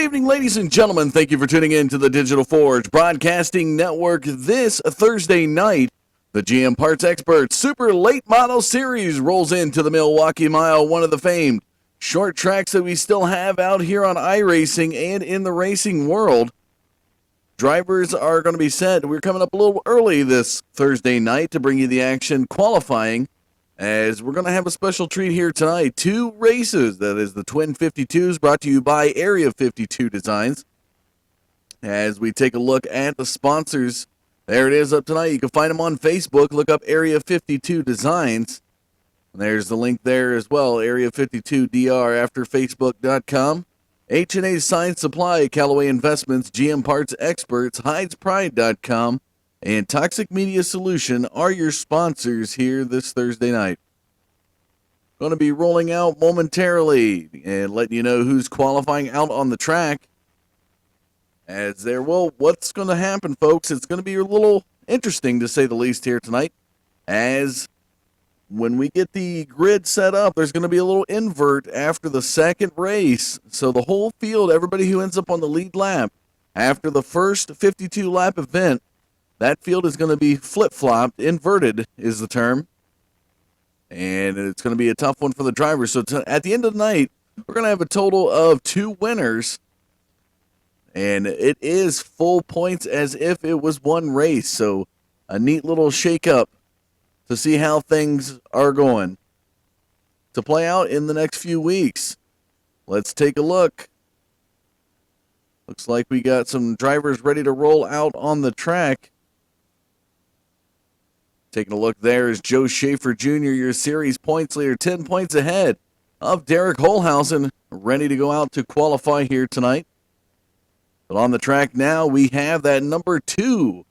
evening, ladies and gentlemen. Thank you for tuning in to the Digital Forge Broadcasting Network. This Thursday night, the GM Parts XPerts Super Late Model Series rolls into the Milwaukee Mile, one of the famed short tracks that we still have out here on iRacing and in the racing world. Drivers are going to be set. We're coming up a little early this Thursday night to bring you the action qualifying, as we're going to have a special treat here tonight. Two races, that is the Twin 52s, brought to you by Area 52 Designs. As we take a look at the sponsors, there it is up tonight. You can find them on Facebook. Look up Area 52 Designs. And there's the link there as well, Area 52 DR after Facebook.com. H&A Science Supply, Callaway Investments, GM Parts Experts, HydesPride.com, and Toxic Media Solution are your sponsors here this Thursday night. Going to be rolling out momentarily and letting you know who's qualifying out on the track. As there, well, what's going to happen, folks? It's going to be a little interesting, to say the least, here tonight. As when we get the grid set up, there's going to be a little invert after the second race. So the whole field, everybody who ends up on the lead lap after the first 52-lap event, that field is going to be flip-flopped. Inverted is the term. And it's going to be a tough one for the drivers. So at the end of the night, we're going to have a total of 2 winners. And it is full points as if it was one race. So a neat little shake-up to see how things are going to play out in the next few weeks. Let's take a look. Looks like we got some drivers ready to roll out on the track. Taking a look there is Joe Schaefer Jr., your series points leader, 10 points ahead of Derek Holhausen, ready to go out to qualify here tonight. But on the track now, we have that number 2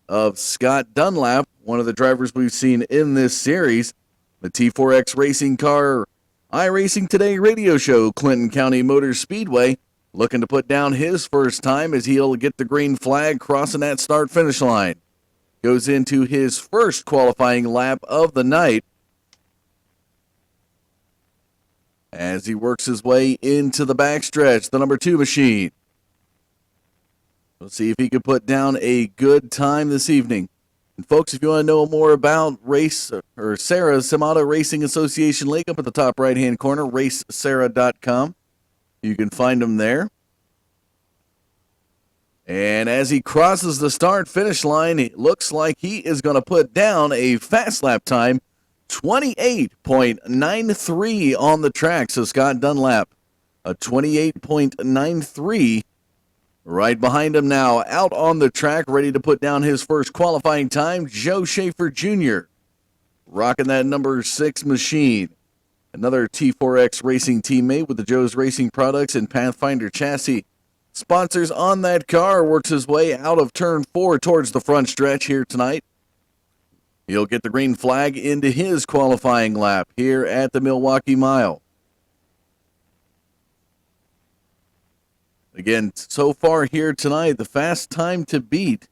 of Scott Dunlap, one of the drivers we've seen in this series. The T4X Racing Car iRacing Today radio show, Clinton County Motor Speedway, looking to put down his first time as he'll get the green flag crossing that start-finish line. Goes into his first qualifying lap of the night as he works his way into the backstretch, the number 2 machine. We'll see if he can put down a good time this evening. And folks, if you want to know more about SARA, SARA Racing Association, link up at the top right-hand corner, racesara.com. You can find them there. And as he crosses the start-finish line, it looks like he is going to put down a fast lap time, 28.93 on the track. So Scott Dunlap, a 28.93. Right behind him now, out on the track, ready to put down his first qualifying time, Joe Schaefer Jr. Rocking that number 6 machine. Another T4X Racing teammate with the Joe's Racing Products and Pathfinder chassis. Sponsors on that car, works his way out of turn 4 towards the front stretch here tonight. He'll get the green flag into his qualifying lap here at the Milwaukee Mile. Again, so far here tonight, the fast time to beat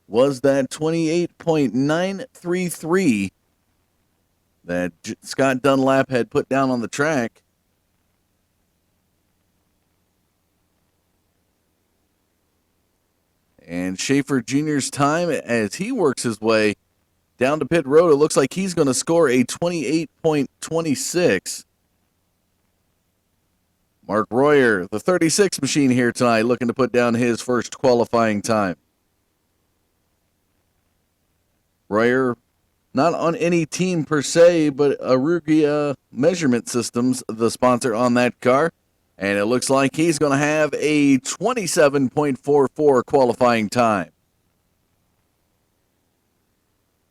was that 28.933 that Scott Dunlap had put down on the track. And Schaefer Jr.'s time, as he works his way down to pit road, it looks like he's going to score a 28.26. Mark Royer, the 36 machine here tonight, looking to put down his first qualifying time. Royer, not on any team per se, but Arugia Measurement Systems, the sponsor on that car. And it looks like he's going to have a 27.44 qualifying time.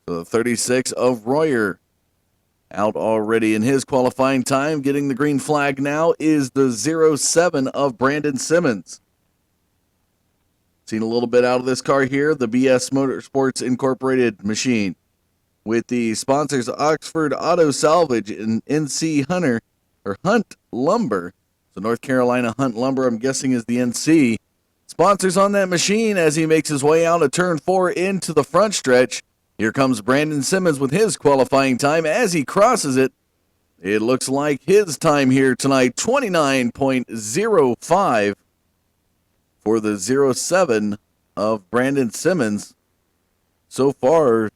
So the 36 of Royer out already in his qualifying time. Getting the green flag now is the 07 of Brandon Simmons. Seen a little bit out of this car here, the BS Motorsports Incorporated machine. With the sponsors Oxford Auto Salvage and NC Hunt Lumber. So North Carolina Hunt Lumber, I'm guessing, is the NC. Sponsors on that machine as he makes his way out of turn 4 into the front stretch. Here comes Brandon Simmons with his qualifying time. As he crosses it, it looks like his time here tonight, 29.05. for the 07 of Brandon Simmons. So far,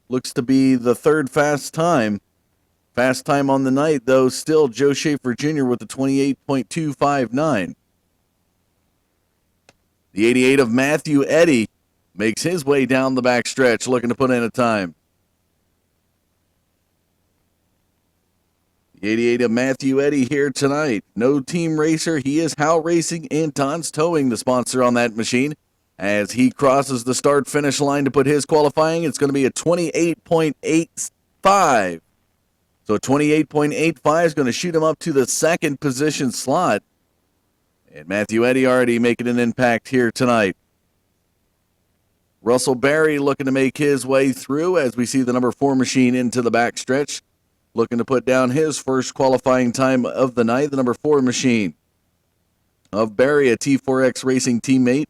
looks to be the third fast time. Fast time on the night, though, still Joe Schaefer Jr. with the 28.259. The 88 of Matthew Eddy makes his way down the backstretch, looking to put in a time. The 88 of Matthew Eddy here tonight. No team racer. He is How Racing and Tons Towing, the sponsor on that machine. As he crosses the start-finish line to put his qualifying, it's going to be a 28.85. So 28.85 is going to shoot him up to the second position slot. And Matthew Eddy already making an impact here tonight. Russell Berry looking to make his way through as we see the number 4 machine into the backstretch. Looking to put down his first qualifying time of the night, the number 4 machine of Berry, a T4X Racing teammate.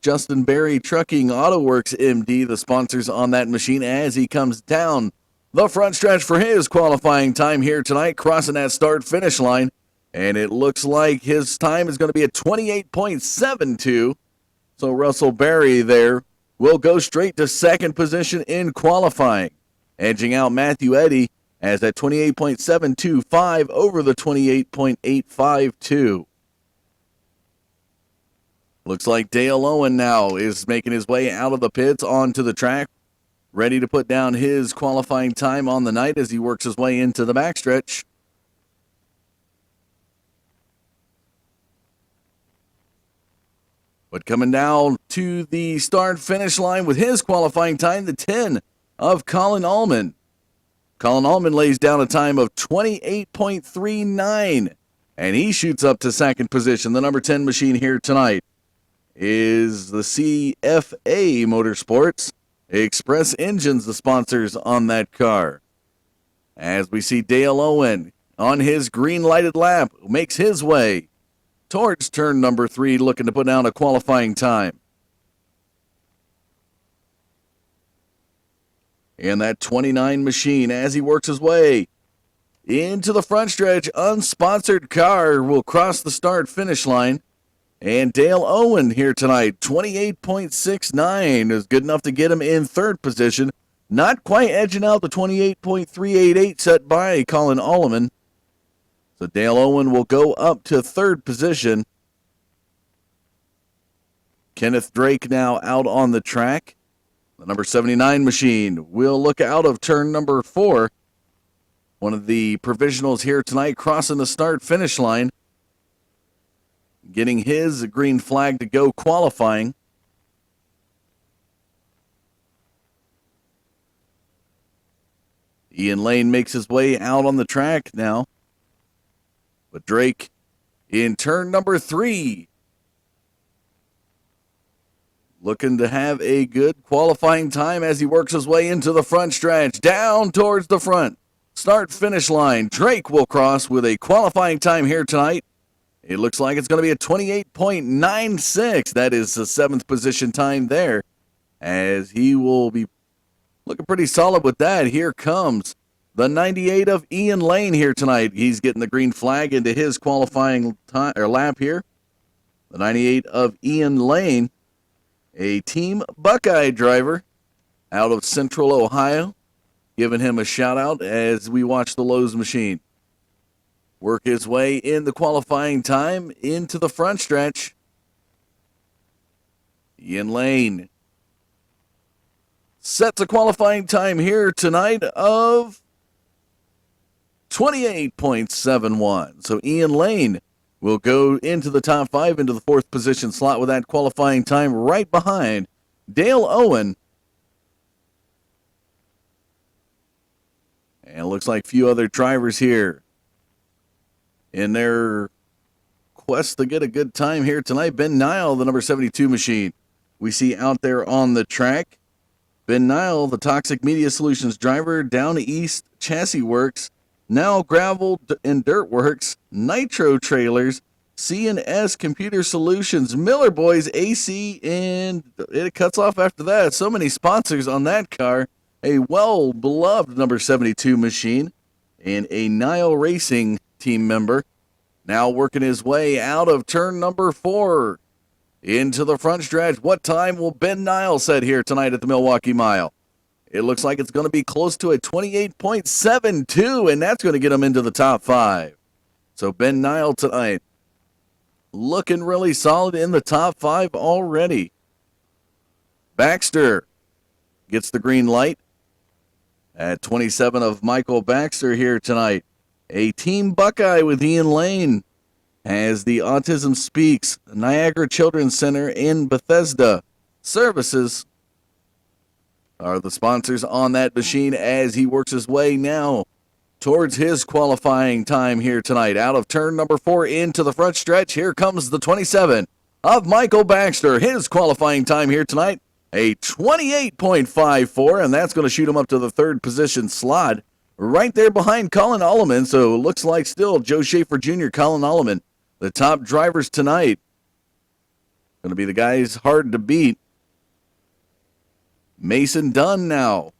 Justin Berry Trucking Auto Works MD, the sponsors on that machine, as he comes down the front stretch for his qualifying time here tonight, crossing that start-finish line. And it looks like his time is going to be a 28.72. So Russell Berry there will go straight to second position in qualifying, edging out Matthew Eddy as that 28.725 over the 28.852. Looks like Dale Owen now is making his way out of the pits onto the track, ready to put down his qualifying time on the night as he works his way into the backstretch. But coming down to the start-finish line with his qualifying time, the 10 of Colin Allman. Colin Allman lays down a time of 28.39, and he shoots up to second position. The number 10 machine here tonight is the CFA Motorsports. Express Engines, the sponsors on that car. As we see Dale Owen on his green lighted lap, makes his way towards turn number 3, looking to put down a qualifying time. And that 29 machine, as he works his way into the front stretch, unsponsored car will cross the start-finish line. And Dale Owen here tonight, 28.69 is good enough to get him in third position. Not quite edging out the 28.388 set by Colin Allman. So Dale Owen will go up to third position. Kenneth Drake now out on the track. The number 79 machine will look out of turn number 4. One of the provisionals here tonight crossing the start-finish line, getting his green flag to go qualifying. Ian Lane makes his way out on the track now. But Drake in turn number 3, looking to have a good qualifying time as he works his way into the front stretch, down towards the front start-finish line. Drake will cross with a qualifying time here tonight. It looks like it's going to be a 28.96. That is the 7th position time there, as he will be looking pretty solid with that. Here comes the 98 of Ian Lane here tonight. He's getting the green flag into his qualifying time or lap here. The 98 of Ian Lane, a Team Buckeye driver out of Central Ohio, giving him a shout out as we watch the Lowe's machine work his way in the qualifying time into the front stretch. Ian Lane sets a qualifying time here tonight of 28.71. So Ian Lane will go into the top 5, into the 4th position slot with that qualifying time right behind Dale Owen. And it looks like a few other drivers here in their quest to get a good time here tonight. Ben Nile, the number 72 machine, we see out there on the track. Ben Nile, the Toxic Media Solutions driver, Down East Chassis Works, Now Gravel and Dirt Works, Nitro Trailers, C&S Computer Solutions, Miller Boys AC, and it cuts off after that. So many sponsors on that car. A well-beloved number 72 machine and a Nile Racing team member. Now working his way out of turn number 4. into the front stretch. What time will Ben Niles set here tonight at the Milwakee Mile? It looks like it's going to be close to a 28.72, and that's going to get him into the top 5. So Ben Niles tonight looking really solid in the top 5 already. Baxter gets the green light at 27 of Michael Baxter here tonight. A Team Buckeye with Ian Lane as the Autism Speaks Niagara Children's Center in Bethesda Services are the sponsors on that machine as he works his way now towards his qualifying time here tonight. Out of turn number 4 into the front stretch, here comes the 27 of Michael Baxter. His qualifying time here tonight, a 28.54, and that's going to shoot him up to the 3rd position slot right there behind Colin Alleman. So it looks like still Joe Schaefer Jr., Colin Alleman, the top drivers tonight. Going to be the guys hard to beat. Mason Dunn now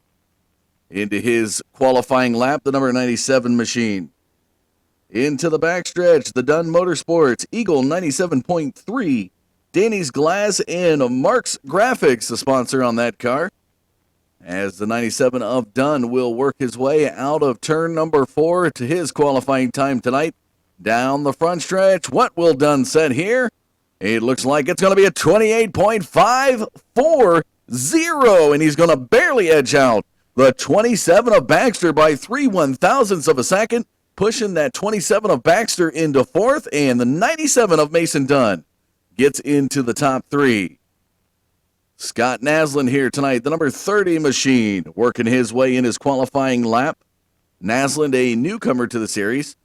into his qualifying lap, the number 97 machine. Into the backstretch, the Dunn Motorsports Eagle 97.3, Danny's Glass and Mark's Graphics, the sponsor on that car. As the 97 of Dunn will work his way out of turn number 4 to his qualifying time tonight. Down the front stretch, what will Dunn set here? It looks like it's going to be a 28.540, and he's going to barely edge out the 27 of Baxter by 3/1000ths of a second, pushing that 27 of Baxter into 4th, and the 97 of Mason Dunn gets into the top 3. Scott Naslund here tonight, the number 30 machine, working his way in his qualifying lap. Naslund, a newcomer to the series.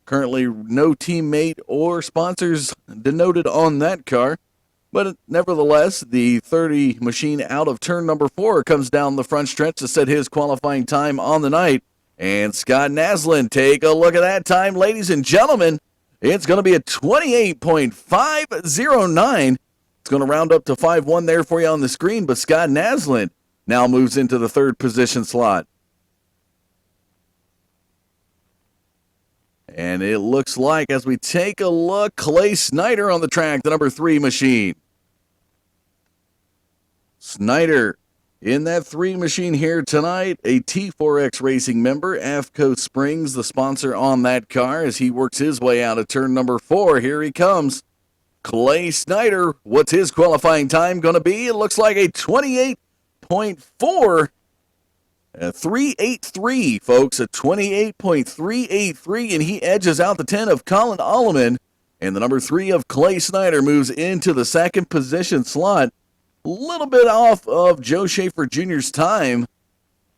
Currently no teammate or sponsors denoted on that car. But nevertheless, the 30 machine out of turn number 4 comes down the front stretch to set his qualifying time on the night. And Scott Naslund, take a look at that time, ladies and gentlemen. It's going to be a 28.509. It's going to round up to 5-1 there for you on the screen, but Scott Naslund now moves into the 3rd position slot. And it looks like, as we take a look, Clay Snyder on the track, the number 3 machine. Snyder in that 3 machine here tonight, a T4X Racing member, AFCO Springs, the sponsor on that car, as he works his way out of turn number 4. Here he comes. Clay Snyder, what's his qualifying time going to be? It looks like a 28.383, folks, a 28.383, and he edges out the 10 of Colin Alleman, and the number 3 of Clay Snyder moves into the 2nd position slot. A little bit off of Joe Schaefer Jr.'s time,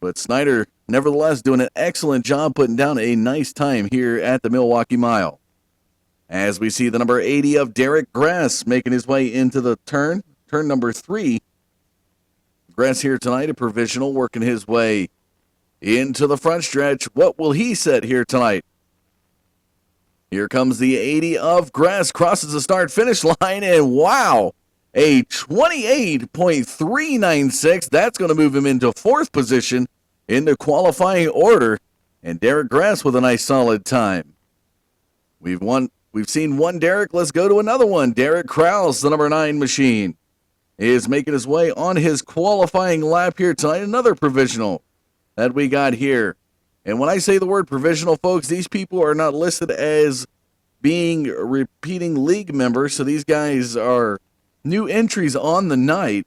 but Snyder, nevertheless, doing an excellent job putting down a nice time here at the Milwakee Mile. As we see the number 80 of Derek Grass making his way into the turn number 3. Grass here tonight, a provisional, working his way into the front stretch. What will he set here tonight? Here comes the 80 of Grass, crosses the start-finish line, and wow, a 28.396. That's going to move him into 4th position in the qualifying order, and Derek Grass with a nice solid time. We've seen one Derek. Let's go to another one. Derek Krause, the number 9 machine, is making his way on his qualifying lap here tonight. Another provisional that we got here. And when I say the word provisional, folks, these people are not listed as being repeating league members. So these guys are new entries on the night.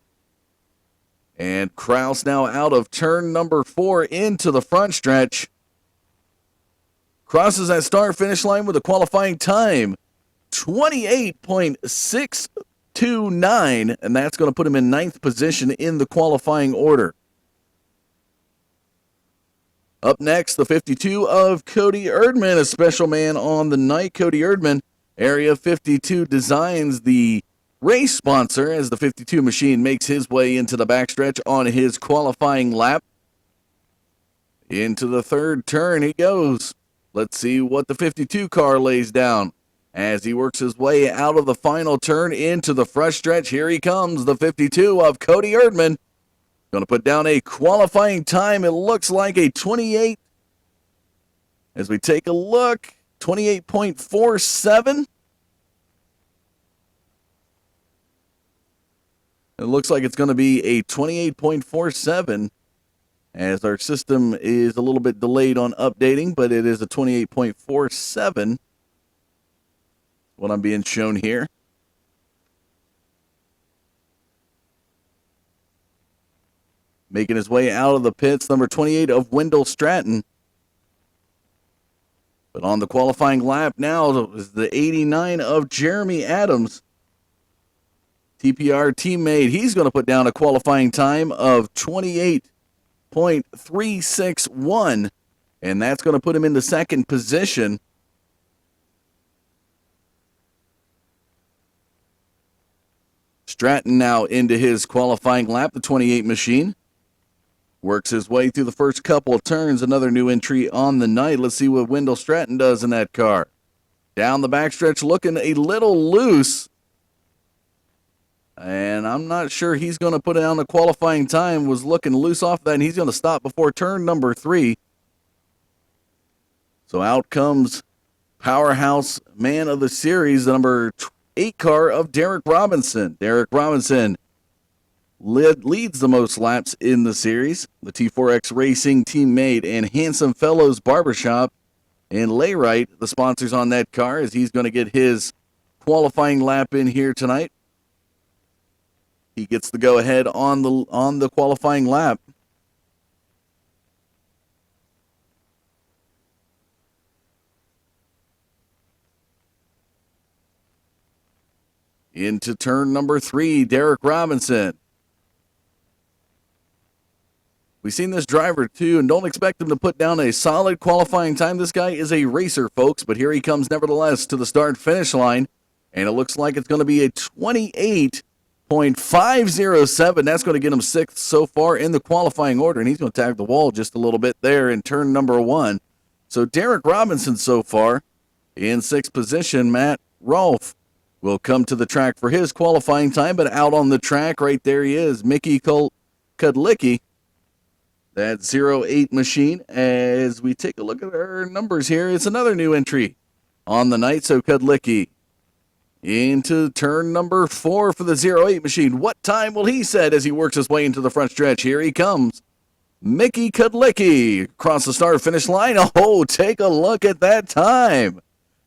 And Krause now out of turn number 4 into the front stretch. Crosses that start-finish line with a qualifying time, 28.629, and that's going to put him in 9th position in the qualifying order. Up next, the 52 of Cody Erdman, a special man on the night. Cody Erdman, Area 52 Designs, the race sponsor, as the 52 machine makes his way into the backstretch on his qualifying lap. Into the 3rd turn he goes. Let's see what the 52 car lays down as he works his way out of the final turn into the front stretch. Here he comes, the 52 of Cody Erdman. Going to put down a qualifying time. It looks like a 28. As we take a look, 28.47. It looks like it's going to be a 28.47, as our system is a little bit delayed on updating, but it is a 28.47, what I'm being shown here. Making his way out of the pits, number 28 of Wendell Stratton. But on the qualifying lap now is the 89 of Jeremy Adams. TPR teammate, he's going to put down a qualifying time of 28.361, and that's going to put him into second position. Stratton now into his qualifying lap, the 28 machine. Works his way through the first couple of turns. Another new entry on the night. Let's see what Wendell Stratton does in that car. Down the backstretch, looking a little loose. And I'm not sure he's going to put it on the qualifying time. Was looking loose off that, and he's going to stop before turn number 3. So out comes powerhouse man of the series, the number 8 car of Derek Robinson. Derek Robinson leads the most laps in the series. The T4X Racing teammate and Handsome Fellows Barbershop and Layrite, the sponsors on that car, as he's going to get his qualifying lap in here tonight. He gets the go-ahead on the qualifying lap. Into turn number 3, Derek Robinson. We've seen this driver, too, and don't expect him to put down a solid qualifying time. This guy is a racer, folks, but here he comes, nevertheless, to the start-finish line, and it looks like it's going to be a 28.507. That's going to get him 6th so far in the qualifying order, and he's going to tag the wall just a little bit there in turn number 1. So Derek Robinson so far in 6th position. Matt Rolfe will come to the track for his qualifying time, but out on the track, right there he is, Mickey Kudlicki. That 08 machine, as we take a look at our numbers here, it's another new entry on the night. So Kudlicki into turn number 4 for the 08 machine. What time will he set as he works his way into the front stretch? Here he comes. Mickey Kudlicki across the start-finish line. Oh, take a look at that time.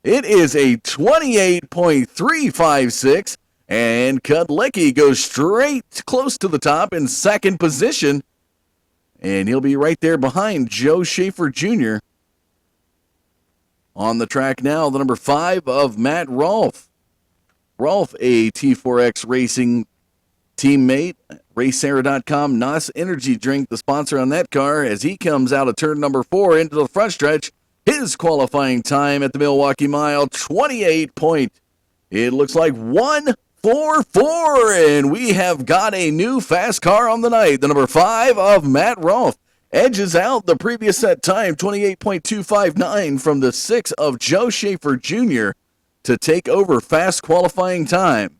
It is a 28.356, and Kudlicki goes straight close to the top in second position. And he'll be right there behind Joe Schaefer Jr. On the track now, the number 5 of Matt Rolfe. Rolfe, a T4X Racing teammate, RaceSARA.com, NOS Energy Drink, the sponsor on that car, as he comes out of turn number 4 into the front stretch. His qualifying time at the MIlwakee Mile, 28 point. It looks like 1:44, and we have got a new fast car on the night. The number 5 of Matt Rolfe edges out the previous set time, 28.259, from the 6 of Joe Schaefer Jr. to take over fast qualifying time.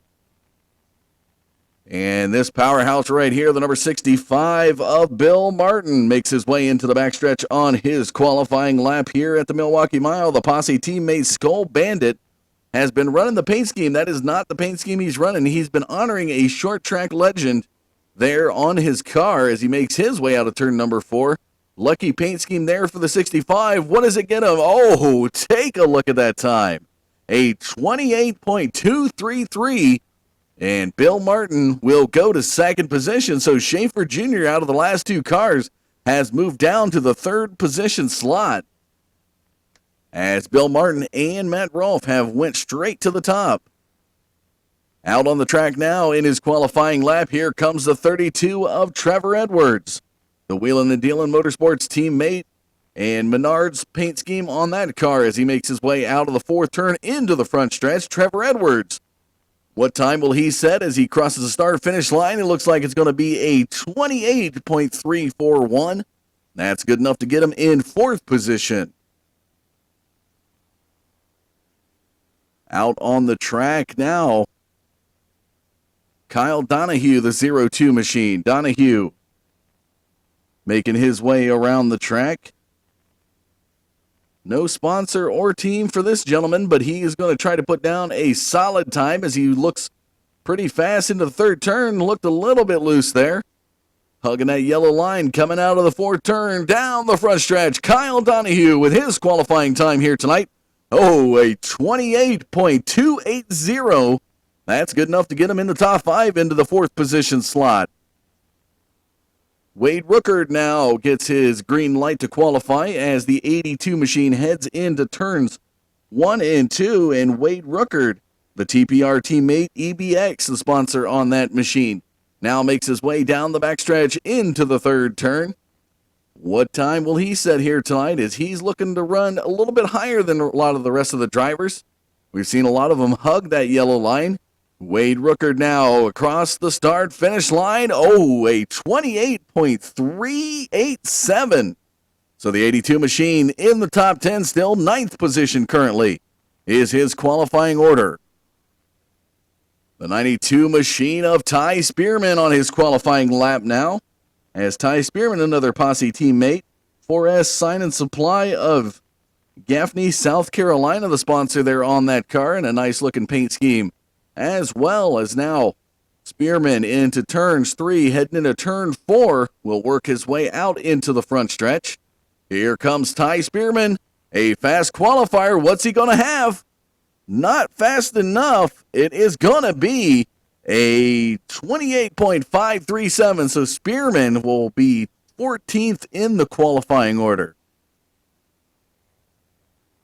And this powerhouse right here, the number 65 of Bill Martin, makes his way into the backstretch on his qualifying lap here at the MIlwakee Mile. The Posse teammate Skull Bandit has been running the paint scheme. That is not the paint scheme he's running. He's been honoring a short track legend there on his car as he makes his way out of turn number 4. Lucky paint scheme there for the 65. What does it get him? Oh, take a look at that time. A 28.233. And Bill Martin will go to second position. So Schaefer Jr. out of the last 2 cars has moved down to the 3rd position slot, as Bill Martin and Matt Rolfe have went straight to the top. Out on the track now in his qualifying lap, here comes the 32 of Trevor Edwards, the Wheelin' and Dealin' Motorsports teammate, and Menard's paint scheme on that car as he makes his way out of the 4th turn into the front stretch. Trevor Edwards, what time will he set as he crosses the start-finish line? It looks like it's going to be a 28.341. That's good enough to get him in 4th position. Out on the track now, Kyle Donahue, the 02 machine. Donahue making his way around the track. No sponsor or team for this gentleman, but he is going to try to put down a solid time as he looks pretty fast into the third turn. Looked a little bit loose there. Hugging that yellow line coming out of the fourth turn. Down the front stretch, Kyle Donahue with his qualifying time here tonight. Oh, a 28.280. That's good enough to get him in the top 5 into the 4th position slot. Wade Rookard now gets his green light to qualify as the 82 machine heads into turns 1 and 2. And Wade Rookard, the TPR teammate, EBX, the sponsor on that machine, now makes his way down the backstretch into the 3rd turn. What time will he set here tonight as he's looking to run a little bit higher than a lot of the rest of the drivers? We've seen a lot of them hug that yellow line. Wade Rookard now across the start-finish line. Oh, a 28.387. So the 82 machine in the top 10 still. 9th position currently is his qualifying order. The 92 machine of Ty Spearman on his qualifying lap now. As Ty Spearman, another Posse teammate, 4S Sign and Supply of Gaffney, South Carolina, the sponsor there on that car, and a nice-looking paint scheme. As well as now Spearman into turns 3, heading into turn 4, will work his way out into the front stretch. Here comes Ty Spearman, a fast qualifier. What's he going to have? Not fast enough. It is going to be a 28.537, so Spearman will be 14th in the qualifying order.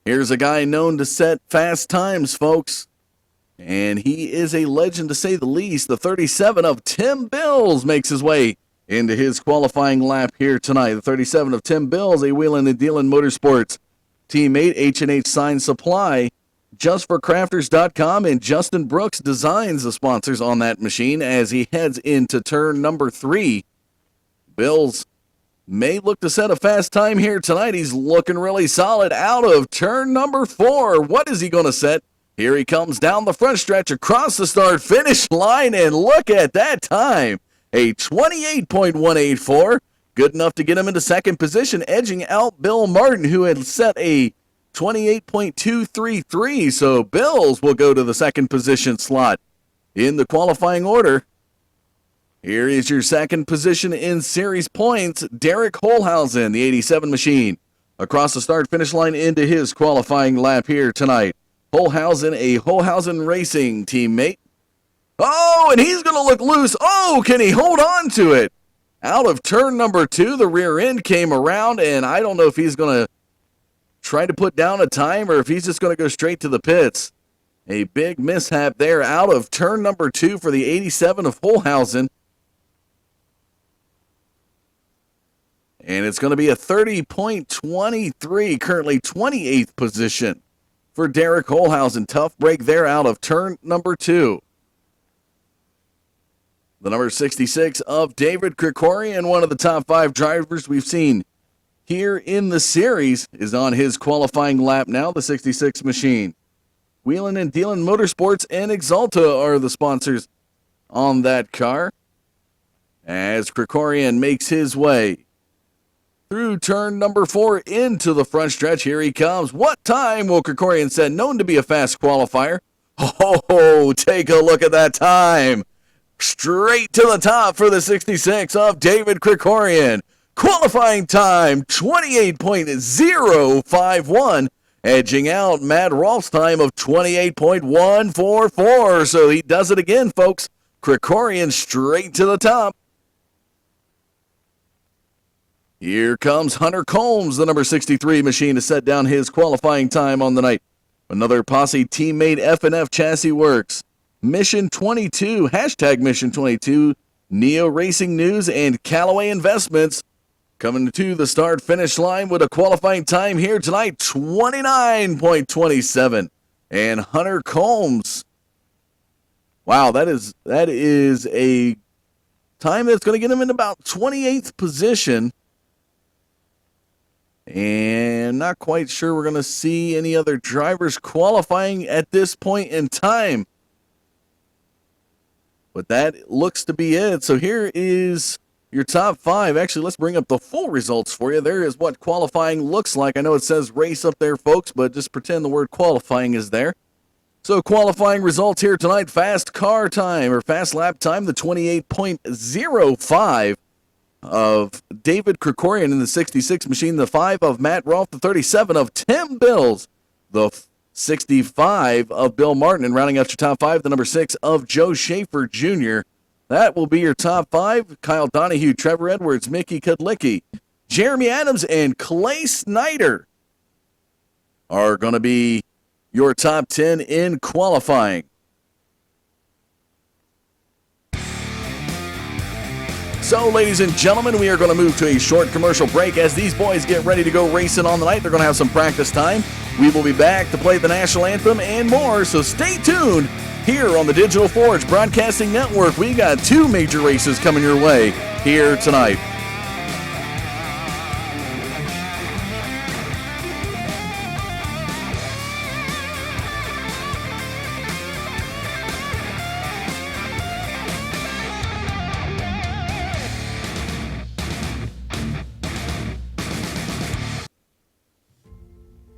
Here's a guy known to set fast times, folks. And he is a legend to say the least. The 37 of Tim Bills makes his way into his qualifying lap here tonight. The 37 of Tim Bills, a Wheelin' and Dealin' Motorsports teammate, H&H Sign Supply, JustForCrafters.com, and Justin Brooks Designs, the sponsors on that machine, as he heads into turn number 3. Bills may look to set a fast time here tonight. He's looking really solid out of turn number 4. What is he going to set? Here he comes down the front stretch across the start-finish line, and look at that time. A 28.184. Good enough to get him into 2nd position, edging out Bill Martin, who had set a 28.233. So Bills will go to the 2nd position slot in the qualifying order. Here is your 2nd position in series points, Derek Holhausen, the 87 machine, across the start-finish line into his qualifying lap here tonight. Holhausen, a Holhausen Racing teammate. Oh, and he's going to look loose. Oh, can he hold on to it? Out of turn number 2, the rear end came around, and I don't know if he's going to try to put down a time or if he's just going to go straight to the pits. A big mishap there out of turn number 2 for the 87 of Holhausen. And it's going to be a 30.23, currently 28th position for Derek Holhausen. Tough break there out of turn number 2. The number 66 of David Krikorian, one of the top 5 drivers we've seen here in the series, is on his qualifying lap now, the 66 machine. Wheelin' and Dealin' Motorsports and Exalta are the sponsors on that car. As Krikorian makes his way through turn number 4 into the front stretch. Here he comes. What time will Krikorian set? Known to be a fast qualifier. Oh, take a look at that time. Straight to the top for the 66 of David Krikorian. Qualifying time, 28.051, edging out Matt Rolf's time of 28.144. So he does it again, folks. Krikorian straight to the top. Here comes Hunter Combs, the number 63 machine, to set down his qualifying time on the night. Another Posse teammate, F&F Chassis Works. Mission 22, hashtag Mission 22, Neo Racing News, and Callaway Investments coming to the start-finish line with a qualifying time here tonight, 29.27. And Hunter Combs, wow, that is a time that's going to get him in about 28th position. And not quite sure we're going to see any other drivers qualifying at this point in time. But that looks to be it. So here is your top 5. Actually, let's bring up the full results for you. There is what qualifying looks like. I know it says race up there, folks, but just pretend the word qualifying is there. So qualifying results here tonight, fast car time or fast lap time, the 28.05 of David Krikorian in the 66 machine, the 5 of Matt Rolfe, the 37 of Tim Bills, the 65 of Bill Martin, and rounding out your top 5, the number 6 of Joe Schaefer Jr. That will be your top 5. Kyle Donahue, Trevor Edwards, Mickey Kudlicki, Jeremy Adams, and Clay Snyder are going to be your top 10 in qualifying. So, ladies and gentlemen, we are going to move to a short commercial break as these boys get ready to go racing on the night. They're going to have some practice time. We will be back to play the national anthem and more, so stay tuned here on the Digital Forge Broadcasting Network. We got 2 major races coming your way here tonight.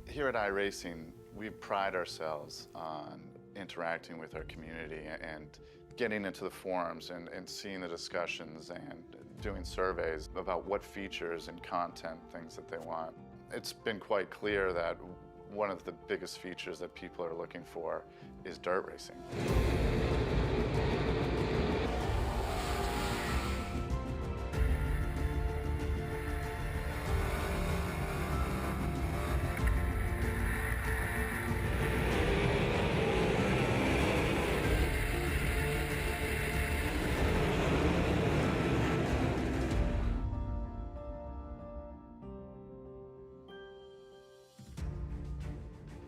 Here at iRacing, we pride ourselves on interacting with our community and getting into the forums and seeing the discussions and doing surveys about what features and content, things that they want. It's been quite clear that one of the biggest features that people are looking for is dirt racing.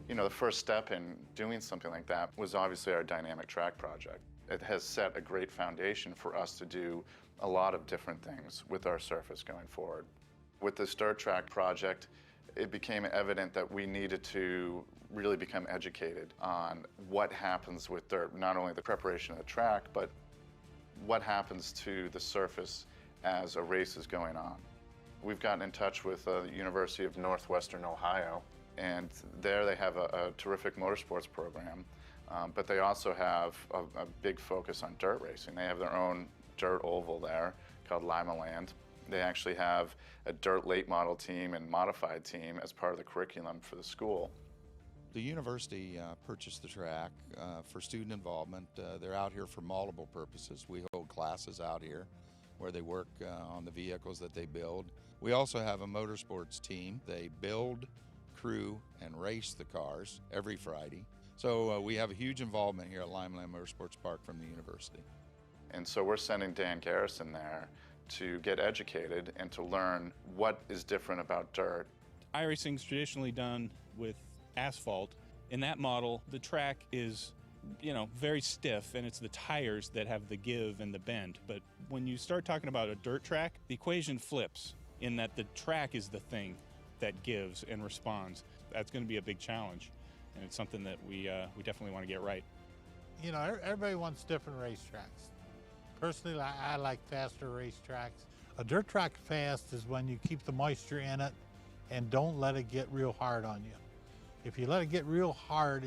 You know, the first step in doing something like that was obviously our dynamic track project. It has set a great foundation for us to do a lot of different things with our surface going forward. With this dirt track project, it became evident that we needed to really become educated on what happens with dirt, not only the preparation of the track, but what happens to the surface as a race is going on. We've gotten in touch with the University of Northwestern Ohio, and there they have a terrific motorsports program, but they also have a big focus on dirt racing. They have their own dirt oval there called Limaland. They actually have a dirt late model team and modified team as part of the curriculum for the school. The university purchased the track for student involvement. They're out here for multiple purposes. We hold classes out here where they work on the vehicles that they build. We also have a motorsports team. They build, crew, and race the cars every Friday. So we have a huge involvement here at Limeland Motorsports Park from the university. And so we're sending Dan Garrison there to get educated and to learn what is different about dirt. iRacing's traditionally done with asphalt. In that model, the track is, very stiff, and it's the tires that have the give and the bend. But when you start talking about a dirt track, the equation flips in that the track is the thing that gives and responds. That's going to be a big challenge, and it's something that we definitely want to get right. Everybody wants different racetracks. Personally, I like faster racetracks. A dirt track fast is when you keep the moisture in it and don't let it get real hard on you. If you let it get real hard,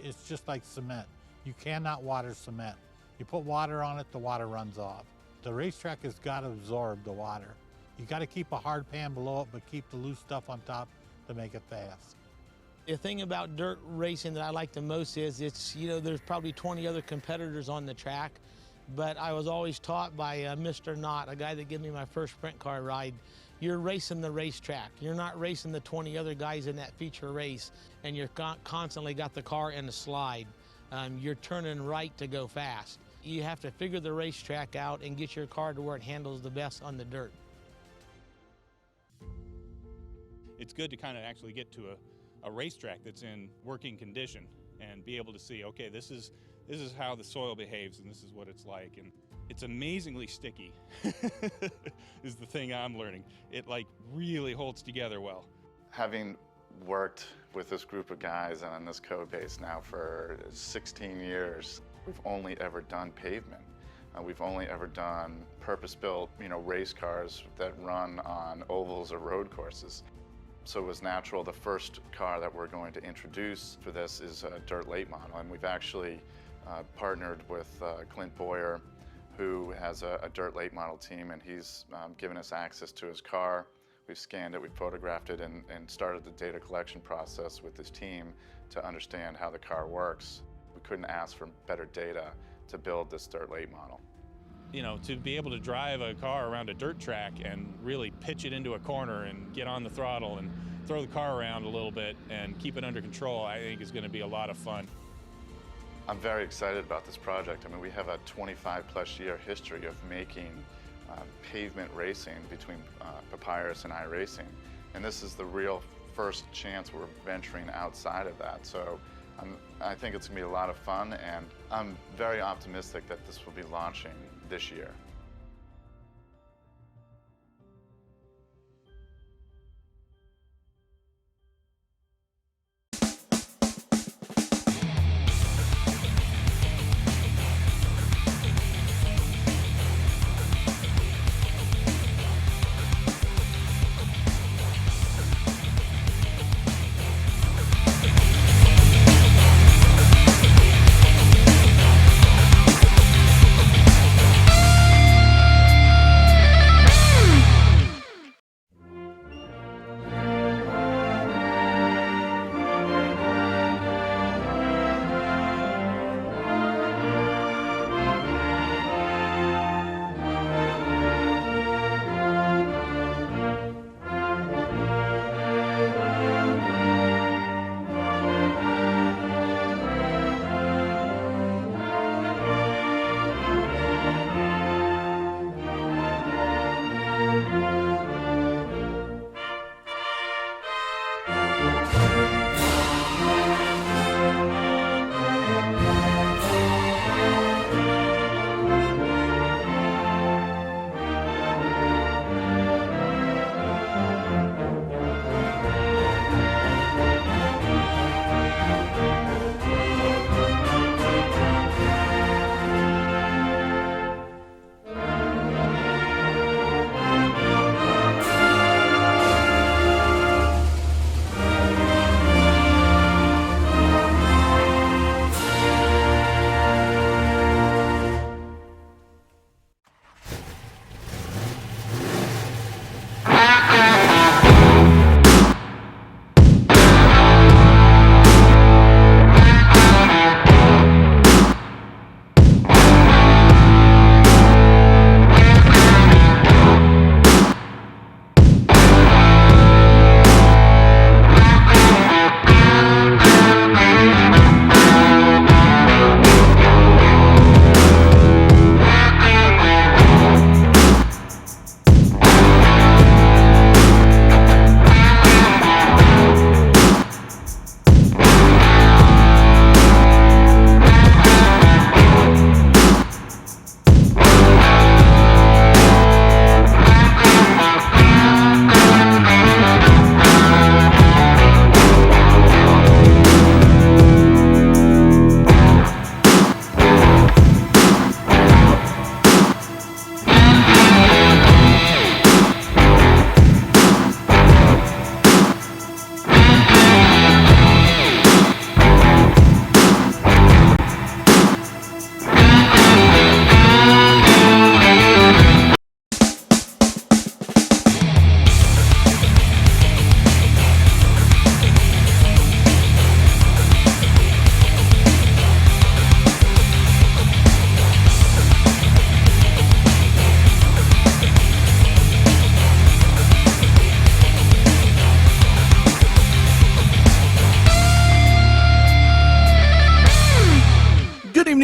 it's just like cement. You cannot water cement. You put water on it, the water runs off. The racetrack has got to absorb the water. You got to keep a hard pan below it, but keep the loose stuff on top to make it fast. The thing about dirt racing that I like the most is there's probably 20 other competitors on the track, but I was always taught by Mr. Knott, a guy that gave me my first sprint car ride, you're racing the racetrack. You're not racing the 20 other guys in that feature race, and you're constantly got the car in a slide. You're turning right to go fast. You have to figure the racetrack out and get your car to where it handles the best on the dirt. It's good to kind of actually get to a racetrack that's in working condition and be able to see, okay, this is how the soil behaves and this is what it's like. And it's amazingly sticky is the thing I'm learning. It really holds together well. Having worked with this group of guys and on this code base now for 16 years, we've only ever done pavement. We've only ever done purpose-built, race cars that run on ovals or road courses. So it was natural. The first car that we're going to introduce for this is a dirt late model, and we've actually partnered with Clint Boyer, who has a dirt late model team, and he's given us access to his car. We've scanned it, we've photographed it, and started the data collection process with his team to understand how the car works. We couldn't ask for better data to build this dirt late model. You know, to be able to drive a car around a dirt track and really pitch it into a corner and get on the throttle and throw the car around a little bit and keep it under control, I think is going to be a lot of fun. I'm very excited about this project. I mean, we have a 25+ year history of making pavement racing between Papyrus and iRacing, and this is the real first chance we're venturing outside of that. So I think it's going to be a lot of fun, and I'm very optimistic that this will be launching this year.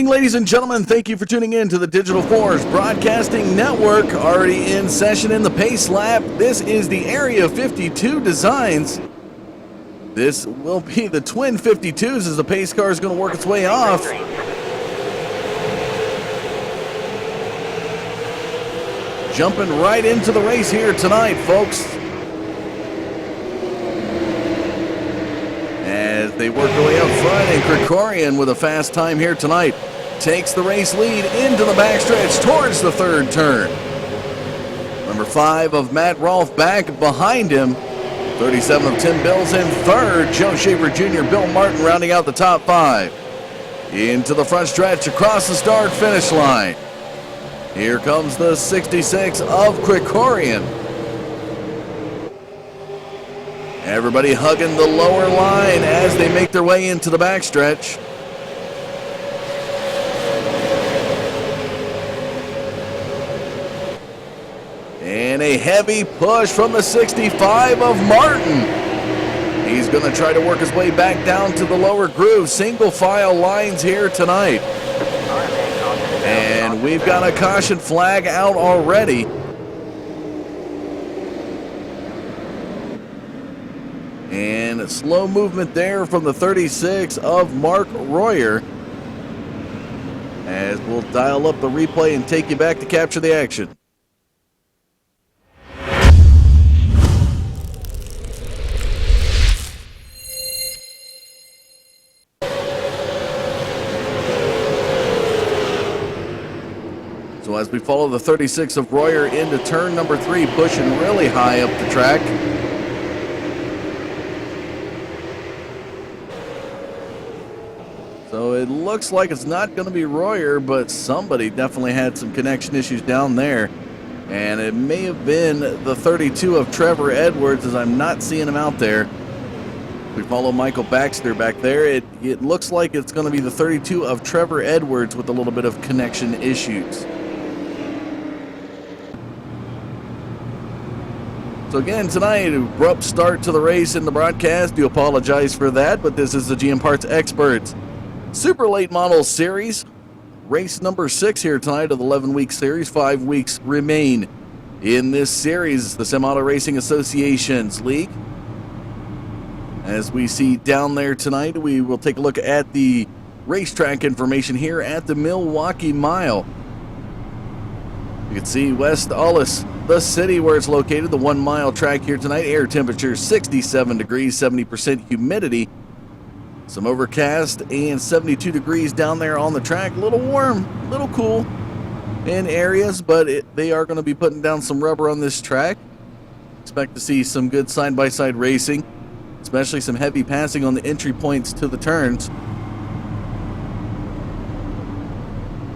Ladies and gentlemen, thank you for tuning in to the Digital Forge Broadcasting Network. Already in session in the Pace Lab. This is the Area 52 designs. This will be the Twin 52s as the pace car is going to work its way off. Jumping right into the race here tonight, folks. As they work their way up front, and Krikorian with a fast time here tonight takes the race lead into the backstretch towards the third turn. Number 5 of Matt Rolfe back behind him. 37 of Tim Bills in third. Joe Schaefer Jr., Bill Martin rounding out the top 5. Into the front stretch, across the start finish line. Here comes the 66 of Krikorian. Everybody hugging the lower line as they make their way into the backstretch. And a heavy push from the 65 of Martin. He's going to try to work his way back down to the lower groove. Single file lines here tonight. And we've got a caution flag out already. And a slow movement there from the 36 of Mark Royer. As we'll dial up the replay and take you back to capture the action. So as we follow the 36 of Royer into turn number 3, pushing really high up the track. So it looks like it's not going to be Royer, but somebody definitely had some connection issues down there. And it may have been the 32 of Trevor Edwards, as I'm not seeing him out there. We follow Michael Baxter back there. It looks like it's going to be the 32 of Trevor Edwards with a little bit of connection issues. So again, tonight, abrupt start to the race in the broadcast. Do apologize for that, but this is the GM Parts Experts Super Late Model Series. Race number 6 here tonight of the 11-week series. 5 weeks remain in this series, the Semi-Auto Racing Association's League. As we see down there tonight, we will take a look at the racetrack information here at the MIlwakee Mile. You can see West Allis, the city where it's located, the 1 mile track here tonight. Air temperature 67 degrees, 70% humidity. Some overcast and 72 degrees down there on the track. A little warm, a little cool in areas, but they are going to be putting down some rubber on this track. Expect to see some good side-by-side racing, especially some heavy passing on the entry points to the turns.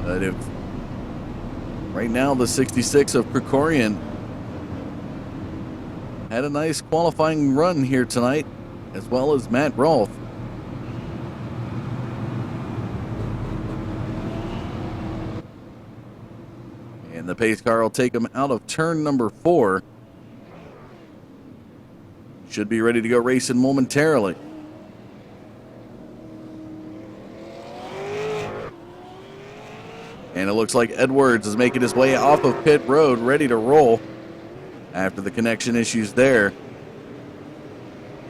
But if right now the 66 of Krikorian had a nice qualifying run here tonight, as well as Matt Rolfe. And the pace car will take him out of turn number 4. Should be ready to go racing momentarily. And it looks like Edwards is making his way off of pit road, ready to roll after the connection issues there.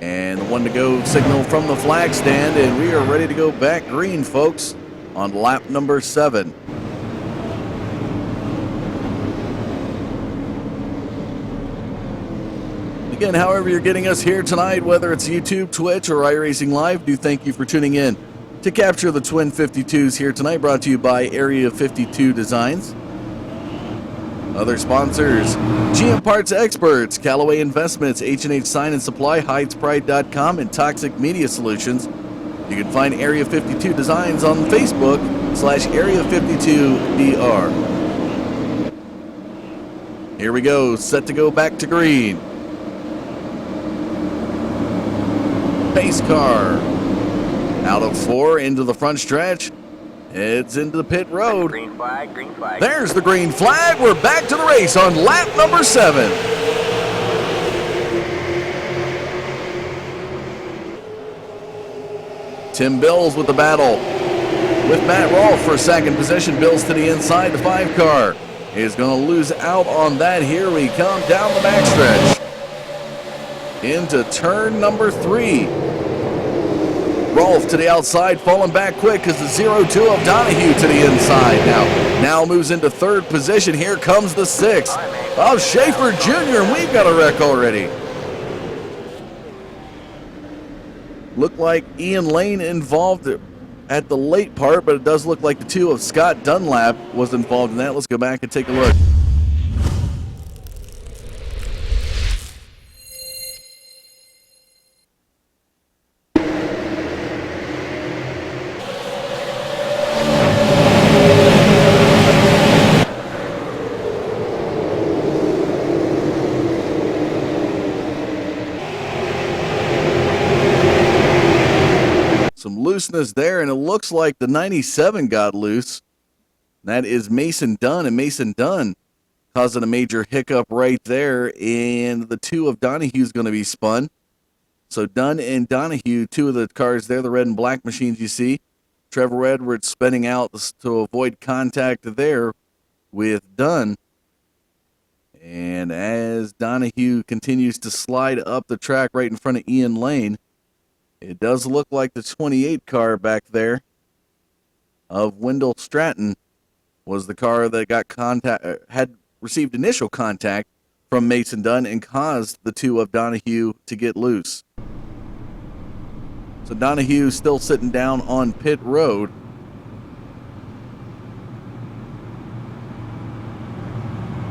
And the 1 to go signal from the flag stand, and we are ready to go back green, folks, on lap number 7. Again, however you're getting us here tonight, whether it's YouTube, Twitch, or iRacing Live, do thank you for tuning in to capture the Twin 52s here tonight, brought to you by Area 52 Designs. Other sponsors: GM Parts Experts, Callaway Investments, H&H Sign and Supply, HydesPride.com, and Toxic Media Solutions. You can find Area 52 Designs on Facebook /Area 52DR. Here we go, set to go back to green. Pace car out of 4 into the front stretch. It's into the pit road. Green flag, green flag. There's the green flag. We're back to the race on lap number 7. Tim Bills with the battle with Matt Rolfe for second position. Bills to the inside. The 5 car is going to lose out on that. Here we come down the backstretch into turn number 3. Rolfe to the outside, falling back quick because the 0-2 of Donahue to the inside now moves into 3rd position. Here comes the 6 of Schaefer Jr., and we've got a wreck already. Looked like Ian Lane involved at the late part, but it does look like the 2 of Scott Dunlap was involved in that. Let's go back and take a look. looseness there, and it looks like the 97 got loose. That is Mason Dunn, and Mason Dunn causing a major hiccup right there, and the 2 of Donahue's going to be spun. So Dunn and Donahue, 2 of the cars there, the red and black machines you see. Trevor Edwards spinning out to avoid contact there with Dunn. And as Donahue continues to slide up the track right in front of Ian Lane, it does look like the 28 car back there of Wendell Stratton was the car that got had received initial contact from Mason Dunn and caused the 2 of Donahue to get loose. So Donahue still sitting down on pit road.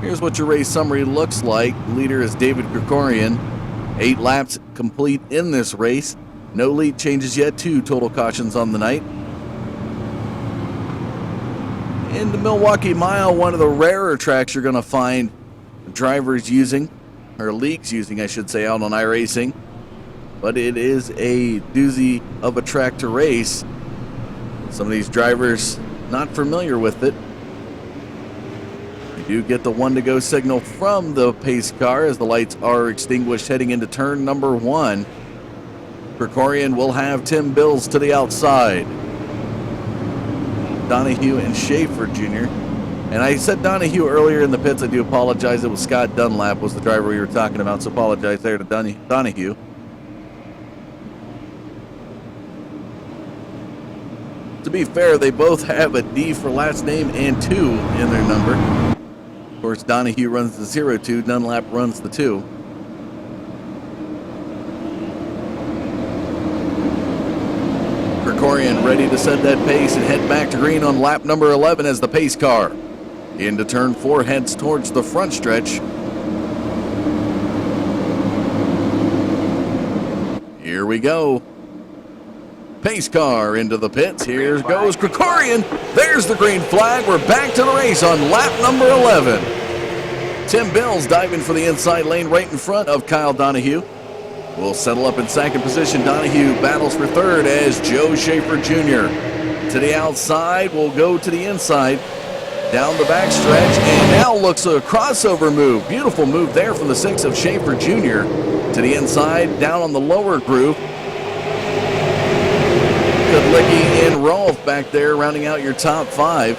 Here's what your race summary looks like. Leader is David Krikorian. 8 laps complete in this race. No lead changes yet. 2 total cautions on the night. In the MIlwakee Mile, one of the rarer tracks you're going to find drivers using, or leagues using, I should say, out on iRacing. But it is a doozy of a track to race. Some of these drivers not familiar with it. You do get the 1 to go signal from the pace car as the lights are extinguished heading into turn number 1. Krikorian will have Tim Bills to the outside. Donahue and Schaefer Jr. And I said Donahue earlier in the pits. I do apologize. It was Scott Dunlap was the driver we were talking about, so apologize there to Donahue. To be fair, they both have a D for last name and 2 in their number. Of course, Donahue runs the 02, Dunlap runs the 2. Krikorian ready to set that pace and head back to green on lap number 11 as the pace car into turn 4 heads towards the front stretch. Here we go. Pace car into the pits. Here goes Krikorian. There's the green flag. We're back to the race on lap number 11. Tim Bills diving for the inside lane right in front of Kyle Donahue. Will settle up in second position. Donahue battles for third as Joe Schaefer Jr. To the outside, will go to the inside. Down the backstretch, and now looks a crossover move. Beautiful move there from the 6 of Schaefer Jr. To the inside, down on the lower groove. Kudlicki and Rolf back there rounding out your top 5.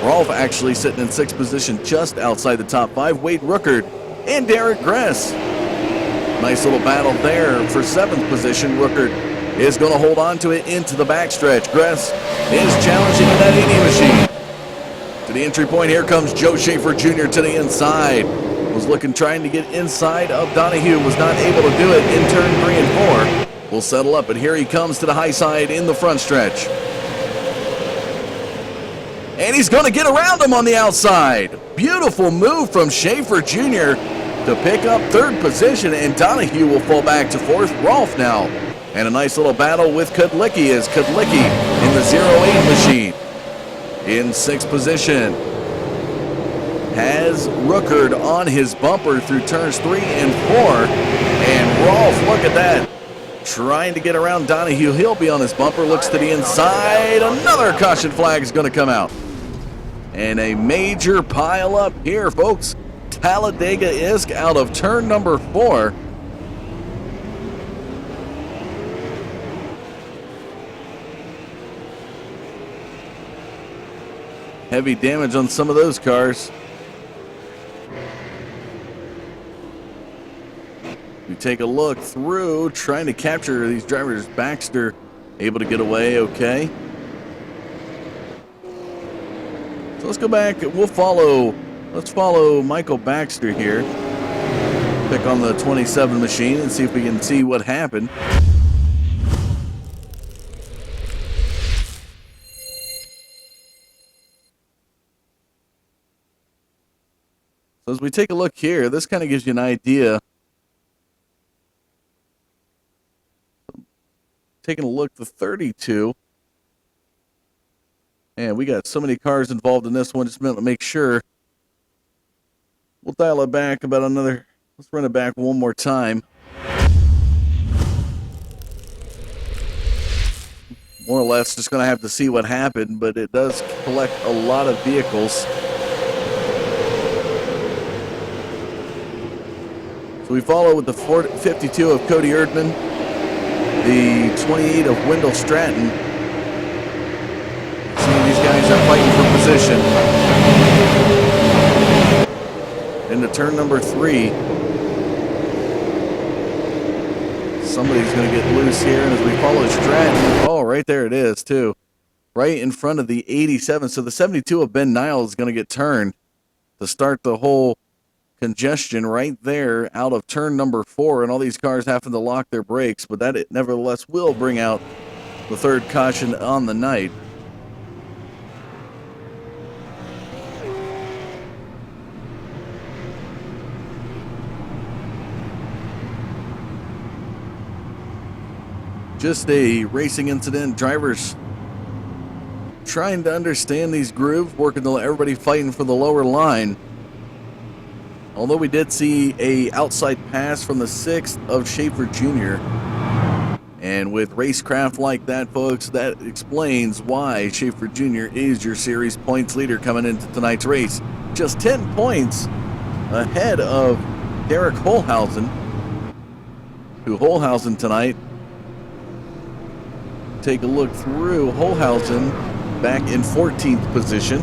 Rolf actually sitting in 6th position just outside the top 5. Wade Rookard and Derek Gress. Nice little battle there for 7th position. Rookard is going to hold on to it into the backstretch. Gress is challenging in that 80 machine. To the entry point, here comes Joe Schaefer Jr. to the inside. Was trying to get inside of Donahue. Was not able to do it in turn 3 and 4. Will settle up, but here he comes to the high side in the front stretch. And he's going to get around him on the outside. Beautiful move from Schaefer Jr. to pick up 3rd position, and Donahue will fall back to 4th. Rolf now. And a nice little battle with Kudlicki as Kudlicki in the 08 machine. In 6th position. Has Rookard on his bumper through turns 3 and 4. And Rolf, look at that. Trying to get around Donahue. He'll be on his bumper. Looks to the inside. Another caution flag is going to come out. And a major pile up here, folks. Talladega-esque out of turn number 4. Heavy damage on some of those cars. We take a look through, trying to capture these drivers. Baxter able to get away, okay. So let's go back. Let's follow Michael Baxter here. Pick on the 27 machine and see if we can see what happened. So as we take a look here, this kind of gives you an idea. Taking a look, the 32. And we got so many cars involved in this one. Just a minute to make sure. We'll dial it back about another. Let's run it back one more time. more or less just going to have to see what happened, but it does collect a lot of vehicles. So we follow with the 52 of Cody Erdman, the 28 of Wendell Stratton. See, these guys are fighting for position. Into turn number 3. Somebody's going to get loose here, and as we follow Stratton, oh, right there it is, too. Right in front of the 87. So the 72 of Ben Niles is going to get turned to start the whole congestion right there out of turn number 4, and all these cars having to lock their brakes, but that nevertheless will bring out the 3rd caution on the night. Just a racing incident. Drivers trying to understand these grooves, working to everybody fighting for the lower line. Although we did see a outside pass from the 6th of Schaefer Jr. And with racecraft like that, folks, that explains why Schaefer Jr. is your series points leader coming into tonight's race. Just 10 points ahead of Derek Holhausen, who Holhausen tonight, take a look through, Holhausen back in 14th position.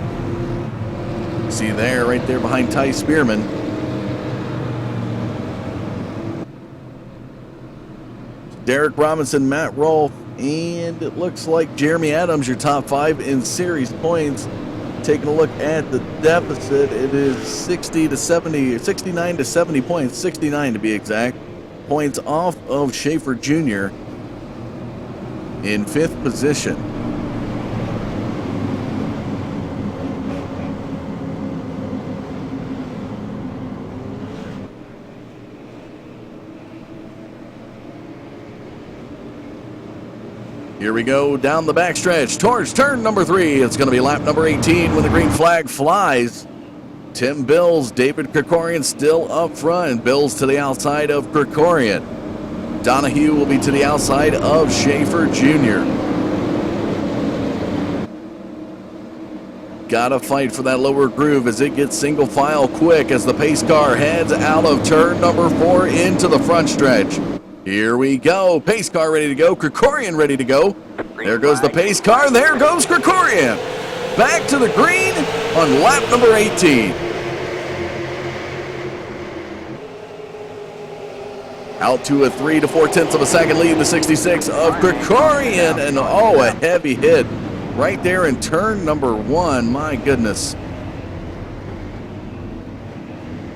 See there, right there behind Ty Spearman. Derek Robinson, Matt Rolfe, and it looks like Jeremy Adams, your top 5 in series points. Taking a look at the deficit, it is 69 to 70 points, 69 to be exact, points off of Schaefer Jr. in 5th position. Here we go down the backstretch towards turn number 3. It's going to be lap number 18 when the green flag flies. Tim Bills, David Krikorian still up front. Bills to the outside of Krikorian. Donahue will be to the outside of Schaefer Jr. Gotta fight for that lower groove as it gets single file quick as the pace car heads out of turn number 4 into the front stretch. Here we go. Pace car ready to go. Krikorian ready to go. There goes the pace car. There goes Krikorian. Back to the green on lap number 18. Out to a 3 to 4/10 of a second lead, the 66 of Krikorian, and oh, a heavy hit right there in turn number 1. My goodness.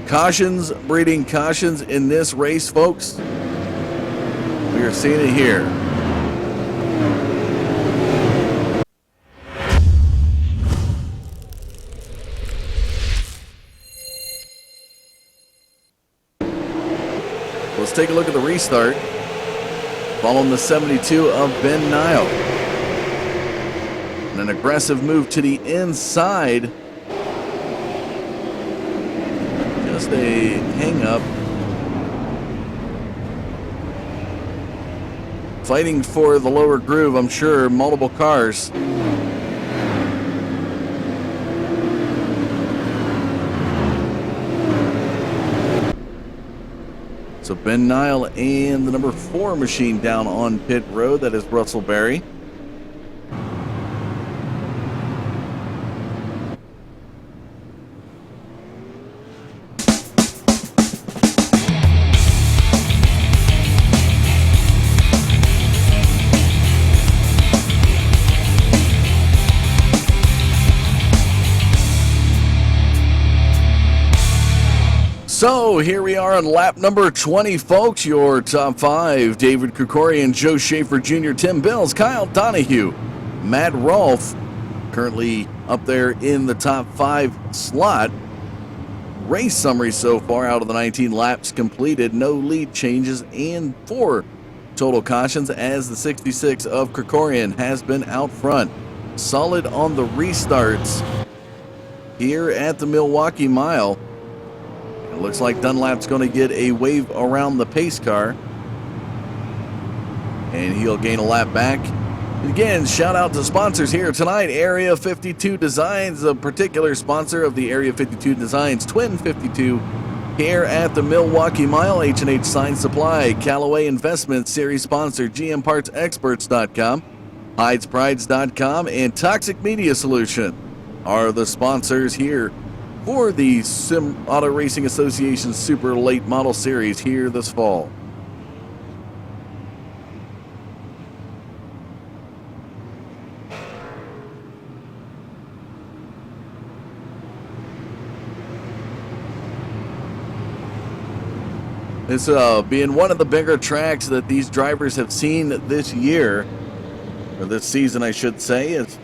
Cautions breeding cautions in this race, folks. We are seeing it here. Let's take a look at the restart. Following the 72 of Ben Nile. And an aggressive move to the inside. Just a hang up. Fighting for the lower groove, I'm sure, multiple cars. So Ben Nile and the number 4 machine down on pit road, that is Russell Berry. So here we are on lap number 20, folks. Your top 5, David Krikorian, Joe Schaefer Jr., Tim Bills, Kyle Donahue, Matt Rolfe, currently up there in the top 5 slot. Race summary so far out of the 19 laps completed, no lead changes and 4 total cautions as the 66 of Krikorian has been out front. Solid on the restarts here at the Milwaukee Mile. It looks like Dunlap's going to get a wave around the pace car, and he'll gain a lap back Again, shout out to sponsors here tonight. Area 52 Designs, a particular sponsor of the Area 52 Designs Twin 52 here at the MIlwakee Mile. H&H Sign Supply, Callaway Investments, series sponsor GMPartsExperts.com, HydesPrides.com, and Toxic Media Solution are the sponsors here for the Sim Auto Racing Association Super Late Model Series here this fall. This being one of the bigger tracks that these drivers have seen this year, or this season I should say. It's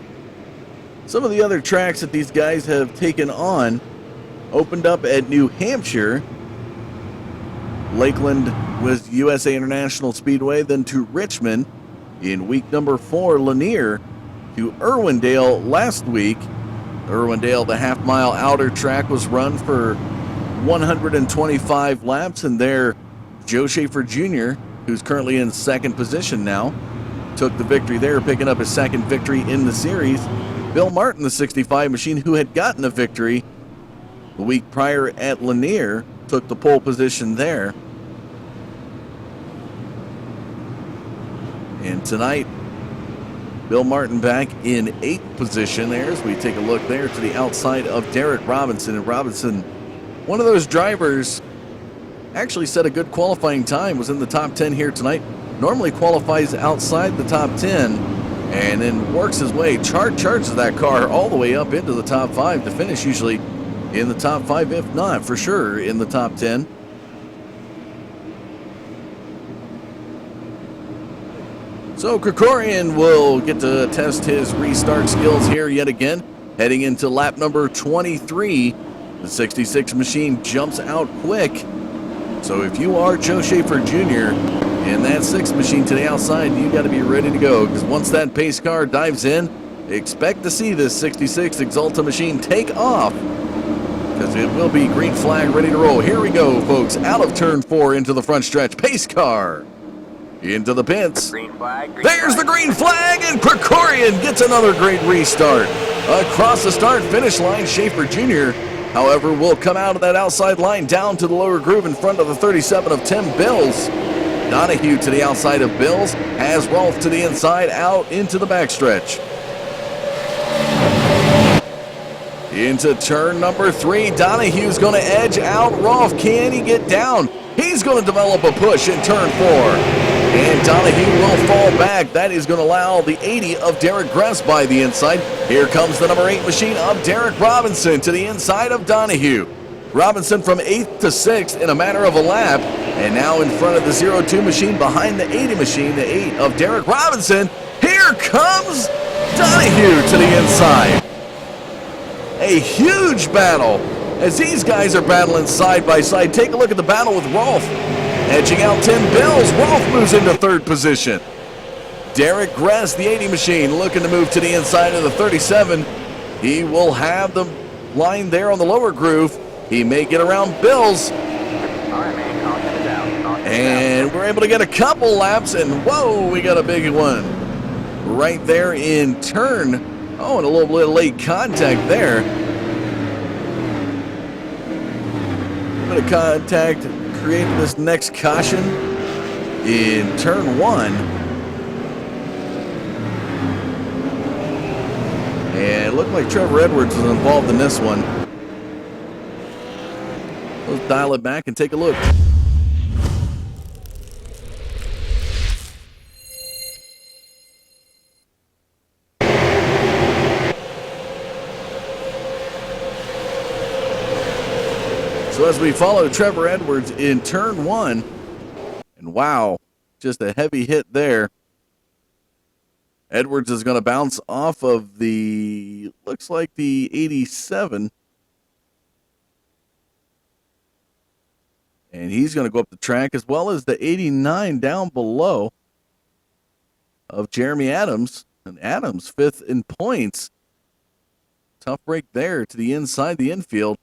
some of the other tracks that these guys have taken on opened up at New Hampshire. Lakeland was USA International Speedway, then to Richmond in week number 4, Lanier to Irwindale last week. Irwindale, the half-mile outer track, was run for 125 laps, and there Joe Schaefer Jr., who's currently in second position now, took the victory there, picking up his second victory in the series. Bill Martin, the 65 machine, who had gotten a victory the week prior at Lanier, took the pole position there. And tonight, Bill Martin back in 8th position there as we take a look there to the outside of Derek Robinson. And Robinson, one of those drivers, actually set a good qualifying time, was in the top 10 here tonight. Normally qualifies outside the top 10 and then works his way, charges that car all the way up into the top 5 to finish usually in the top 5, if not for sure in the top 10. So Krikorian will get to test his restart skills here yet again, heading into lap number 23. The 66 machine jumps out quick. So if you are Joe Schaefer Jr. and that 6 machine to the outside, you got to be ready to go, because once that pace car dives in, expect to see this 66 Exalta machine take off, because it will be green flag ready to roll. Here we go, folks, out of turn 4 into the front stretch. Pace car into the pits. Green flag, There's the green flag, and Krikorian gets another great restart. Across the start-finish line, Schaefer Jr., however, will come out of that outside line down to the lower groove in front of the 37 of Tim Bills. Donahue to the outside of Bills, has Rolfe to the inside, out into the backstretch. Into turn number 3, Donahue's going to edge out Rolfe. Can he get down? He's going to develop a push in turn 4. And Donahue will fall back. That is going to allow the 80 of Derek Gress by the inside. Here comes the number 8 machine of Derek Robinson to the inside of Donahue. Robinson from 8th to 6th in a matter of a lap. And now in front of the 02 machine behind the 80 machine, the 8 of Derek Robinson. Here comes Donahue to the inside. A huge battle as these guys are battling side by side. Take a look at the battle with Rolfe. Edging out Tim Bills, Rolfe moves into 3rd position. Derek Gress, the 80 machine, looking to move to the inside of the 37. He will have the line there on the lower groove. He may get around Bills. And we're able to get a couple laps, and whoa, we got a big one. Right there in turn. Oh, and a little bit of late contact there. Bit of contact created this next caution in turn 1. And it looked like Trevor Edwards was involved in this one. Let's dial it back and take a look. So as we follow Trevor Edwards in turn 1, and wow, just a heavy hit there. Edwards is going to bounce off of the, looks like the 87. And he's going to go up the track, as well as the 89 down below of Jeremy Adams. And Adams 5th in points. Tough break there to the inside, the infield.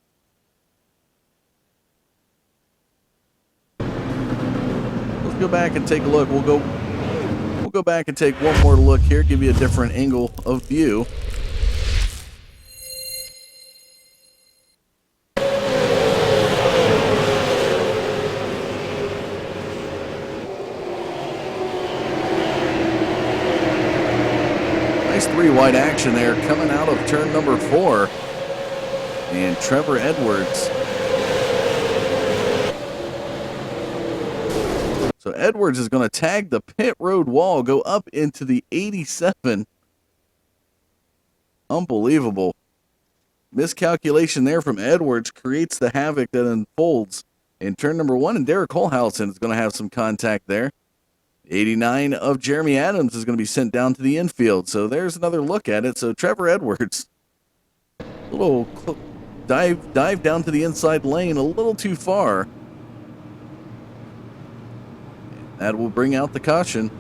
Let's go back and take a look. We'll go go back and take one more look here, give you a different angle of view. Nice 3-wide action there coming out of turn number 4. And Trevor Edwards. So Edwards is going to tag the pit road wall, go up into the 87. Unbelievable. Miscalculation there from Edwards creates the havoc that unfolds in turn number 1, and Derek Holhausen is going to have some contact there. 89 of Jeremy Adams is going to be sent down to the infield. So there's another look at it. So Trevor Edwards, a little dive down to the inside lane, a little too far. That will bring out the caution.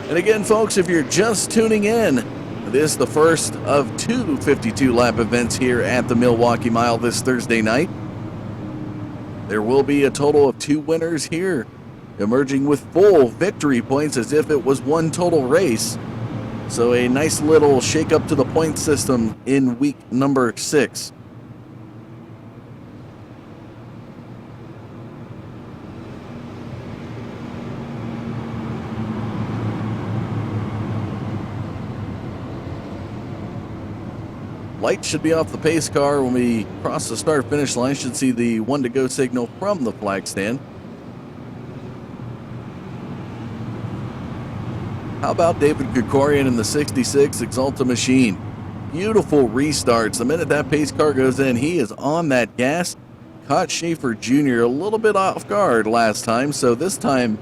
And again, folks, if you're just tuning in, this is the first of 2 52-lap events here at the Milwakee Mile this Thursday night. There will be a total of 2 winners here, emerging with full victory points as if it was one total race. So a nice little shake up to the point system in week number 6. Light should be off the pace car when we cross the start-finish line. Should see the 1 to go signal from the flag stand. How about David Krikorian in the 66 Exalta machine? Beautiful restarts. The minute that pace car goes in, he is on that gas. Caught Schaefer Jr. a little bit off guard last time, so this time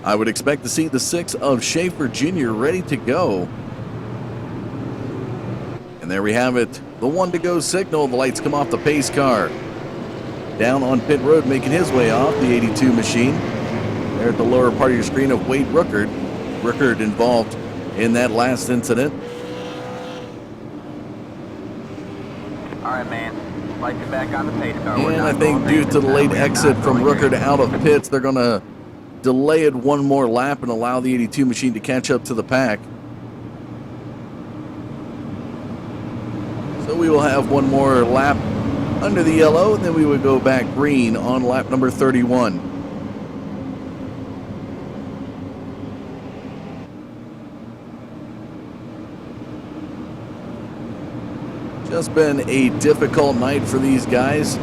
I would expect to see the 6 of Schaefer Jr. ready to go. And there we have it, the 1 to go signal. The lights come off the pace car. Down on pit road, making his way off the 82 machine. There at the lower part of your screen of Wade Ruckert. Ruckert involved in that last incident. All right, man. Light you back on the pace car. And I think due to the late exit from Ruckert out of pits, they're going to delay it one more lap and allow the 82 machine to catch up to the pack. So we will have one more lap under the yellow, and then we would go back green on lap number 31. Just been a difficult night for these guys.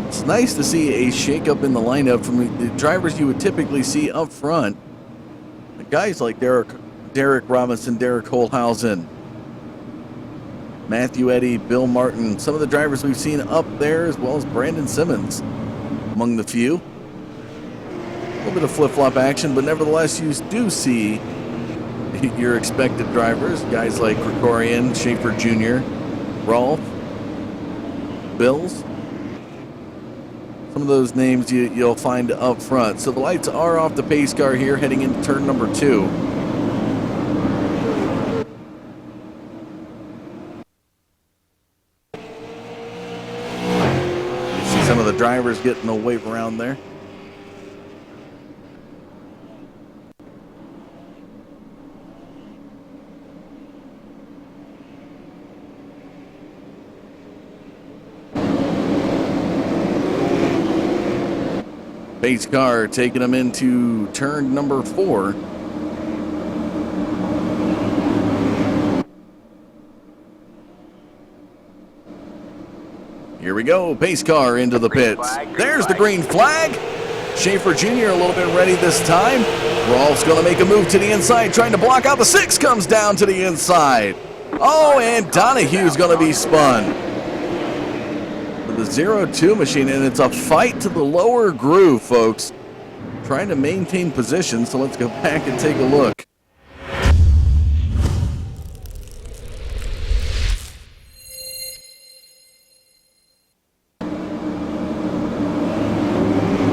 It's nice to see a shakeup in the lineup from the drivers you would typically see up front. The guys like Derek Robinson, Derek Holhausen, Matthew Eddy, Bill Martin, some of the drivers we've seen up there, as well as Brandon Simmons among the few. A little bit of flip-flop action, but nevertheless you do see your expected drivers, guys like Krikorian, Schaefer Jr., Rolf, Bills. Some of those names you'll find up front. So the lights are off the pace car here, heading into turn number 2. Some of the drivers getting a wave around there. Pace car taking them into turn number 4. Here we go, pace car into the pits. There's the green flag. Schaefer Jr. a little bit ready this time. Rolf's going to make a move to the inside, trying to block out. The 6 comes down to the inside. Oh, and Donahue's going to be spun. With the 0-2 machine, and it's a fight to the lower groove, folks. Trying to maintain position, so let's go back and take a look.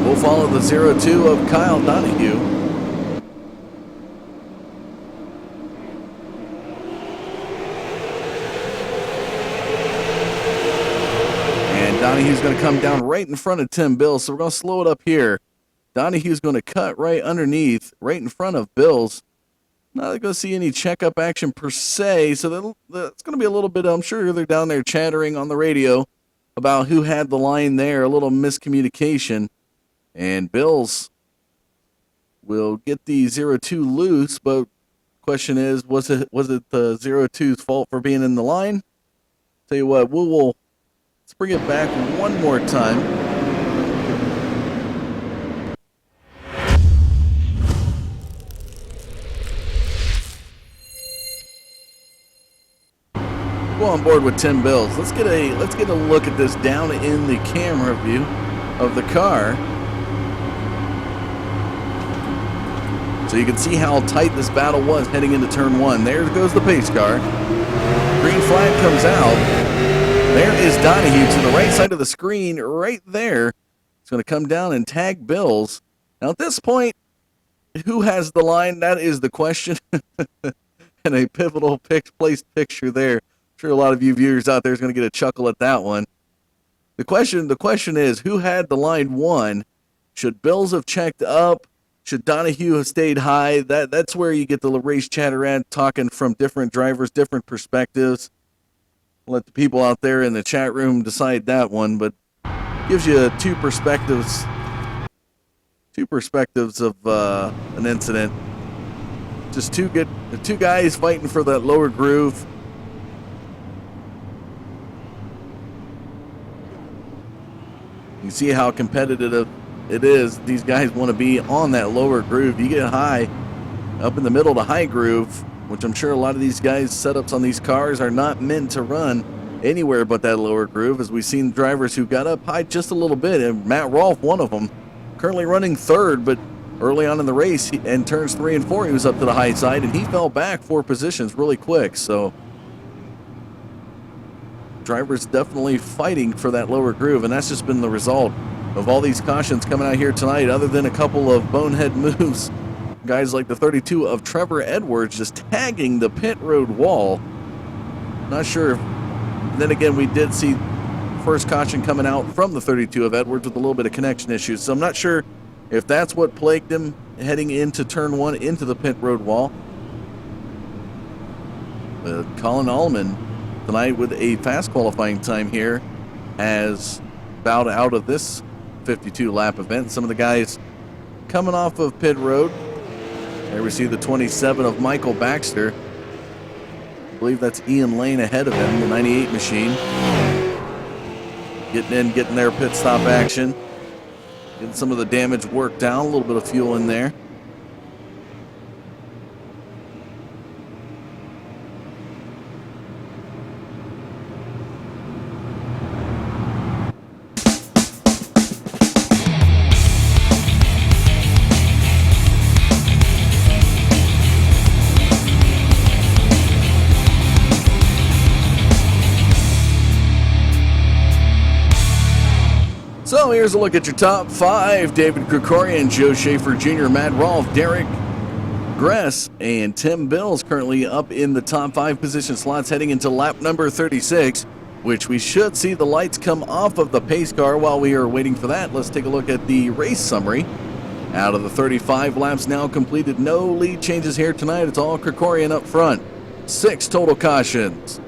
We'll follow the 0-2 of Kyle Donahue. Donahue's going to come down right in front of Tim Bills, so we're going to slow it up here. Donahue's going to cut right underneath, right in front of Bills. Not going to see any checkup action per se, so that's going to be a little bit, I'm sure they're down there chattering on the radio about who had the line there, a little miscommunication. And Bills will get the 0-2 loose, but question is, was it the 0-2's fault for being in the line? Tell you what, let's bring it back one more time. Go on board with Tim Bills. Let's get a look at this down in the camera view of the car, so you can see how tight this battle was heading into turn one. There goes the pace car. Green flag comes out. There is Donahue to the right side of the screen, right there. It's going to come down and tag Bills. Now at this point, who has the line? That is the question. And a pivotal placed picture there. I'm sure a lot of you viewers out there is going to get a chuckle at that one. The question is, who had the line one? Should Bills have checked up? Should Donahue have stayed high? That's where you get the race chatter at, talking from different drivers, different perspectives. Let the people out there in the chat room decide that one, but gives you two perspectives of an incident. Just two guys fighting for that lower groove. You see how competitive it is. These guys want to be on that lower groove. You get high, up in the middle of the high groove, which I'm sure a lot of these guys' setups on these cars are not meant to run anywhere but that lower groove, as we've seen drivers who got up high just a little bit, and Matt Rolfe, one of them, currently running third, but early on in the race, in turns 3 and 4, he was up to the high side, and he fell back 4 positions really quick, so drivers definitely fighting for that lower groove, and that's just been the result of all these cautions coming out here tonight, other than a couple of bonehead moves. Guys like the 32 of Trevor Edwards just tagging the pit road wall. Not sure. Then again, we did see first caution coming out from the 32 of Edwards with a little bit of connection issues, so I'm not sure if that's what plagued him heading into turn 1 into the pit road wall. Colin Allman tonight with a fast qualifying time here has bowed out of this 52 lap event. Some of the guys coming off of pit road. There we see the 27 of Michael Baxter. I believe that's Ian Lane ahead of him, the 98 machine. Getting their pit stop action. Getting some of the damage worked down, a little bit of fuel in there. So here's a look at your top 5. David Krikorian, Joe Schaefer Jr., Matt Rolfe, Derek Gress, and Tim Bills currently up in the top 5 position slots heading into lap number 36, which we should see the lights come off of the pace car. While we are waiting for that, let's take a look at the race summary. Out of the 35 laps now completed, no lead changes here tonight. It's all Krikorian up front. 6 total cautions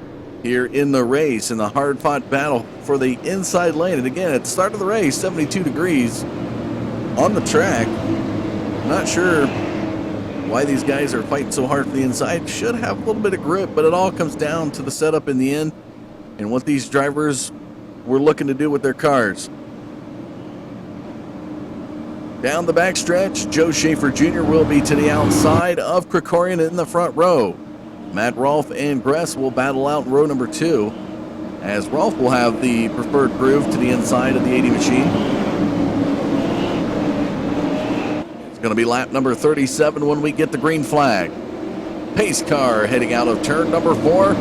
here in the race, in the hard-fought battle for the inside lane. And again, at the start of the race, 72 degrees on the track. Not sure why these guys are fighting so hard for the inside. Should have a little bit of grip, but it all comes down to the setup in the end and what these drivers were looking to do with their cars. Down the backstretch, Joe Schaefer Jr. will be to the outside of Krikorian in the front row. Matt Rolfe and Gress will battle out in row number 2, as Rolfe will have the preferred groove to the inside of the 80 machine. It's going to be lap number 37 when we get the green flag. Pace car heading out of turn number 4.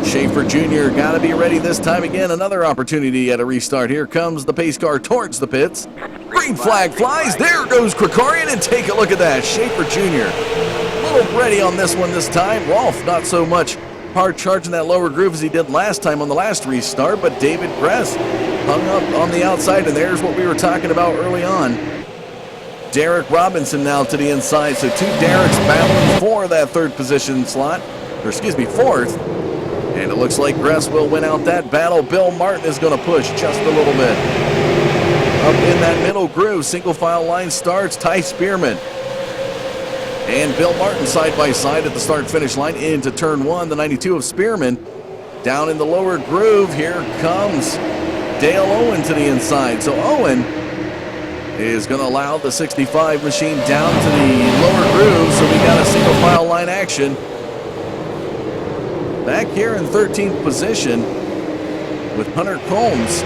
Schaefer Jr. got to be ready this time again. Another opportunity at a restart. Here comes the pace car towards the pits. Green flag flies. There goes Krikorian, and take a look at that. Schaefer Jr. ready on this one this time. Rolfe not so much hard charging that lower groove as he did last time on the last restart, but David Gress hung up on the outside, and there's what we were talking about early on. Derek Robinson now to the inside, so two Dereks battling for that third position slot, or excuse me, fourth. And it looks like Gress will win out that battle. Bill Martin is going to push just a little bit. Up in that middle groove, single file line starts Ty Spearman and Bill Martin side by side at the start-finish line into turn 1, the 92 of Spearman. Down in the lower groove, here comes Dale Owen to the inside. So Owen is going to allow the 65 machine down to the lower groove, so we got a single file line action. Back here in 13th position with Hunter Combs.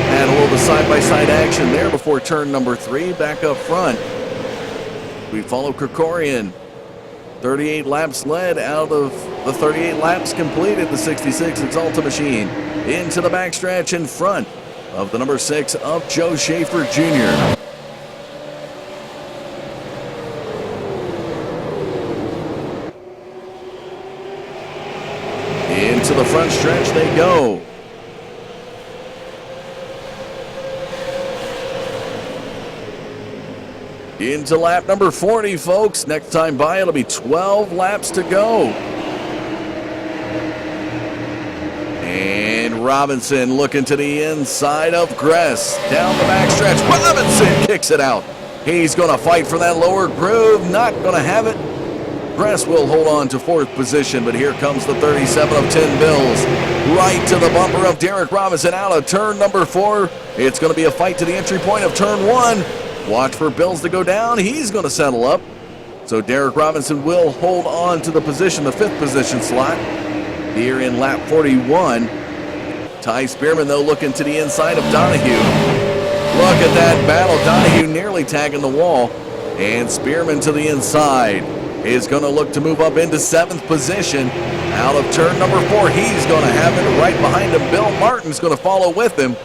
Had a little bit side-by-side action there before turn number 3. Back up front, we follow Krikorian. 38 laps led out of the 38 laps completed, the 66 Exalta machine. Into the backstretch in front of the number 6 of Joe Schaefer Jr. Into the front stretch they go. Into lap number 40, folks. Next time by, it'll be 12 laps to go. And Robinson looking to the inside of Gress. Down the backstretch. Robinson kicks it out. He's going to fight for that lower groove. Not going to have it. Gress will hold on to 4th position, but here comes the 37 of Tim Bills. Right to the bumper of Derek Robinson out of turn number 4. It's going to be a fight to the entry point of turn 1. Watch for Bills to go down. He's going to settle up. So Derek Robinson will hold on to the position, the 5th position slot here in lap 41. Ty Spearman, though, looking to the inside of Donahue. Look at that battle. Donahue nearly tagging the wall. And Spearman to the inside is going to look to move up into 7th position. Out of turn number 4, he's going to have it right behind him. Bill Martin's going to follow with him.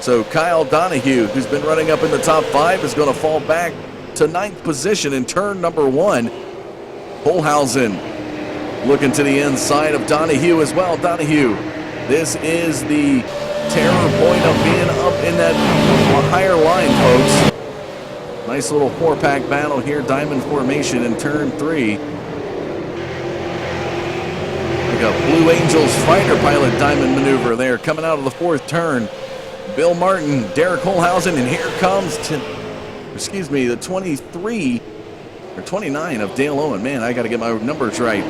So Kyle Donahue, who's been running up in the top 5, is going to fall back to 9th position in turn number 1. Holhausen looking to the inside of Donahue as well. Donahue, this is the terror point of being up in that higher line, folks. Nice little 4-pack battle here, diamond formation in turn 3. Like a Blue Angels fighter pilot diamond maneuver there, coming out of the 4th turn. Bill Martin, Derek Holhausen, and here comes the 23 or 29 of Dale Owen. Man, I got to get my numbers right.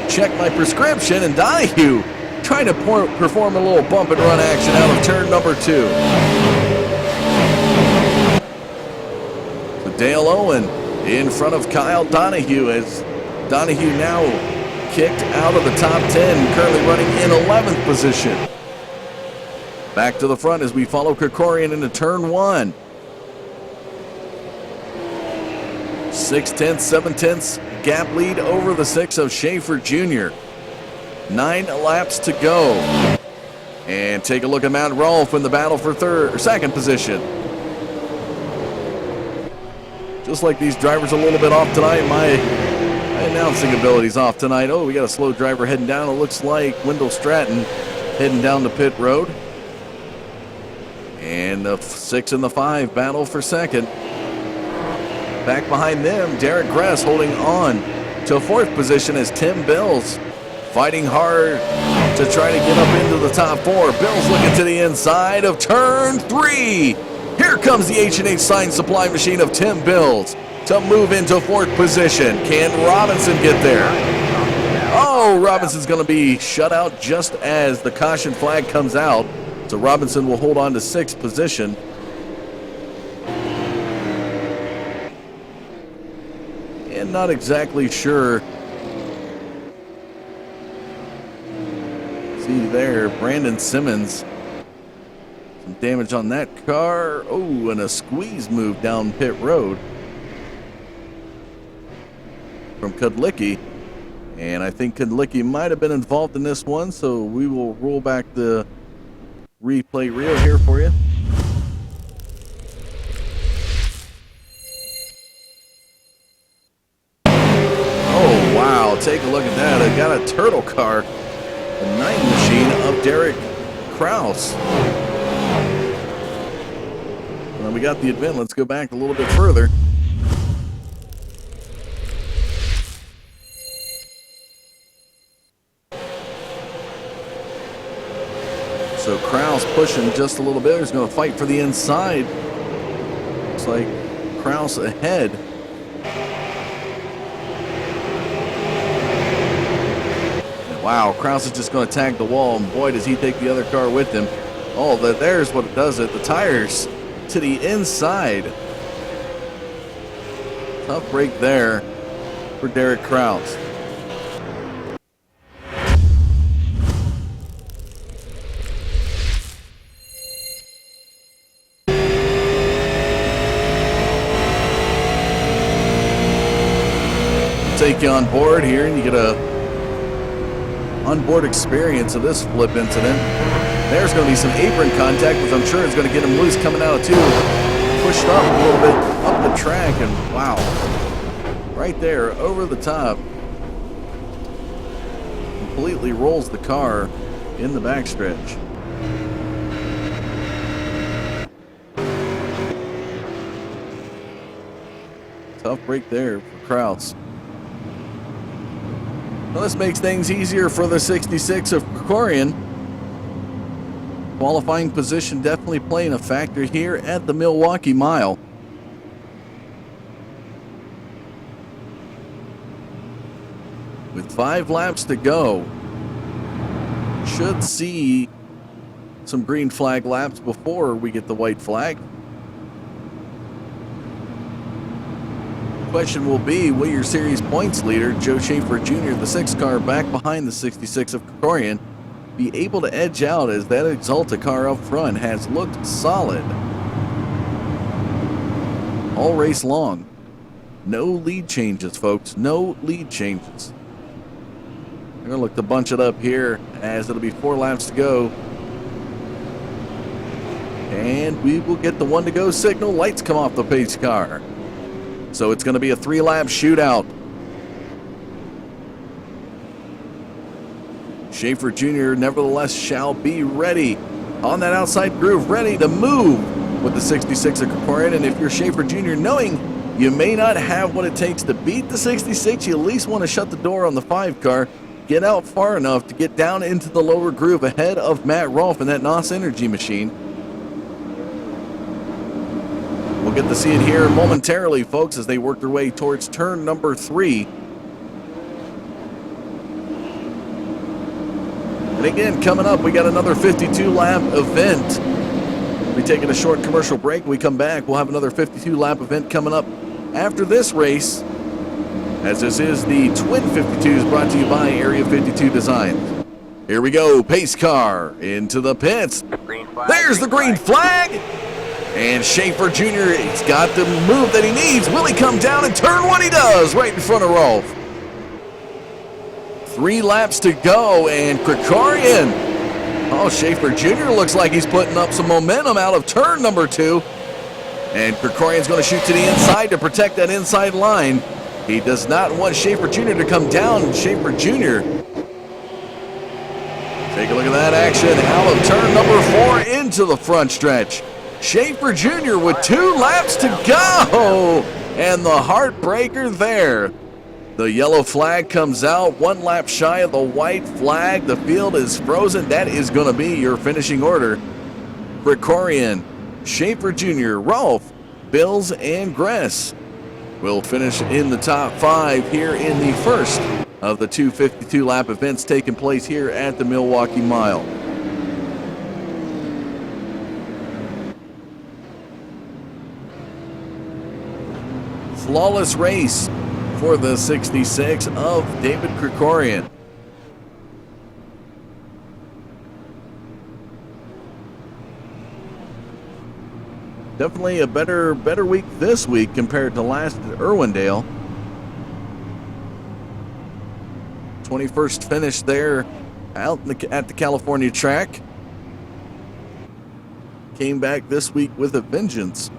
Check my prescription, and Donahue trying to perform a little bump and run action out of turn number 2. So Dale Owen in front of Kyle Donahue as Donahue now kicked out of the top 10, currently running in 11th position. Back to the front as we follow Krikorian into turn 1. 6/10, 7/10 gap lead over the 6 of Schaefer Jr. 9 laps to go. And take a look at Matt Rolfe in the battle for 2nd position. Just like these drivers a little bit off tonight, my announcing ability's off tonight. Oh, we got a slow driver heading down. It looks like Wendell Stratton heading down the pit road. And the 6 and the 5 battle for 2nd. Back behind them, Derek Gress holding on to 4th position as Tim Bills fighting hard to try to get up into the top 4. Bills looking to the inside of turn 3. Here comes the H&H Sign Supply machine of Tim Bills to move into 4th position. Can Robinson get there? Oh, Robinson's going to be shut out just as the caution flag comes out. So Robinson will hold on to 6th position. And not exactly sure. See there, Brandon Simmons. Some damage on that car. Oh, and a squeeze move down pit road from Kudlicki. And I think Kudlicki might have been involved in this one, so we will roll back the replay reel here for you. Oh, wow. Take a look at that. I got a turtle car. The 9 machine of Derek Kraus. Well, we got the event. Let's go back a little bit further. So Kraus pushing just a little bit. He's going to fight for the inside. Looks like Kraus ahead. And wow, Kraus is just going to tag the wall, and boy, does he take the other car with him. Oh, there's what it does. The tires to the inside. Tough break there for Derek Kraus. Take you on board here, and you get a onboard experience of this flip incident. There's going to be some apron contact, which I'm sure is going to get him loose coming out of two. Pushed up a little bit up the track, and wow, right there over the top. Completely rolls the car in the backstretch. Tough break there for Kraus. Well, this makes things easier for the 66 of Krikorian. Qualifying position definitely playing a factor here at the MIlwakee Mile. With 5 laps to go, should see some green flag laps before we get the white flag. Question will be, will your series points leader, Joe Schaefer Jr., the 6 car back behind the 66 of Krikorian, be able to edge out as that Exalta car up front has looked solid all race long. No lead changes, folks. No lead changes. They're going to look to bunch it up here as it'll be 4 laps to go. And we will get the 1 to go signal. Lights come off the pace car. So it's going to be a 3-lap shootout. Schaefer Jr. nevertheless shall be ready on that outside groove, ready to move with the 66 of Krikorian. And if you're Schaefer Jr., knowing you may not have what it takes to beat the 66, you at least want to shut the door on the 5 car, get out far enough to get down into the lower groove ahead of Matt Rolfe in that NOS Energy machine. We'll get to see it here momentarily, folks, as they work their way towards turn number 3. And again, coming up, we got another 52-lap event. We'll be taking a short commercial break. When we come back, we'll have another 52-lap event coming up after this race, as this is the Twin 52s brought to you by Area 52 Design. Here we go, pace car into the pits. There's the green flag. And Schaefer Jr. has got the move that he needs. Will he come down and turn 1? He does, right in front of Rolfe. 3 laps to go, and Krikorian. Oh, Schaefer Jr. looks like he's putting up some momentum out of turn number 2. And Krikorian's going to shoot to the inside to protect that inside line. He does not want Schaefer Jr. to come down. Schaefer Jr. Take a look at that action out of turn number 4 into the front stretch. Schaefer Jr. with 2 laps to go, and the heartbreaker there. The yellow flag comes out 1 lap shy of the white flag. The field is frozen. That is going to be your finishing order. Krikorian, Schaefer Jr., Rolfe, Bills, and Gress will finish in the top 5 here in the first of the 2 52-lap events taking place here at the MIlwakee Mile. Flawless race for the 66 of David Krikorian. Definitely a better week this week compared to last at Irwindale. 21st finish there out at the California track. Came back this week with a vengeance.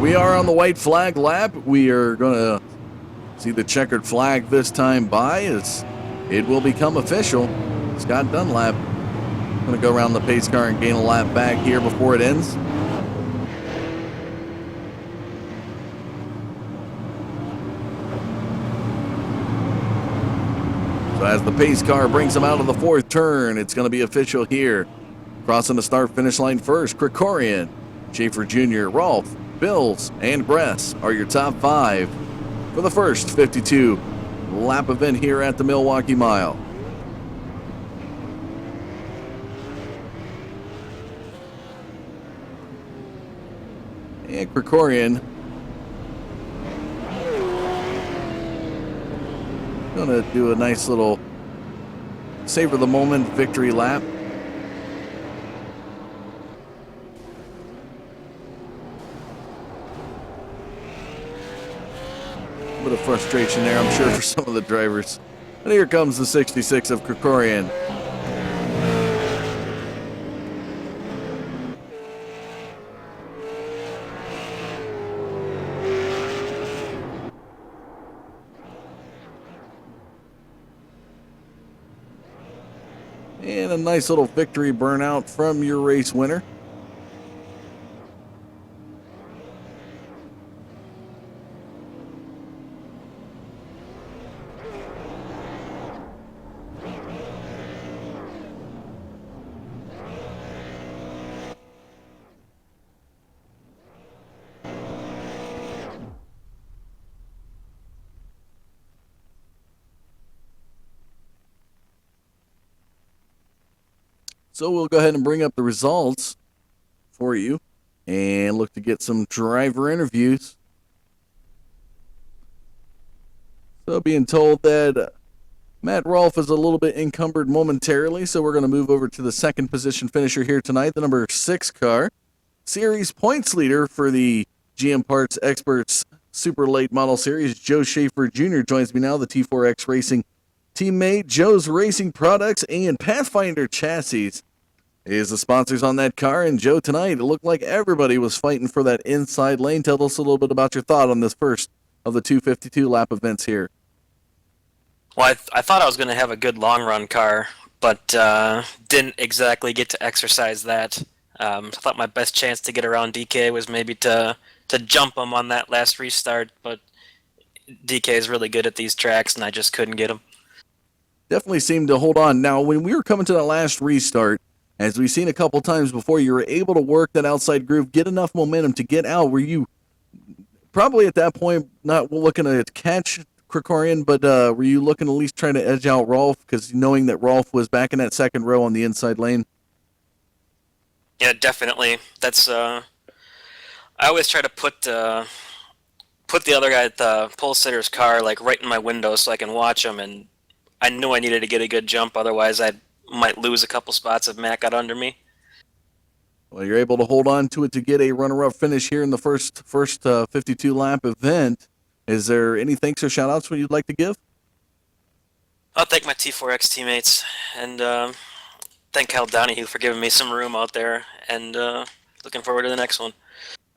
we are on the white flag lap. We are going to see the checkered flag this time by as it will become official. Scott Dunlap going to go around the pace car and gain a lap back here before it ends. So as the pace car brings him out of the fourth turn, it's going to be official here. Crossing the start-finish line first, Krikorian, Schaefer Jr., Rolfe, Bills, and Gress are your top 5 for the first 52-lap event here at the Milwaukee Mile. And Krikorian gonna do a nice little savor the moment victory lap. A bit of frustration there, I'm sure, for some of the drivers. And here comes the 66 of Krikorian. And a nice little victory burnout from your race winner. So we'll go ahead and bring up the results for you and look to get some driver interviews. So being told that Matt Rolfe is a little bit encumbered momentarily, so we're going to move over to the second position finisher here tonight, the number 6 car. Series points leader for the GM Parts XPerts Super Late Model Series, Joe Schaefer Jr. joins me now, the T4X Racing teammate. Joe's Racing Products and Pathfinder Chassis is the sponsors on that car. And Joe, tonight it looked like everybody was fighting for that inside lane. Tell us a little bit about your thought on this first of the 252 lap events here. Well, I thought I was going to have a good long run car, but didn't exactly get to exercise that. I thought my best chance to get around DK was maybe to jump him on that last restart, but DK is really good at these tracks, and I just couldn't get him. Definitely seemed to hold on. Now, when we were coming to that last restart, as we've seen a couple times before, you were able to work that outside groove, get enough momentum to get out. Were you probably at that point not looking to catch Krikorian, but were you looking to at least trying to edge out Rolfe, because knowing that Rolfe was back in that second row on the inside lane? Yeah, definitely. That's I always try to put the other guy at the pole sitter's car like right in my window so I can watch him, and I knew I needed to get a good jump, otherwise I might lose a couple spots if Matt got under me. Well, you're able to hold on to it to get a runner-up finish here in the first 52-lap event. Is there any thanks or shout-outs you'd like to give? I'll thank my T4X teammates, and thank Kyle Donahue for giving me some room out there, and looking forward to the next one.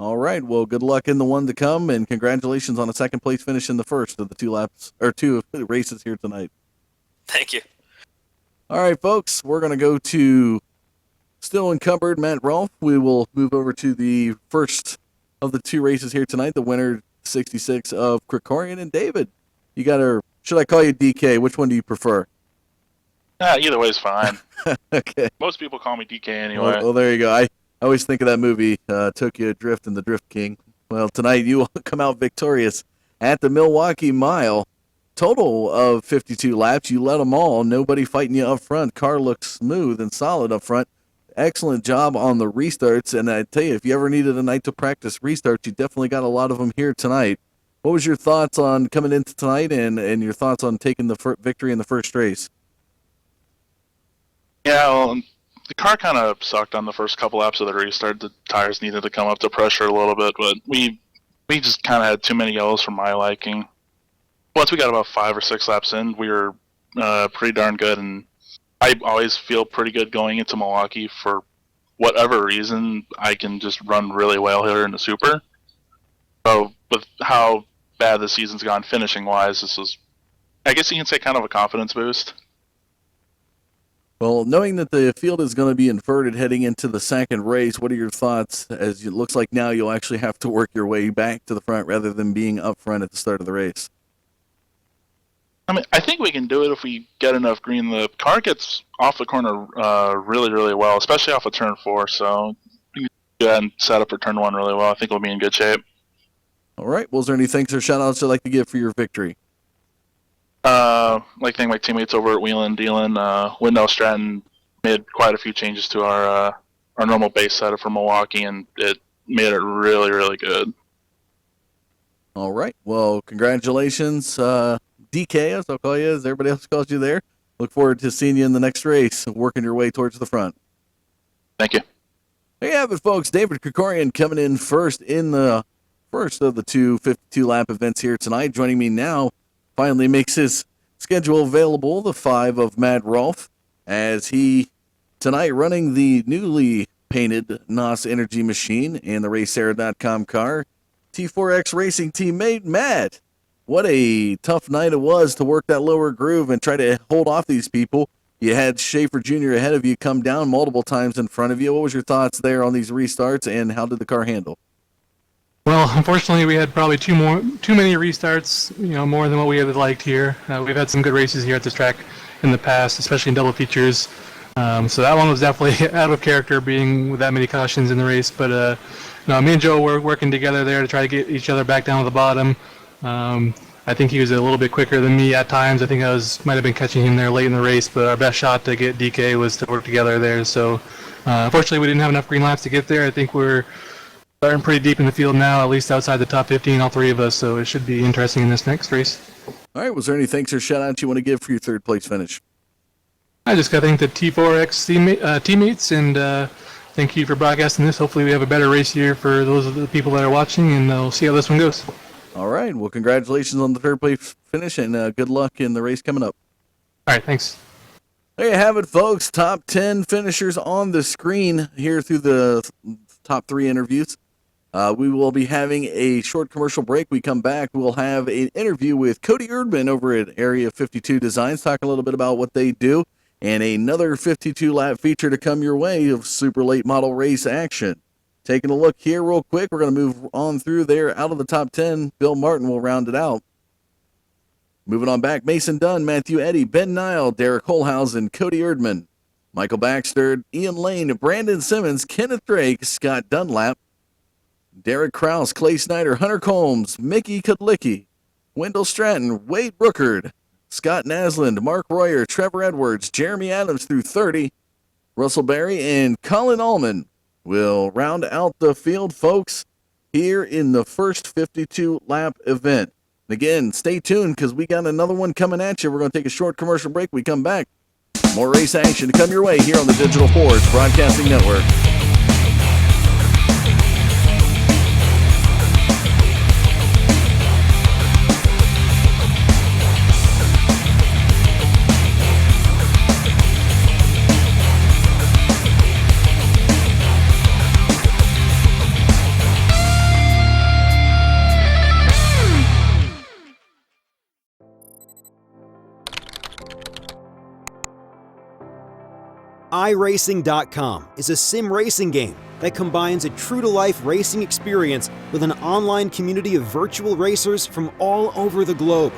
All right. Well, good luck in the one to come, and congratulations on a second-place finish in the first of the two races here tonight. Thank you. All right, folks, we're going to go to still encumbered Matt Rolfe. We will move over to the first of the 2 races here tonight, the winner 66 of Krikorian. And David, you got her. Should I call you DK? Which one do you prefer? Either way is fine. Okay. Most people call me DK anyway. Well, there you go. I always think of that movie, Tokyo Drift and the Drift King. Well, tonight you will come out victorious at the Milwaukee Mile. Total of 52 laps. You led them all. Nobody fighting you up front. Car looks smooth and solid up front. Excellent job on the restarts. And I tell you, if you ever needed a night to practice restarts, you definitely got a lot of them here tonight. What was your thoughts on coming into tonight and your thoughts on taking the victory in the first race? Yeah, well, the car kind of sucked on the first couple laps of the restart. The tires needed to come up to pressure a little bit, but we just kind of had too many yellows for my liking. Once we got about 5 or 6 laps in, we were pretty darn good, and I always feel pretty good going into Milwaukee. For whatever reason, I can just run really well here in the Super. So with how bad the season's gone finishing-wise, this was, I guess you can say, kind of a confidence boost. Well, knowing that the field is going to be inverted heading into the second race, what are your thoughts, as it looks like now you'll actually have to work your way back to the front rather than being up front at the start of the race? I mean, I think we can do it if we get enough green. The car gets off the corner really, really well, especially off of turn 4, so we can go ahead and set up for turn 1 really well. I think we'll be in good shape. All right. Well, is there any thanks or shout-outs you'd like to give for your victory? Like thank my teammates over at Wheelin' Dealin'. Windell Stratton made quite a few changes to our normal base setup for Milwaukee, and it made it really, really good. All right. Well, congratulations, DK, as I'll call you, as everybody else calls you there. Look forward to seeing you in the next race, working your way towards the front. Thank you. There you have it, folks. David Krikorian coming in first in the first of the two 52-lap events here tonight. Joining me now, finally makes his schedule available, the 5 of Matt Rolfe, as he tonight running the newly painted NOS Energy Machine and the RaceSARA.com car. T4X Racing teammate Matt, what a tough night it was to work that lower groove and try to hold off these people. You had Schaefer Jr. ahead of you, come down multiple times in front of you. What was your thoughts there on these restarts, and how did the car handle? Well, unfortunately, we had probably too many restarts, more than what we had liked here. We've had some good races here at this track in the past, especially in double features. So that one was definitely out of character, being with that many cautions in the race. But me and Joe were working together there to try to get each other back down to the bottom. I think he was a little bit quicker than me at times. I think I might have been catching him there late in the race, but our best shot to get DK was to work together there. So unfortunately, we didn't have enough green laps to get there. I think we're starting pretty deep in the field now, at least outside the top 15, all 3 of us, so it should be interesting in this next race. All right, was there any thanks or shout-outs you want to give for your third-place finish? I just got to thank the T4X teammates, and thank you for broadcasting this. Hopefully we have a better race here for those of the people that are watching, and we'll see how this one goes. All right, well, congratulations on the third-place finish, and good luck in the race coming up. All right, thanks. There you have it, folks. Top 10 finishers on the screen here through the top 3 interviews. We will be having a short commercial break. We come back, we'll have an interview with Cody Erdman over at Area 52 Designs, talk a little bit about what they do, and another 52-lap feature to come your way of super late model race action. Taking a look here real quick, we're going to move on through there. Out of the top 10, Bill Martin will round it out. Moving on back, Mason Dunn, Matthew Eddy, Ben Nile, Derek Holhausen, Cody Erdman, Michael Baxter, Ian Lane, Brandon Simmons, Kenneth Drake, Scott Dunlap, Derek Krause, Clay Snyder, Hunter Combs, Mickey Kudlicki, Wendell Stratton, Wade Brookard, Scott Nasland, Mark Royer, Trevor Edwards, Jeremy Adams through 30, Russell Berry, and Colin Allman will round out the field, folks, here in the first 52-lap event. And again, stay tuned because we got another one coming at you. We're going to take a short commercial break. We come back. More race action to come your way here on the Digital Forge Broadcasting Network. iRacing.com is a sim racing game that combines a true-to-life racing experience with an online community of virtual racers from all over the globe.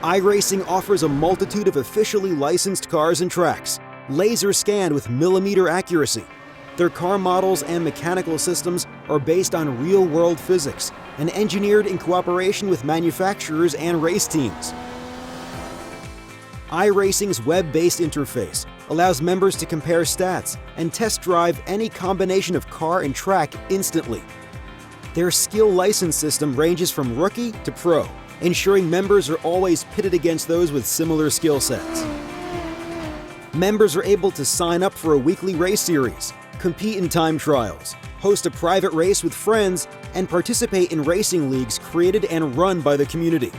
iRacing offers a multitude of officially licensed cars and tracks, laser scanned with millimeter accuracy. Their car models and mechanical systems are based on real-world physics and engineered in cooperation with manufacturers and race teams. iRacing's web-based interface allows members to compare stats and test drive any combination of car and track instantly. Their skill license system ranges from rookie to pro, ensuring members are always pitted against those with similar skill sets. Members are able to sign up for a weekly race series, compete in time trials, host a private race with friends, and participate in racing leagues created and run by the community.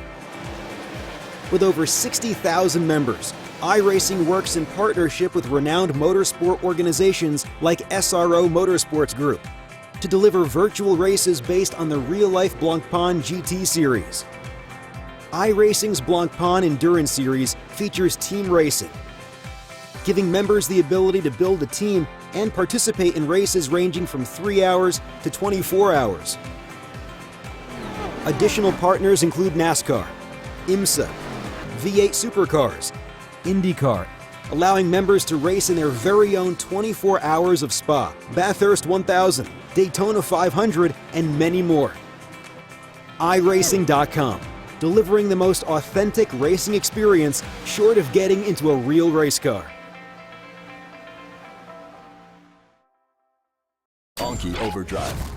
With over 60,000 members, iRacing works in partnership with renowned motorsport organizations like SRO Motorsports Group. to deliver virtual races based on the real-life Blancpain GT series. iRacing's Blancpain Endurance Series features team racing, giving members the ability to build a team and participate in races ranging from 3 hours to 24 hours. Additional partners include NASCAR, IMSA, V8 Supercars, IndyCar, allowing members to race in their very own 24 hours of Spa, Bathurst 1000, Daytona 500, and many more. iRacing.com, delivering the most authentic racing experience short of getting into a real race car. Donkey Overdrive.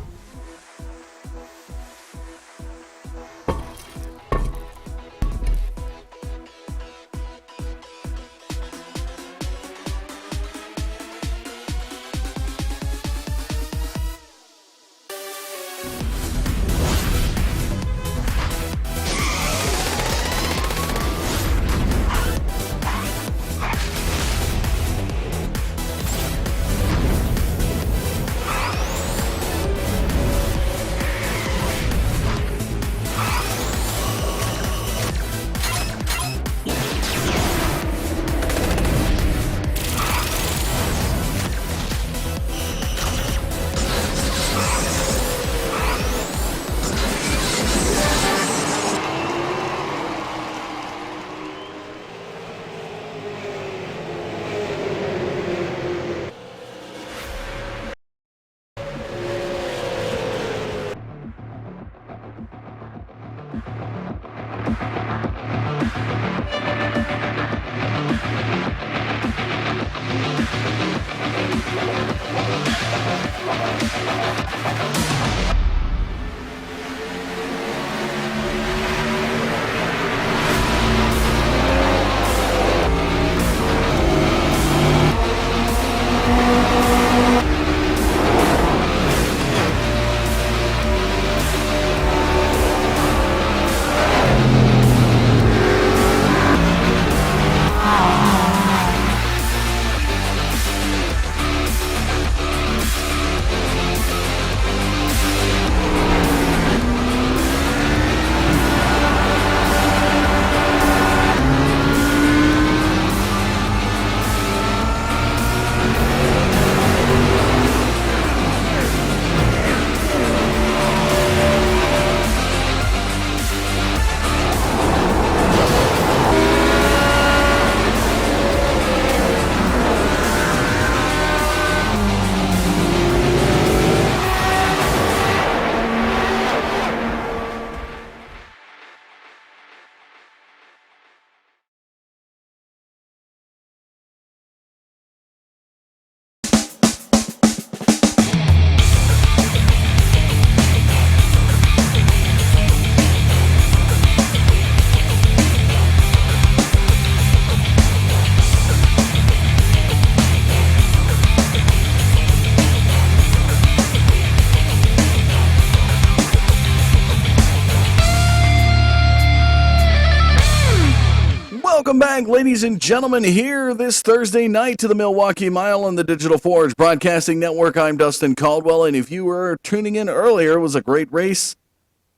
Welcome back, ladies and gentlemen, here this Thursday night to the MIlwakee Mile on the Digital Forge Broadcasting Network. I'm Dustin Caldwell, and if you were tuning in earlier, it was a great race.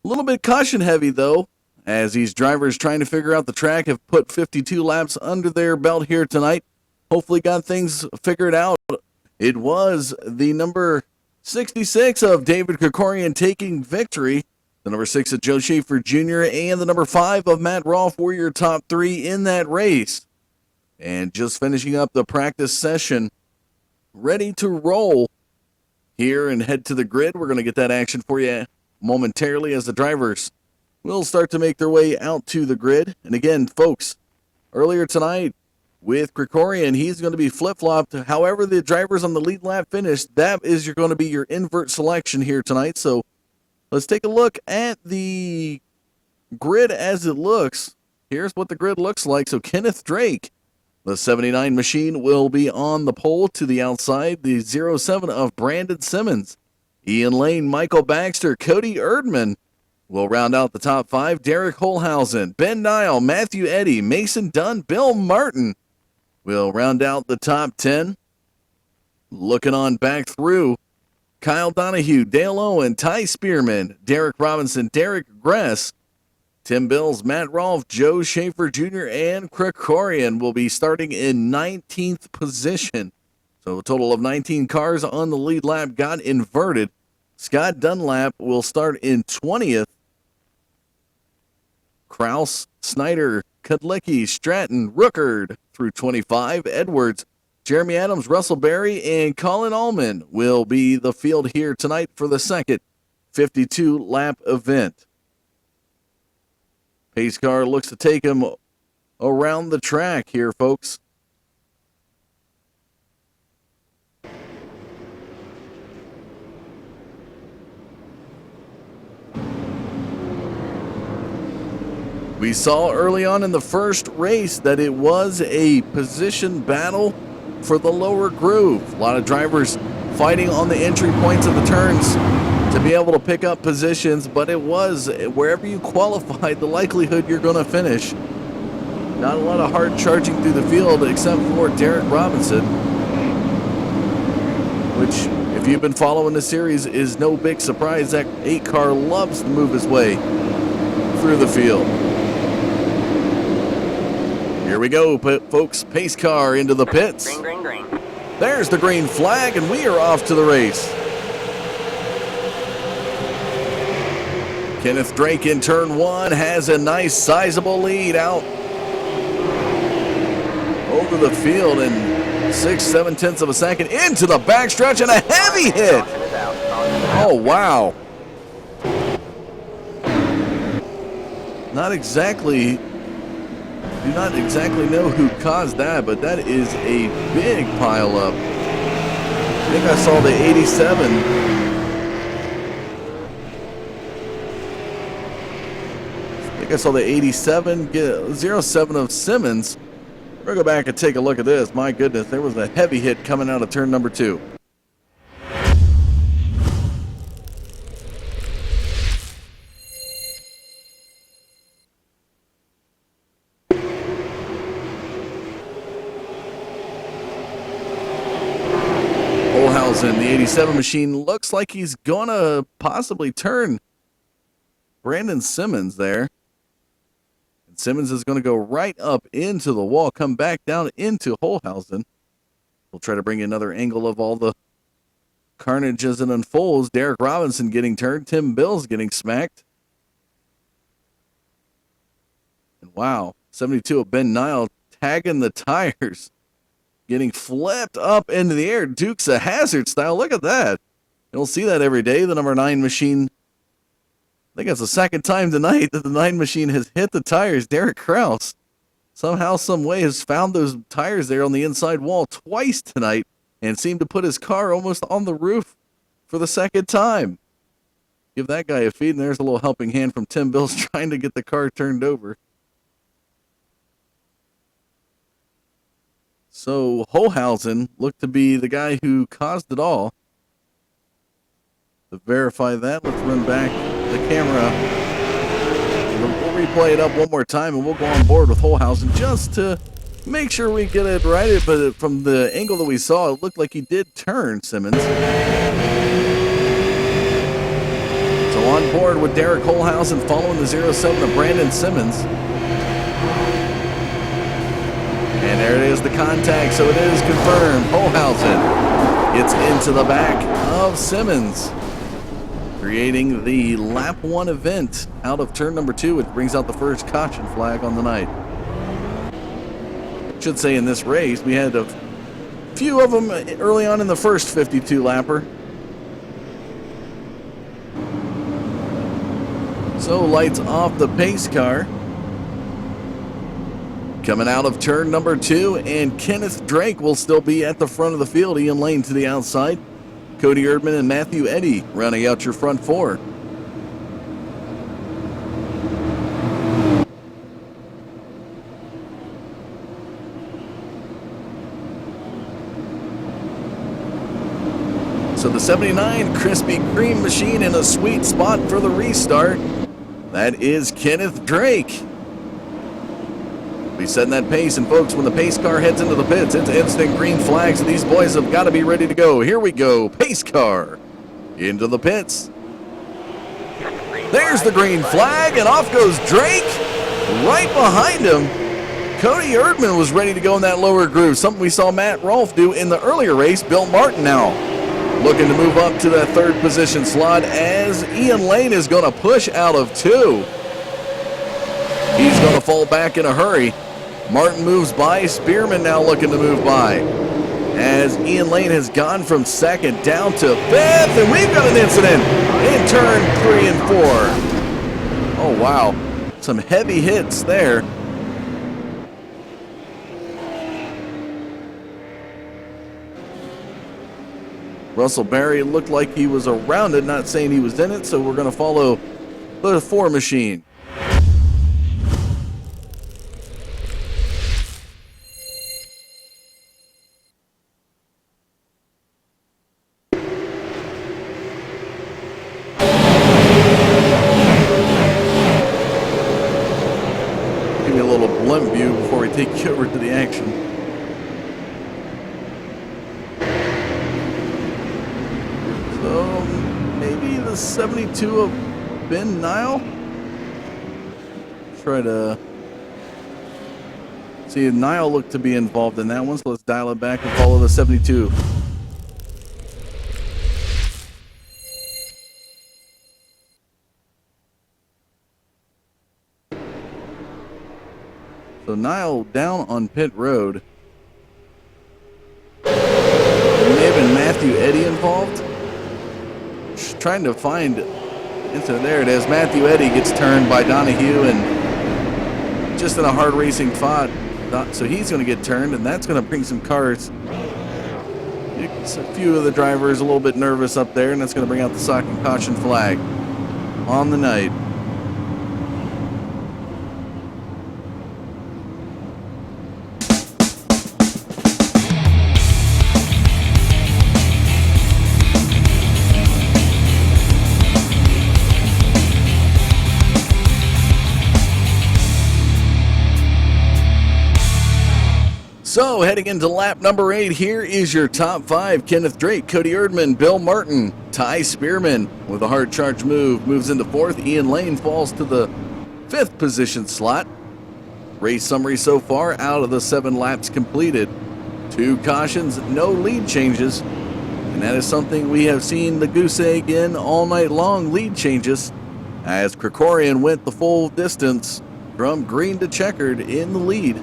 A little bit caution heavy, though, as these drivers trying to figure out the track have put 52 laps under their belt here tonight. Hopefully got things figured out. It was the number 66 of David Krikorian taking victory. The number 6 of Joe Schaefer Jr. and the number 5 of Matt Rolfe were your top 3 in that race. And just finishing up the practice session, ready to roll here and head to the grid. We're going to get that action for you momentarily as the drivers will start to make their way out to the grid. And again, folks, earlier tonight with Krikorian, he's going to be flip-flopped. However, the drivers on the lead lap finish, that is going to be your invert selection here tonight. So let's take a look at the grid as it looks. Here's what the grid looks like. So Kenneth Drake, the 79 machine, will be on the pole to the outside. The 07 of Brandon Simmons, Ian Lane, Michael Baxter, Cody Erdman will round out the top 5. Derek Holhausen, Ben Nile, Matthew Eddy, Mason Dunn, Bill Martin will round out the top 10. Looking on back through, Kyle Donahue, Dale Owen, Ty Spearman, Derek Robinson, Derek Gress, Tim Bills, Matt Rolfe, Joe Schaefer Jr., and Krikorian will be starting in 19th position. So a total of 19 cars on the lead lap got inverted. Scott Dunlap will start in 20th. Kraus, Snyder, Kudlicki, Stratton, Rookard through 25. Edwards, Jeremy Adams, Russell Berry, and Colin Allman will be the field here tonight for the second 52-lap event. Pace car looks to take him around the track here, folks. We saw early on in the first race that it was a position battle for the lower groove. A lot of drivers fighting on the entry points of the turns to be able to pick up positions, but it was wherever you qualified, the likelihood you're going to finish. Not a lot of hard charging through the field except for Derek Robinson, which, if you've been following the series, is no big surprise. That 8 car loves to move his way through the field. Here we go, folks. Pace car into the pits. Green, green, green. There's the green flag, and we are off to the race. Kenneth Drake in turn 1 has a nice sizable lead out over the field in 6/7 of a second into the backstretch, and a heavy hit. Oh, wow. Do not exactly know who caused that, but that is a big pile up. I think I saw the 87. I saw the 87 get 07 of Simmons. We're going to go back and take a look at this. My goodness, there was a heavy hit coming out of turn number 2. Olhausen, the 87 machine, looks like he's going to possibly turn Brandon Simmons there. Simmons is going to go right up into the wall, come back down into Holhausen. We'll try to bring you another angle of all the carnage as it unfolds. Derek Robinson getting turned. Tim Bills getting smacked. And wow, 72 of Ben Nile tagging the tires. Getting flipped up into the air. Dukes of Hazzard style. Look at that. You don't see that every day. The number 9 machine, I think it's the second time tonight that the 9 machine has hit the tires. Derek Kraus somehow, some way has found those tires there on the inside wall twice tonight and seemed to put his car almost on the roof for the second time. Give that guy a feed, and there's a little helping hand from Tim Bills trying to get the car turned over. So Holhausen looked to be the guy who caused it all. To verify that, let's run back the camera. We'll replay it up one more time, and we'll go on board with Holhausen just to make sure we get it right. But from the angle that we saw, it looked like he did turn Simmons. So on board with Derek Holhausen following the 07 of Brandon Simmons. And there it is, the contact. So it is confirmed. Holhausen gets into the back of Simmons, creating the lap 1 event out of turn number 2. It brings out the first caution flag on the night. Should say in this race, we had a few of them early on in the first 52 lapper. So lights off the pace car. Coming out of turn number 2, and Kenneth Drake will still be at the front of the field. Ian Lane to the outside. Cody Erdman and Matthew Eddy rounding out your front 4. So the 79 Krispy Kreme machine in a sweet spot for the restart. That is Kenneth Drake. Be setting that pace, and folks, when the pace car heads into the pits, it's instant green flags, and these boys have got to be ready to go. Here we go, pace car into the pits. There's the green flag, and off goes Drake. Right behind him, Cody Erdman was ready to go in that lower groove, something we saw Matt Rolfe do in the earlier race. Bill Martin now looking to move up to that third position slot as Ian Lane is going to push out of 2. He's going to fall back in a hurry. Martin moves by. Spearman now looking to move by as Ian Lane has gone from second down to 5th, and we've got an incident in turn 3 and 4. Oh, wow. Some heavy hits there. Russell Barry looked like he was around it, not saying he was in it, so we're going to follow the 4 machine. Give me a little blimp view before we take you over to the action. So maybe the 72 of Ben Nile. Try to see if Nile looked to be involved in that one, so let's dial it back and follow the 72. So Nile down on pit road. There may have been Matthew Eddy involved. Just trying to find into there it is. Matthew Eddy gets turned by Donahue and just in a hard racing fight. So he's going to get turned, and that's going to bring some cars. A few of the drivers a little bit nervous up there, and that's going to bring out the sock and caution flag on the night. So, heading into lap number 8, here is your top 5. Kenneth Drake, Cody Erdman, Bill Martin, Ty Spearman with a hard charge move, moves into 4th. Ian Lane falls to the 5th position slot. Race summary so far, out of the 7 laps completed. 2 cautions, no lead changes. And that is something we have seen the goose egg in all night long, lead changes. As Krikorian went the full distance from green to checkered in the lead.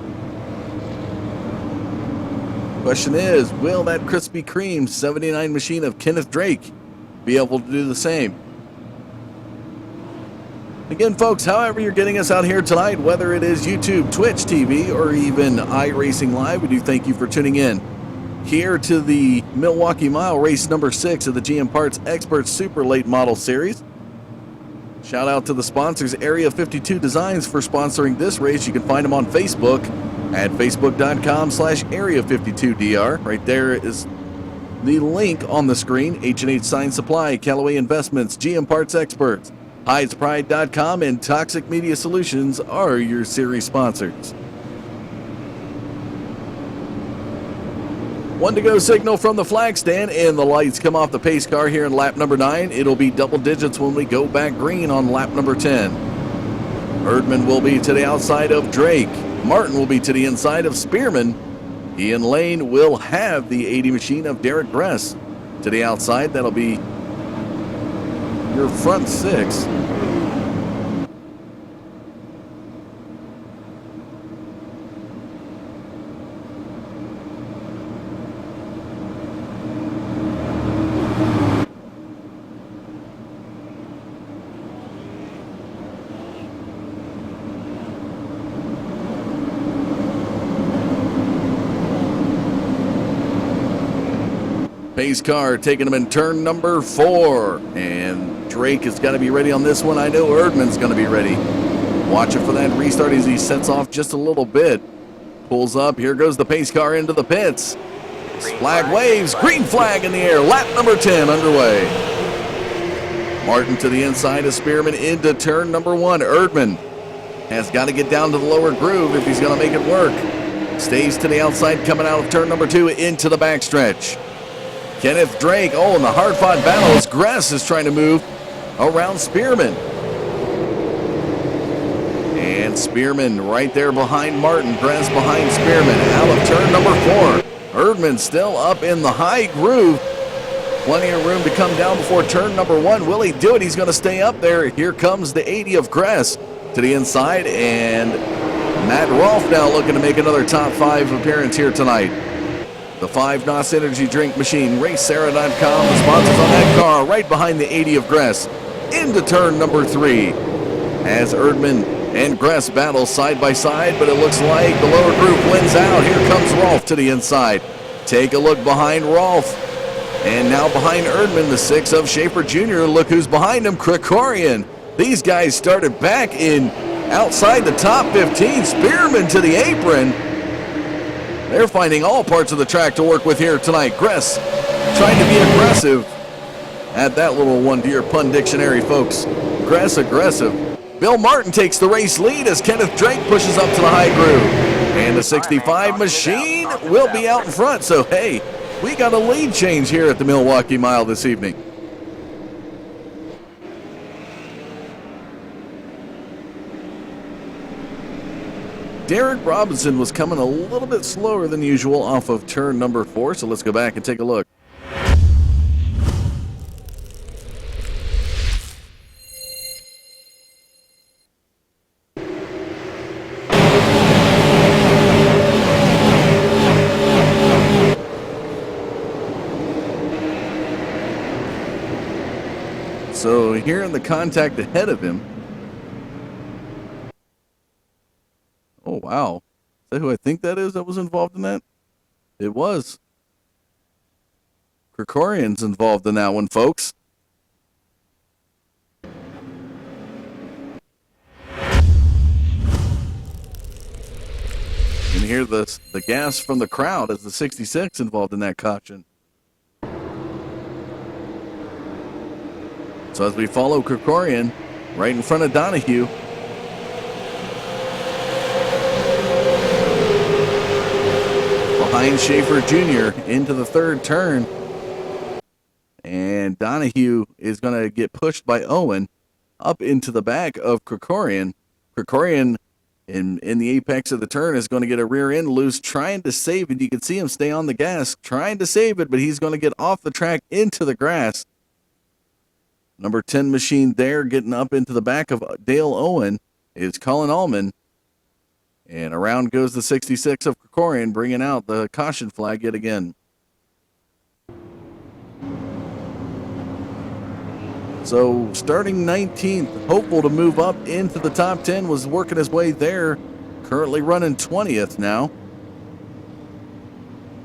Question is, will that Krispy Kreme 79 machine of Kenneth Drake be able to do the same? Again, folks, however you're getting us out here tonight, whether it is YouTube, Twitch TV, or even iRacing Live, we do thank you for tuning in here to the MIlwakee Mile race number 6 of the GM Parts XPerts Super Late Model Series. Shout out to the sponsors, Area 52 Designs, for sponsoring this race. You can find them on Facebook at facebook.com/area52dr. Right there is the link on the screen. H&H Sign Supply, Callaway Investments, GM Parts Experts, HydesPride.com, and Toxic Media Solutions are your series sponsors. 1 to go signal from the flag stand, and the lights come off the pace car here in lap number 9. It'll be double digits when we go back green on lap number 10. Erdman will be to the outside of Drake. Martin will be to the inside of Spearman. Ian Lane will have the 80 machine of Derek Bress to the outside. That'll be your front 6. Pace car taking him in turn number 4. And Drake has got to be ready on this one. I know Erdman's going to be ready. Watching for that restart as he sets off just a little bit. Pulls up. Here goes the pace car into the pits. Flag waves. Green flag in the air. Lap number 10 underway. Martin to the inside of Spearman into turn number 1. Erdman has got to get down to the lower groove if he's going to make it work. Stays to the outside coming out of turn number 2 into the backstretch. Kenneth Drake, in the hard-fought battle as Gress is trying to move around Spearman. And Spearman right there behind Martin. Gress behind Spearman. Out of turn number 4. Erdman still up in the high groove. Plenty of room to come down before turn number 1. Will he do it? He's going to stay up there. Here comes the 80 of Gress to the inside. And Matt Rolfe now looking to make another top 5 appearance here tonight. The 5 NOS Energy Drink Machine, RaceSARA.com, the sponsors on that car, right behind the 80 of Gress, into turn number 3. As Erdman and Gress battle side by side, but it looks like the lower group wins out. Here comes Rolfe to the inside. Take a look behind Rolfe. And now behind Erdman, the 6 of Schaefer Jr. Look who's behind him, Krikorian. These guys started back in outside the top 15. Spearman to the apron. They're finding all parts of the track to work with here tonight. Gress trying to be aggressive. Add that little one to your pun dictionary, folks. Gress aggressive. Bill Martin takes the race lead as Kenneth Drake pushes up to the high groove. And the 65 machine will be out in front. So, hey, we got a lead change here at the Milwakee Mile this evening. Derek Robinson was coming a little bit slower than usual off of turn number 4, so let's go back and take a look. So here in the contact ahead of him. Oh, wow. Is that who I think that is that was involved in that? It was. Krikorian's involved in that one, folks. You can hear the gas from the crowd as the 66 involved in that caution. So as we follow Krikorian right in front of Donahue. Behind Schaefer Jr. into the 3rd turn. And Donahue is going to get pushed by Owen up into the back of Krikorian. Krikorian in the apex of the turn is going to get a rear end loose, trying to save it. You can see him stay on the gas, trying to save it, but he's going to get off the track into the grass. Number 10 machine there getting up into the back of Dale Owen is Colin Allman. And around goes the 66 of Krikorian, bringing out the caution flag yet again. So starting 19th, hopeful to move up into the top 10, was working his way there. Currently running 20th now.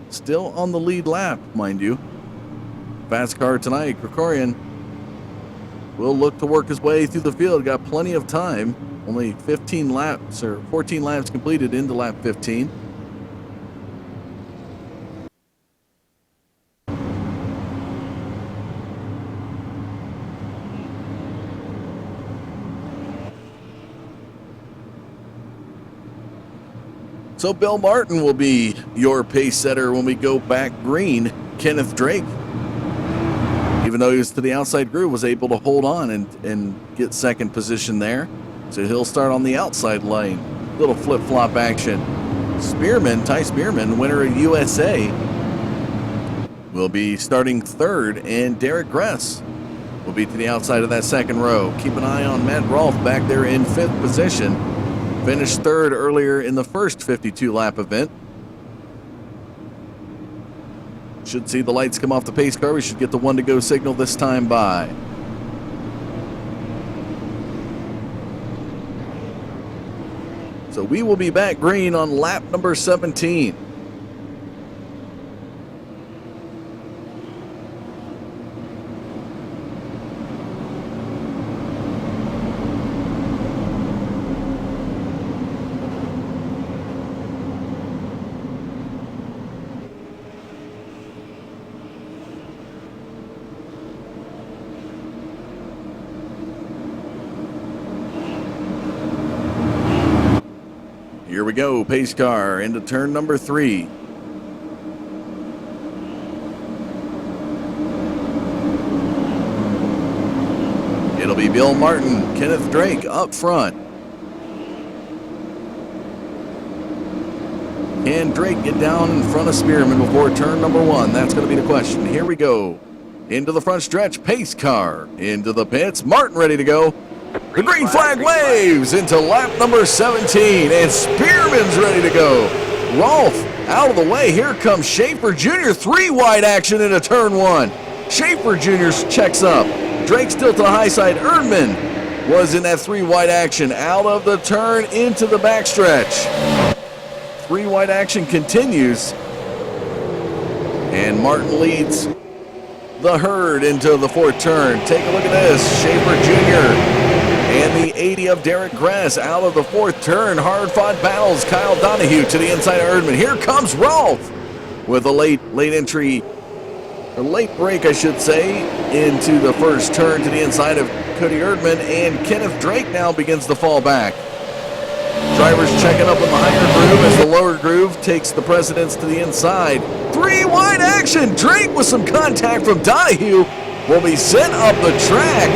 Still on the lead lap, mind you. Fast car tonight, Krikorian will look to work his way through the field. Got plenty of time. Only 15 laps or 14 laps completed into lap 15. So Bill Martin will be your pace setter when we go back green. Kenneth Drake, even though he was to the outside groove, was able to hold on and get 2nd position there. So he'll start on the outside lane. Little flip-flop action. Ty Spearman, winner of USA, will be starting 3rd, and Derek Gress will be to the outside of that 2nd row. Keep an eye on Matt Rolfe back there in 5th position. Finished 3rd earlier in the first 52-lap event. Should see the lights come off the pace car. We should get the 1-to-go signal this time by. So we will be back green on lap number 17. Here we go, pace car into turn number 3. It'll be Bill Martin, Kenneth Drake up front. Can Drake get down in front of Spearman before turn number 1? That's going to be the question. Here we go. Into the front stretch, pace car. Into the pits, Martin ready to go. The green flag waves into lap number 17, and Spearman's ready to go. Rolfe out of the way. Here comes Schaefer Jr. 3 wide action into turn 1. Schaefer Jr. checks up. Drake still to the high side. Erdman was in that 3 wide action. Out of the turn into the backstretch. 3 wide action continues. And Martin leads the herd into the 4th turn. Take a look at this. Schaefer Jr. and the 80 of Derek Gress out of the 4th turn. Hard-fought battles. Kyle Donahue to the inside of Erdman. Here comes Rolfe with a late entry, or late break, I should say, into the 1st turn to the inside of Cody Erdman. And Kenneth Drake now begins to fall back. Drivers checking up on the higher groove as the lower groove takes the precedence to the inside. 3 wide action. Drake with some contact from Donahue will be sent up the track.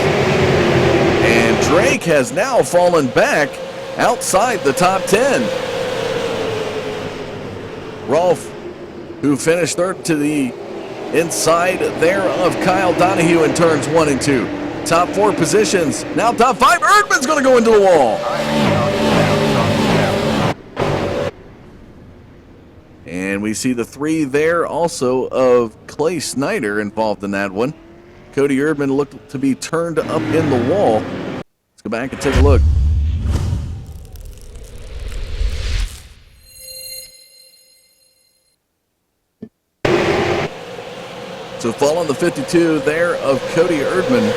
And Drake has now fallen back outside the top 10. Rolfe, who finished 3rd to the inside there of Kyle Donahue in turns 1 and 2. Top 4 positions. Now top 5. Erdman's going to go into the wall. And we see the 3 there also of Clay Snyder involved in that one. Cody Erdman looked to be turned up in the wall. Let's go back and take a look. So following the 52 there of Cody Erdman.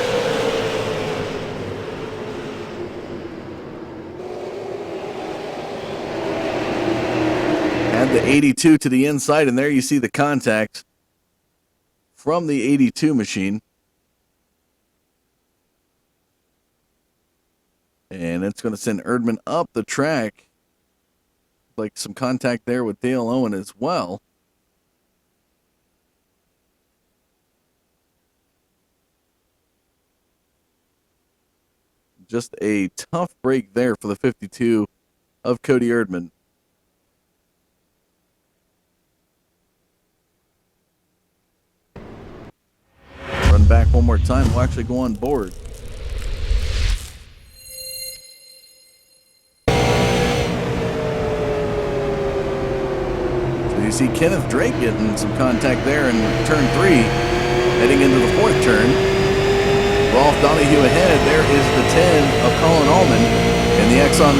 Had the 82 to the inside, and there you see the contact from the 82 machine. And it's going to send Erdman up the track. Like some contact there with Dale Owen as well. Just a tough break there for the 52 of Cody Erdman. Run back one more time. We'll actually go on board. So you see Kenneth Drake getting some contact there in turn 3, heading into the 4th turn. Rolfe Donahue ahead. There is the 10 of Colin Allman, and the Exxon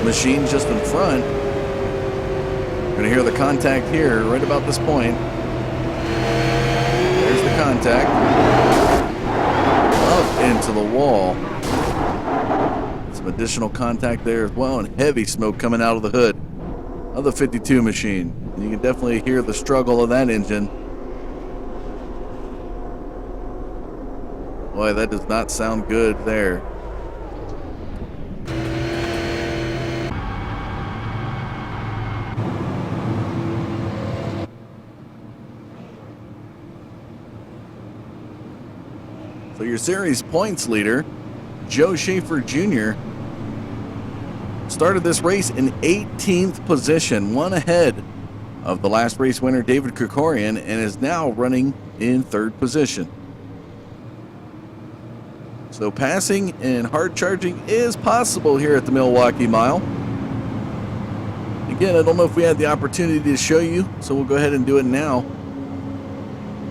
machine just in front. We're going to hear the contact here right about this point. There's the contact. Up into the wall. Some additional contact there as well, and heavy smoke coming out of the hood of the 52 machine. And you can definitely hear the struggle of that engine. Boy, that does not sound good there. So your series points leader, Joe Schaefer Jr., started this race in 18th position, 1 ahead of the last race winner, David Krikorian, and is now running in 3rd position. So passing and hard charging is possible here at the Milwakee Mile. Again, I don't know if we had the opportunity to show you, so we'll go ahead and do it now.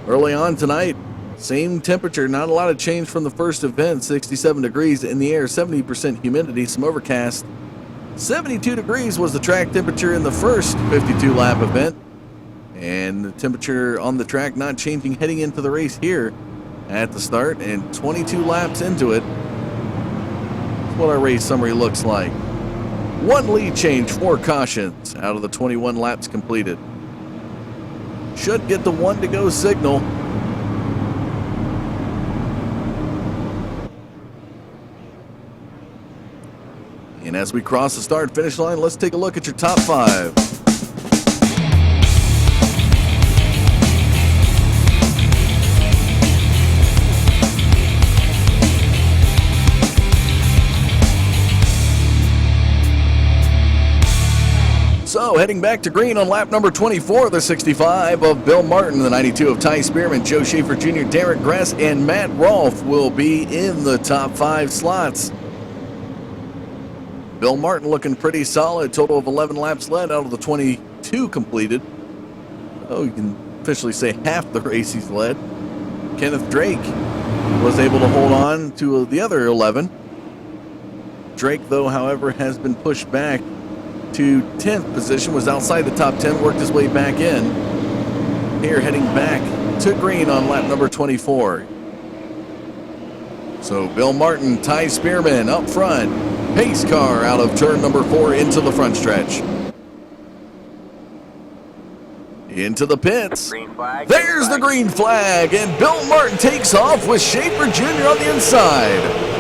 Early on tonight, same temperature, not a lot of change from the first event, 67 degrees in the air, 70% humidity, some overcast. 72 degrees was the track temperature in the first 52-lap event. And the temperature on the track not changing heading into the race here at the start, and 22 laps into it. That's what our race summary looks like. 1 lead change, 4 cautions out of the 21 laps completed. Should get the 1 to go signal. And as we cross the start finish line, let's take a look at your top 5. yellow, heading back to green on lap number 24, the 65 of Bill Martin, the 92 of Ty Spearman, Joe Schaefer Jr., Derek Gress, and Matt Rolfe will be in the top 5 slots. Bill Martin looking pretty solid, total of 11 laps led out of the 22 completed. Oh, you can officially say half the race he's led. Kenneth Drake was able to hold on to the other 11. Drake, though, however, has been pushed back to 10th position, was outside the top 10, worked his way back in. Here, heading back to green on lap number 24. So Bill Martin, Ty Spearman up front. Pace car out of turn number 4 into the front stretch. Into the pits. There's the green flag, and Bill Martin takes off with Schaefer Jr. on the inside.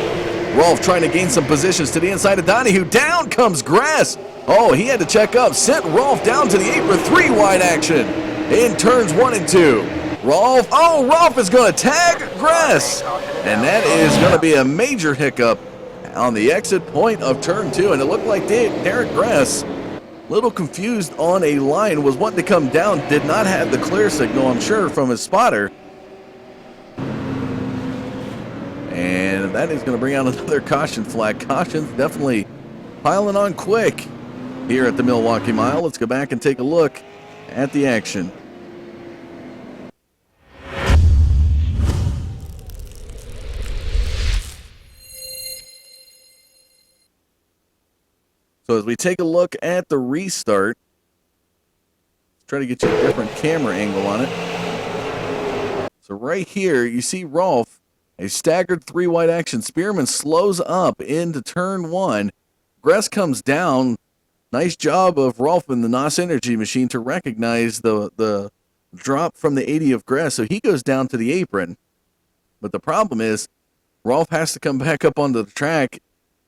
Rolfe trying to gain some positions to the inside of Donahue. Down comes Gress. Oh, he had to check up. Sent Rolfe down to the apron. 3 wide action in turns 1 and 2. Rolfe is going to tag Gress. And that is going to be a major hiccup on the exit point of turn 2. And it looked like Derek Gress, a little confused on a line, was wanting to come down. Did not have the clear signal, I'm sure, from his spotter. And that is going to bring out another caution flag. Caution's definitely piling on quick here at the Milwaukee Mile. Let's go back and take a look at the action. So as we take a look at the restart, let's try to get you a different camera angle on it. So right here, you see Rolfe, a staggered 3 wide action. Spearman slows up into turn 1. Gress comes down. Nice job of Rolfe and the NOS Energy machine to recognize the drop from the 80 of Gress. So he goes down to the apron. But the problem is Rolfe has to come back up onto the track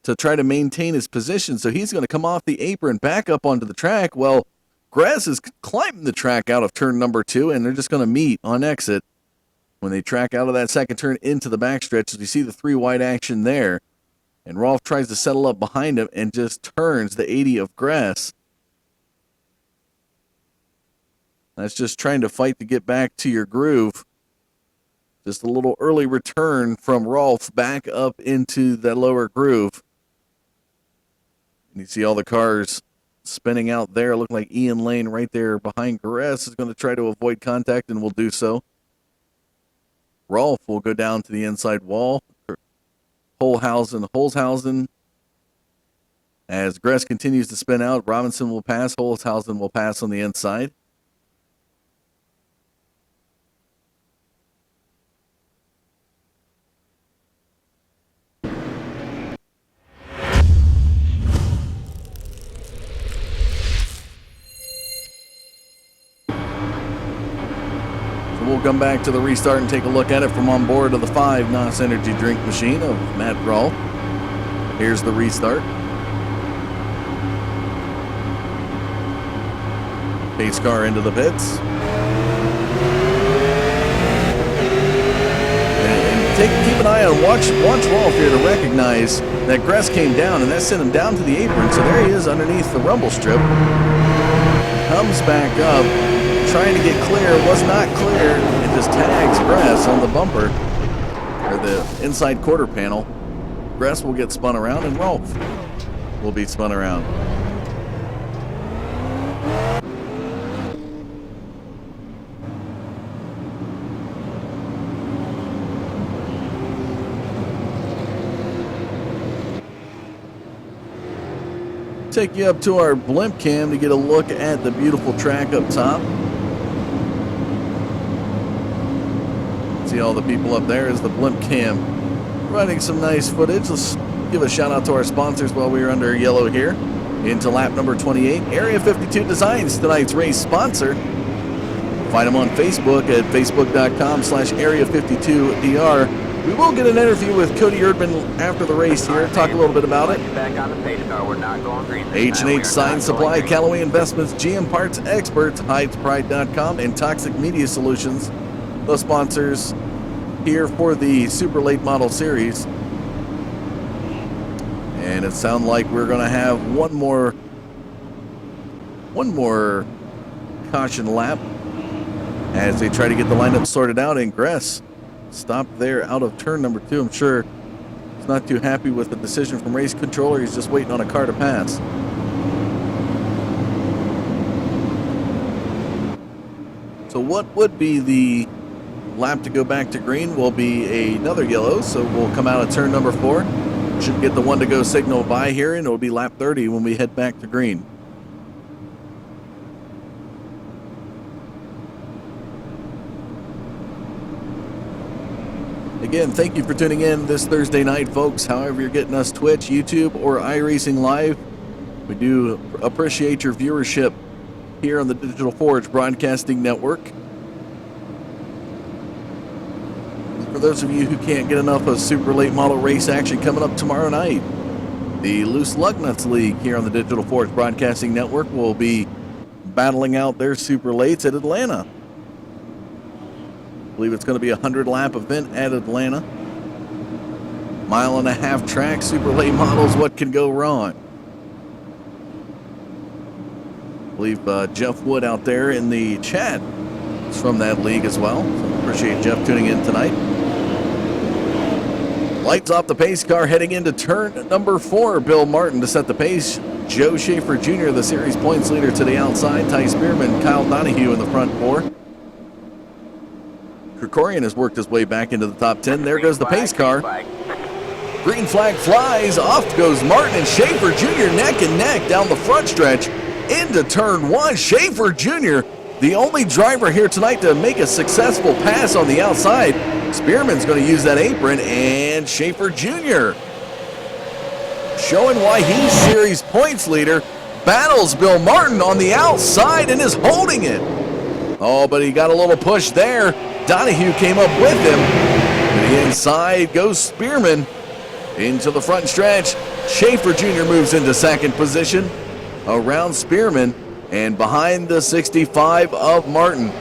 to try to maintain his position. So he's going to come off the apron back up onto the track. Well, Gress is climbing the track out of turn number 2, and they're just going to meet on exit when they track out of that second turn into the backstretch. As you see the 3 wide action there. And Rolfe tries to settle up behind him and just turns the 80 of Gress. That's just trying to fight to get back to your groove. Just a little early return from Rolfe back up into that lower groove. And you see all the cars spinning out there. Looking like Ian Lane right there behind Gress is going to try to avoid contact and will do so. Rolfe will go down to the inside wall. Holzhausen. As Gress continues to spin out, Robinson will pass. Holzhausen will pass on the inside. We'll come back to the restart and take a look at it from on board of the 5 NOS Energy drink machine of Matt Rolfe. Here's the restart. Pace car into the pits. And keep an eye on, watch Rolfe here to recognize that Gress came down, and that sent him down to the apron. So there he is underneath the rumble strip. Comes back up, trying to get clear, was not clear, and just tags Gress on the bumper, or the inside quarter panel. Gress will get spun around, and Rolfe will be spun around. Take you up to our blimp cam to get a look at the beautiful track up top. See all the people up there as the blimp cam providing some nice footage. Let's give a shout out to our sponsors while we are under yellow here. Into lap number 28, Area 52 Designs, tonight's race sponsor. Find them on Facebook at facebook.com/Area52DR. We will get an interview with Cody Erdman after the race here, talk a little bit about it. H&H Sign Supply, Callaway Investments, GM Parts Experts, HydesPride.com, and Toxic Media Solutions, the sponsors here for the Super Late Model Series. And it sounds like we're going to have one more one more caution lap as they try to get the lineup sorted out. And Gress stopped there out of turn number 2. I'm sure he's not too happy with the decision from race controller. He's just waiting on a car to pass. So what would be the lap to go back to green will be another yellow, so we'll come out of turn number 4. Should get the 1 to go signal by here, and it'll be lap 30 when we head back to green. Again, thank you for tuning in this Thursday night, folks. However you're getting us, Twitch, YouTube, or iRacing Live, we do appreciate your viewership here on the Digital Forge Broadcasting Network. For those of you who can't get enough of super late model race action coming up tomorrow night, the Loose Lug Nuts League here on the Digital Forge Broadcasting Network will be battling out their super lates at Atlanta. I believe it's going to be a 100-lap event at Atlanta. 1.5 mile track, super late models, what can go wrong? I believe Jeff Wood out there in the chat is from that league as well. So appreciate Jeff tuning in tonight. Lights off the pace car heading into turn number 4. Bill Martin to set the pace. Joe Schaefer Jr., the series points leader, to the outside. Ty Spearman, Kyle Donahue in the front 4. Krikorian has worked his way back into the top 10. There goes the pace car. Green flag flies. Off goes Martin and Schaefer Jr. neck and neck down the front stretch into turn 1. Schaefer Jr., the only driver here tonight to make a successful pass on the outside. Spearman's going to use that apron, and Schaefer Jr., showing why he's series points leader, battles Bill Martin on the outside and is holding it. Oh, but he got a little push there. Donahue came up with him. To the inside goes Spearman into the front stretch. Schaefer Jr. moves into second position around Spearman and behind the 65 of Martin.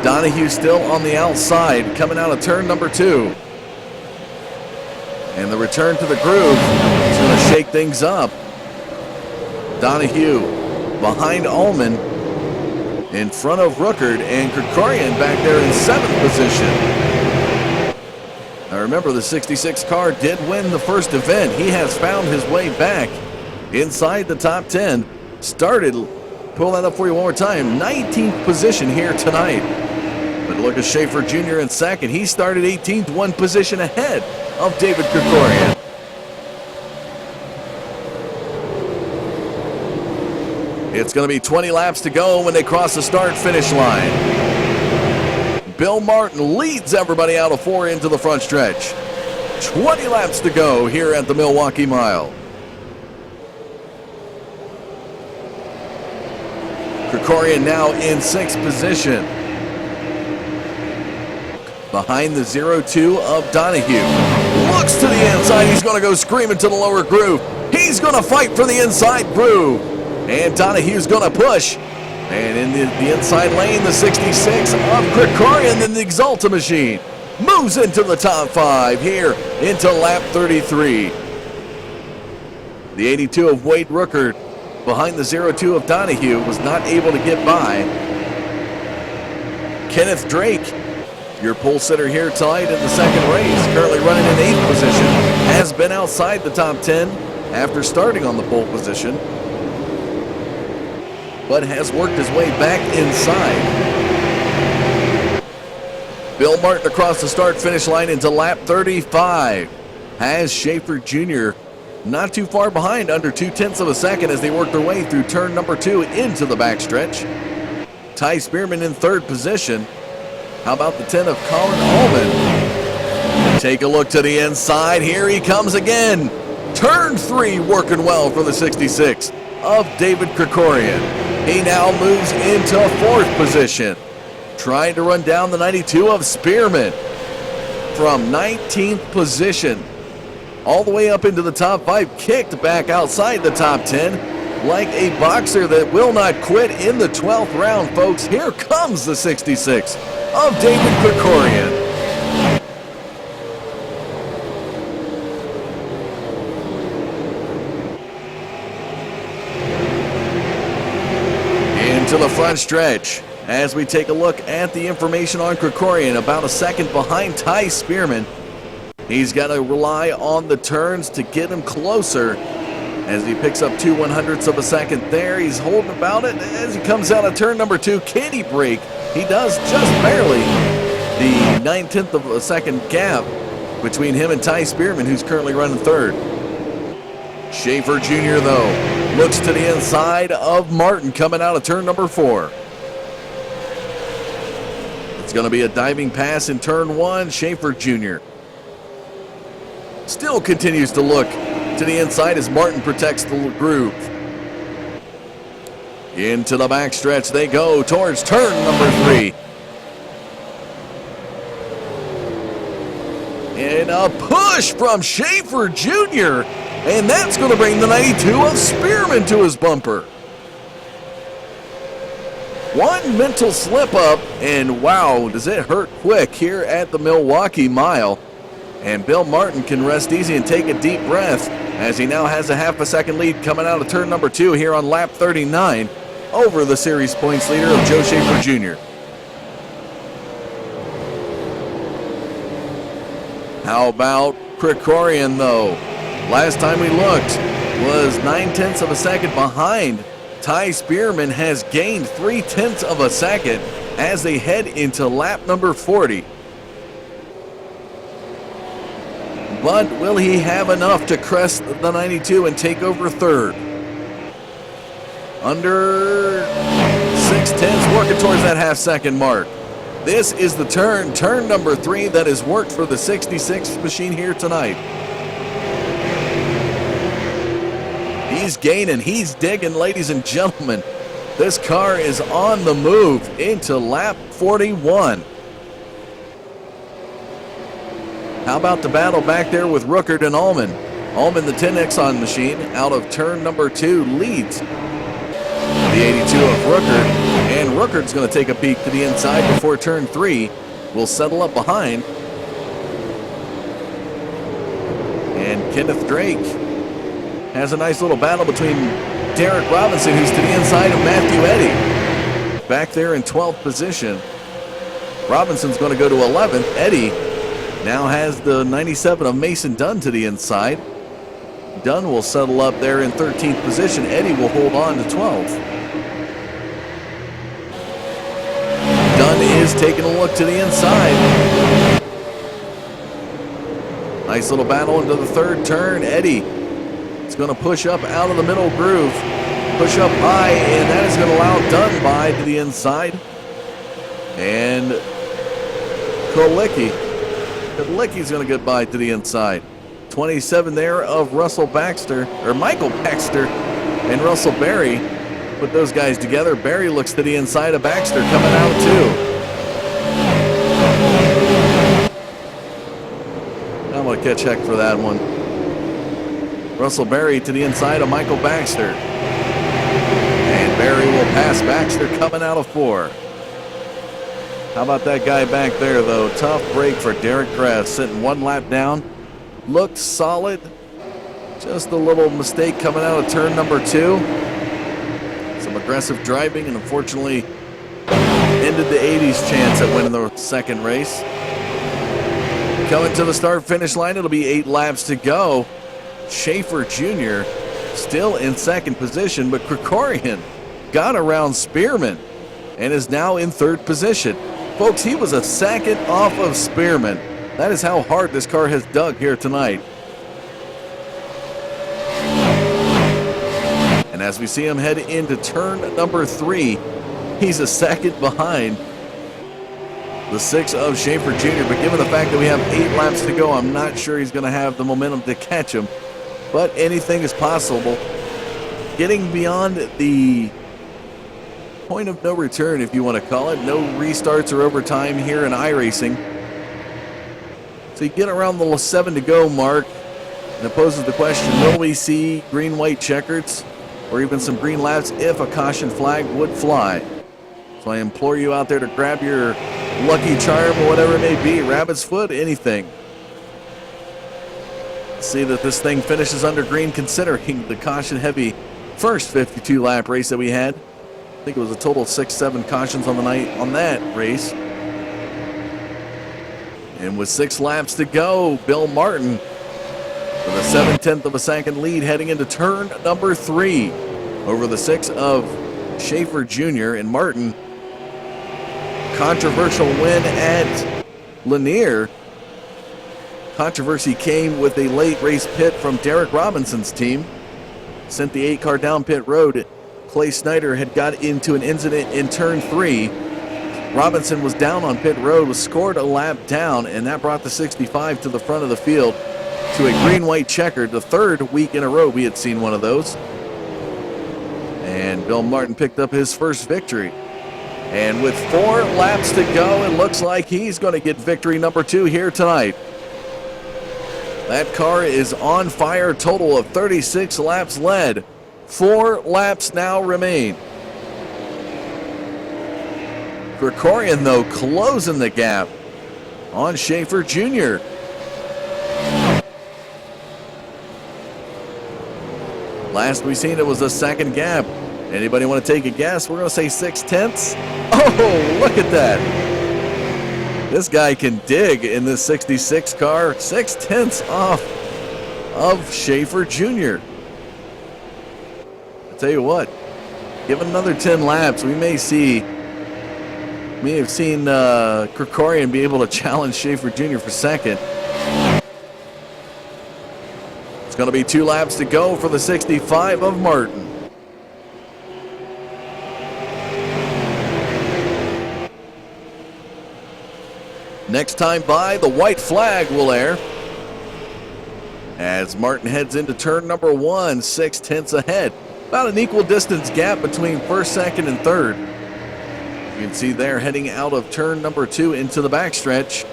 Donahue still on the outside coming out of turn number 2. And the return to the groove is going to shake things up. Donahue behind Ullman, in front of Ruckert, and Krikorian back there in 7th position. Now remember, the 66 car did win the first event. He has found his way back inside the top 10. Started, pull that up for you one more time, 19th position here tonight. But look at Schaefer Jr. in second. He started 18th, 1 position ahead of David Krikorian. It's going to be 20 laps to go when they cross the start-finish line. Bill Martin leads everybody out of 4 into the front stretch. 20 laps to go here at the Milwaukee Mile. Krikorian now in 6th position. Behind the 0-2 of Donahue. Looks to the inside. He's going to go screaming to the lower groove. He's going to fight for the inside groove. And Donahue's going to push. And in the inside lane, the 66 of Krikorian, then the Exalta machine moves into the top 5 here into lap 33. The 82 of Wade Ruckert behind the 0-2 of Donahue was not able to get by. Kenneth Drake, your pole sitter here tonight in the second race, currently running in 8th position, has been outside the top 10 after starting on the pole position, but has worked his way back inside. Bill Martin across the start-finish line into lap 35 has Schaefer Jr. not too far behind, under 0.2 of a second as they work their way through turn number 2 into the backstretch. Ty Spearman in 3rd position. How about the 10 of Colin Ullman? Take a look to the inside. Here he comes again. Turn 3 working well for the 66 of David Krikorian. He now moves into 4th position, trying to run down the 92 of Spearman. From 19th position all the way up into the top 5, kicked back outside the top 10 like a boxer that will not quit in the 12th round, folks. Here comes the 66 of David Krikorian. front stretch. As we take a look at the information on Krikorian, about a second behind Ty Spearman. He's got to rely on the turns to get him closer as he picks up 2/100ths of a second there. He's holding about it as he comes out of turn number 2. Can he break? He does, just barely. The 9/10 of a second gap between him and Ty Spearman, who's currently running third. Schaefer Jr., though, looks to the inside of Martin coming out of turn number 4. It's going to be a diving pass in turn 1. Schaefer Jr. still continues to look to the inside as Martin protects the groove. Into the backstretch they go towards turn number 3. And a push from Schaefer Jr. And that's going to bring the 92 of Spearman to his bumper. One mental slip up, and wow, does it hurt quick here at the MIlwakee Mile. And Bill Martin can rest easy and take a deep breath as he now has a half a second lead coming out of turn number 2 here on lap 39 over the series points leader of Joe Schaefer Jr. How about Krikorian, though? Last time we looked was 9/10 of a second behind. Ty Spearman has gained 3/10 of a second as they head into lap number 40. But will he have enough to crest the 92 and take over third? Under 6/10, working towards that half-second mark. This is the turn number 3 that has worked for the 66 machine here tonight. He's gaining, he's digging, ladies and gentlemen. This car is on the move into lap 41. How about the battle back there with Ruckert and Ullman? Ullman, the 10 Exxon machine, out of turn number 2, leads the 82 of Ruckert. And Ruckert's going to take a peek to the inside before turn 3 will settle up behind. And Kenneth Drake has a nice little battle between Derek Robinson, who's to the inside of Matthew Eddy. Back there in 12th position. Robinson's going to go to 11th. Eddy now has the 97 of Mason Dunn to the inside. Dunn will settle up there in 13th position. Eddy will hold on to 12th. Dunn is taking a look to the inside. Nice little battle into the third turn. Eddy is going to push up out of the middle groove. Push up high, and that is going to allow Dunn by to the inside. And Kolicki's going to get by to the inside. 27 there of Russell Baxter, or Michael Baxter and Russell Berry. Put those guys together. Berry looks to the inside of Baxter coming out too. I'm going to catch heck for that one. Russell Berry to the inside of Michael Baxter. And Berry will pass Baxter coming out of 4. How about that guy back there, though? Tough break for Derek Grass, sitting 1 lap down. Looked solid. Just a little mistake coming out of turn number 2. Some aggressive driving, and unfortunately ended the 80s chance at winning the second race. Coming to the start-finish line, it'll be 8 laps to go. Schaefer Jr. still in second position, but Krikorian got around Spearman and is now in third position. Folks, he was a second off of Spearman. That is how hard this car has dug here tonight. And as we see him head into turn number 3, he's a second behind the 6 of Schaefer Jr. But given the fact that we have 8 laps to go, I'm not sure he's going to have the momentum to catch him. But anything is possible. Getting beyond the point of no return, if you want to call it. No restarts or overtime here in iRacing. So you get around the 7 to go mark, and it poses the question, will we see green-white checkers or even some green laps if a caution flag would fly? So I implore you out there to grab your lucky charm or whatever it may be, rabbit's foot, anything. See that this thing finishes under green considering the caution-heavy first 52-lap race that we had. think it was a total of 6-7 cautions on the night on that race. And with 6 laps to go, Bill Martin with a 7/10 of a second lead heading into turn number 3 over the 6 of Schaefer Jr. and Martin. Controversial win at Lanier. Controversy came with a late race pit from Derek Robinson's team. Sent the 8 car down pit road. Clay Snyder had got into an incident in turn 3. Robinson was down on pit road, was scored a lap down, and that brought the 65 to the front of the field to a green-white checkered. The 3rd week in a row we had seen one of those. And Bill Martin picked up his first victory. And with 4 laps to go, it looks like he's going to get victory number 2 here tonight. That car is on fire, total of 36 laps led. 4 laps now remain. Krikorian, though, closing the gap on Schaefer Jr. Last we seen, it was a second gap. Anybody want to take a guess? We're going to say 6/10. Oh, look at that. This guy can dig in this 66 car. 6/10 off of Schaefer Jr. I tell you what, give it another 10 laps. We may have seen Krikorian be able to challenge Schaefer Jr. for second. It's going to be 2 laps to go for the 65 of Martin. Next time by, the white flag will air as Martin heads into turn number 1, 6/10 ahead. About an equal distance gap between first, second, and third. You can see there heading out of turn number 2 into the backstretch.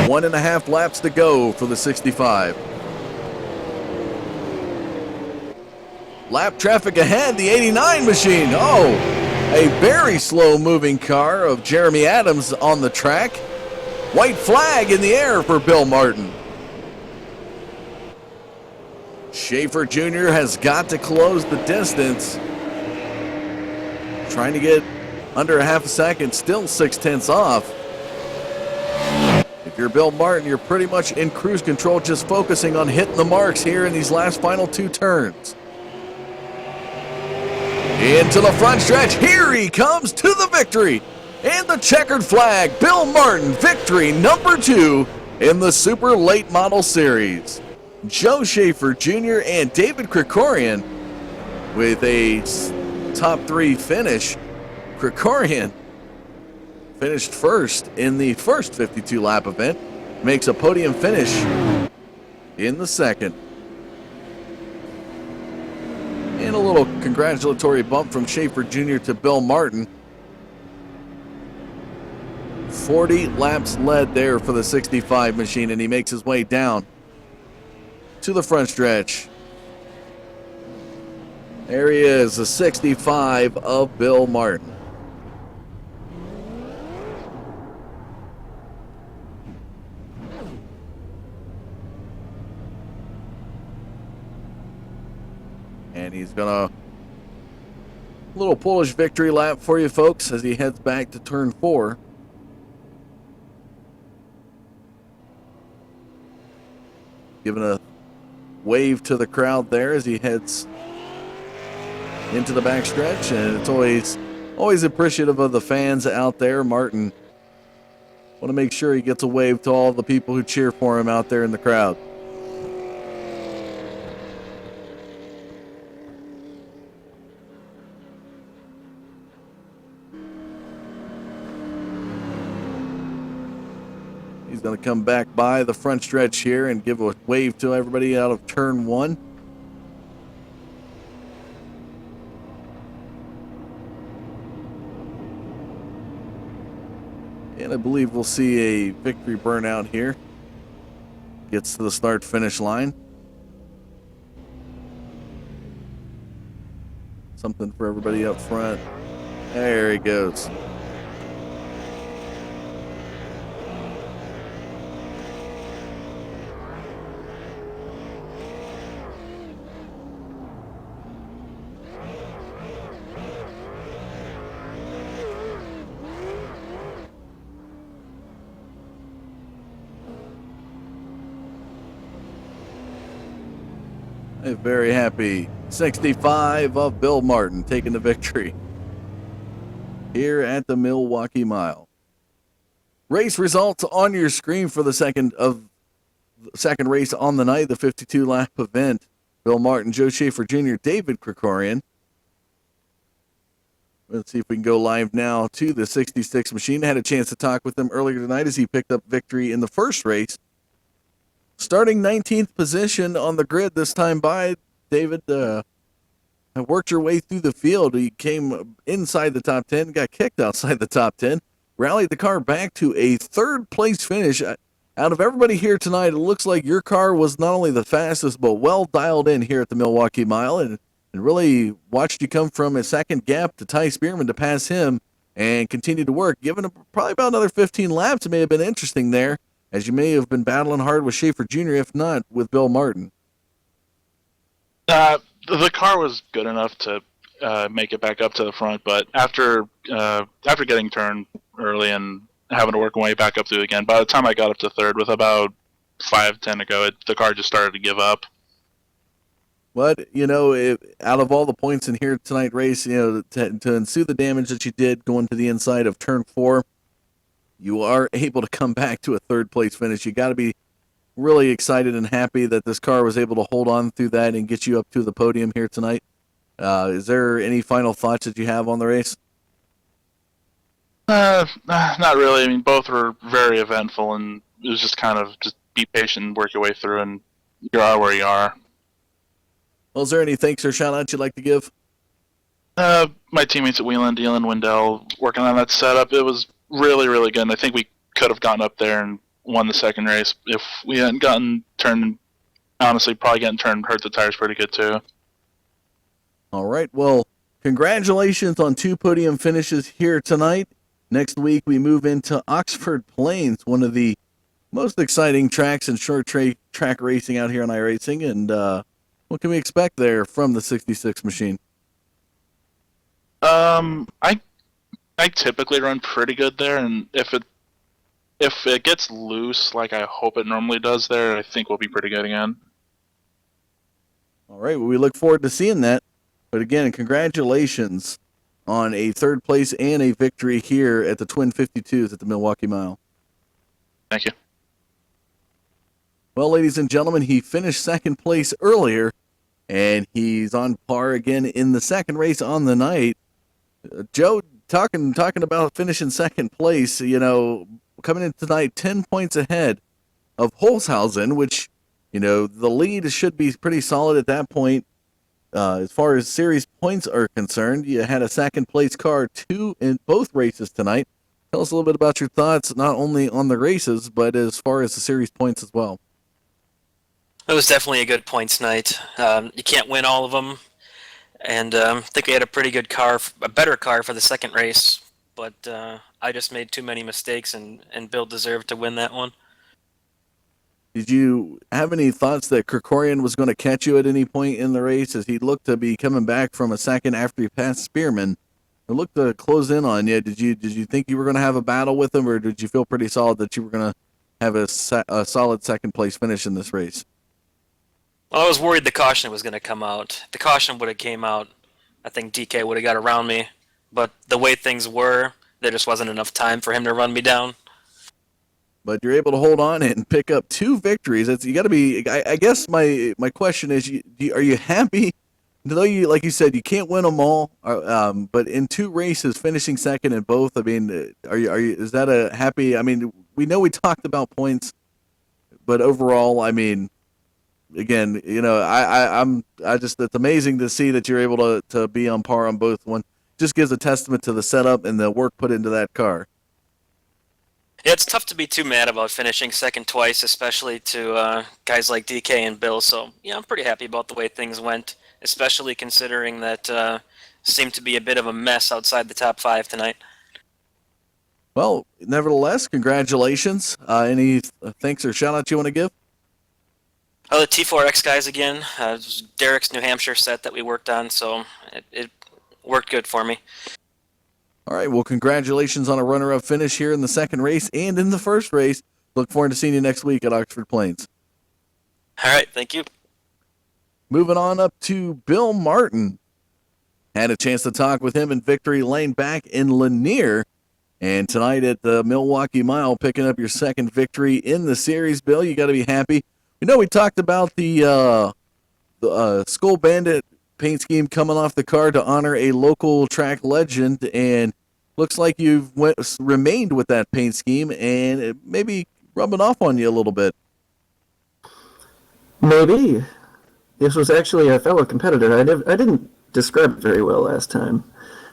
1.5 laps to go for the 65. Lap traffic ahead, the 89 machine. Oh, a very slow moving car of Jeremy Adams on the track. White flag in the air for Bill Martin. Schaefer Jr. has got to close the distance. Trying to get under a half a second, still 6/10 off. If you're Bill Martin, you're pretty much in cruise control, just focusing on hitting the marks here in these last final 2 turns. Into the front stretch, here he comes to the victory. And the checkered flag, Bill Martin, victory number 2 in the Super Late Model Series. Joe Schaefer Jr. and David Krikorian with a top 3 finish. Krikorian finished first in the first 52-lap event, makes a podium finish in the second. And a little congratulatory bump from Schaefer Jr. to Bill Martin. 40 laps led there for the 65 machine, and he makes his way down to the front stretch. There he is, the 65 of Bill Martin. And he's gonna little Polish victory lap for you folks as he heads back to turn 4. Giving a wave to the crowd there as he heads into the backstretch, and it's always appreciative of the fans out there. Martin want to make sure he gets a wave to all the people who cheer for him out there in the crowd. He's going to come back by the front stretch here and give a wave to everybody out of turn 1. And I believe we'll see a victory burnout here. Gets to the start-finish line. Something for everybody up front. There he goes. A very happy 65 of Bill Martin taking the victory here at the Milwaukee Mile. Race results on your screen for the second race on the night, the 52-lap event. Bill Martin, Joe Schaefer Jr., David Krikorian. Let's see if we can go live now to the 66 machine. I had a chance to talk with him earlier tonight as he picked up victory in the first race. Starting 19th position on the grid this time by David. Worked your way through the field. He came inside the top 10, got kicked outside the top 10, rallied the car back to a third-place finish. Out of everybody here tonight, it looks like your car was not only the fastest, but well dialed in here at the Milwaukee Mile, and really watched you come from a second gap to Ty Spearman to pass him and continue to work. Given him probably about another 15 laps, it may have been interesting there, as you may have been battling hard with Schaefer Jr., if not with Bill Martin. The car was good enough to make it back up to the front, but after getting turned early and having to work my way back up through again, by the time I got up to third with about 5-10 to go, the car just started to give up. But, out of all the points in here tonight race, to ensue the damage that you did going to the inside of turn 4, you are able to come back to a third-place finish. You got to be really excited and happy that this car was able to hold on through that and get you up to the podium here tonight. Is there any final thoughts that you have on the race? Not really. I mean, both were very eventful, and it was just kind of just be patient and work your way through, and you are where you are. Well, is there any thanks or shout-outs you'd like to give? My teammates at Wheeland, Dealan, Wendell, working on that setup, it was really, really good, and I think we could have gotten up there and won the second race if we hadn't gotten turned. Honestly, probably getting turned hurt the tires pretty good too. All right, well, congratulations on 2 podium finishes here tonight. Next week we move into Oxford Plains, one of the most exciting tracks in short track racing out here on iRacing. And what can we expect there from the 66 machine? I typically run pretty good there, and if it gets loose like I hope it normally does there, I think we'll be pretty good again. All right, well, we look forward to seeing that. But again, congratulations on a third place and a victory here at the Twin 52s at the Milwaukee Mile. Thank you. Well, ladies and gentlemen, he finished second place earlier, and he's on par again in the second race on the night. Joe, talking about finishing second place, coming in tonight 10 points ahead of Holzhausen, which, the lead should be pretty solid at that point. As far as series points are concerned, you had a second place car 2 in both races tonight. Tell us a little bit about your thoughts, not only on the races, but as far as the series points as well. It was definitely a good points night. You can't win all of them, and I think we had a pretty good car, a better car for the second race, but I just made too many mistakes, and Bill deserved to win that one. Did you have any thoughts that Krikorian was going to catch you at any point in the race, as he looked to be coming back from a second after he passed Spearman? It looked to close in on you. Did you think you were going to have a battle with him, or did you feel pretty solid that you were going to have a solid second place finish in this race? Well, I was worried the caution was going to come out. If the caution would have came out, I think DK would have got around me. But the way things were, there just wasn't enough time for him to run me down. But you're able to hold on and pick up 2 victories. You got to be. I guess my question is, are you happy? Though you, like you said, you can't win them all. But in 2 races, finishing second in both. I mean, are you? Is that a happy? I mean, we know we talked about points, but overall, I mean, again, it's amazing to see that you're able to be on par on both. One just gives a testament to the setup and the work put into that car. Yeah, it's tough to be too mad about finishing second twice, especially to guys like DK and Bill. So, I'm pretty happy about the way things went, especially considering that seemed to be a bit of a mess outside the top 5 tonight. Well, nevertheless, congratulations. Any thanks or shout-outs you want to give? The T4X guys again. It was Derek's New Hampshire set that we worked on, so it worked good for me. All right, well, congratulations on a runner-up finish here in the second race and in the first race. Look forward to seeing you next week at Oxford Plains. All right, thank you. Moving on up to Bill Martin. Had a chance to talk with him in Victory Lane back in Lanier. And tonight at the Milwakee Mile, picking up your second victory in the series. Bill, you got to be happy. You know, we talked about the Skull Bandit paint scheme coming off the car to honor a local track legend, and looks like you've remained with that paint scheme, and it may be rubbing off on you a little bit. Maybe. This was actually a fellow competitor. I didn't describe it very well last time,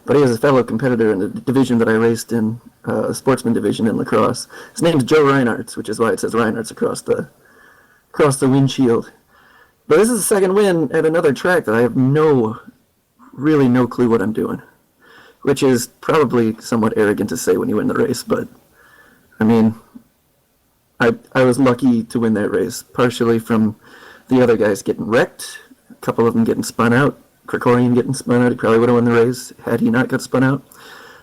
but he was a fellow competitor in the division that I raced in, sportsman division in lacrosse. His name's Joe Reinhardt, which is why it says Reinhardt across the windshield. But this is the second win at another track that I have really no clue what I'm doing, which is probably somewhat arrogant to say when you win the race, but I mean, I was lucky to win that race, partially from the other guys getting wrecked, a couple of them getting spun out, Krikorian getting spun out. He probably would have won the race had he not got spun out.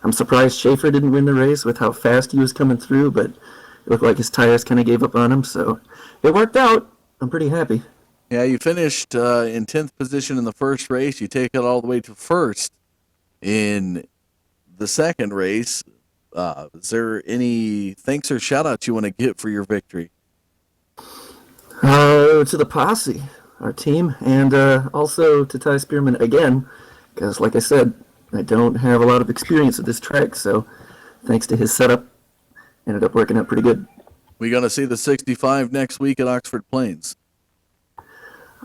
I'm surprised Schaefer didn't win the race with how fast he was coming through, but it looked like his tires kind of gave up on him, so it worked out. I'm pretty happy. Yeah, you finished in 10th position in the first race. You take it all the way to first in the second race. Is there any thanks or shout-outs you want to give for your victory? To the posse, our team, and also to Ty Spearman again, because like I said, I don't have a lot of experience at this track, so thanks to his setup, ended up working out pretty good. We going to see the 65 next week at Oxford Plains?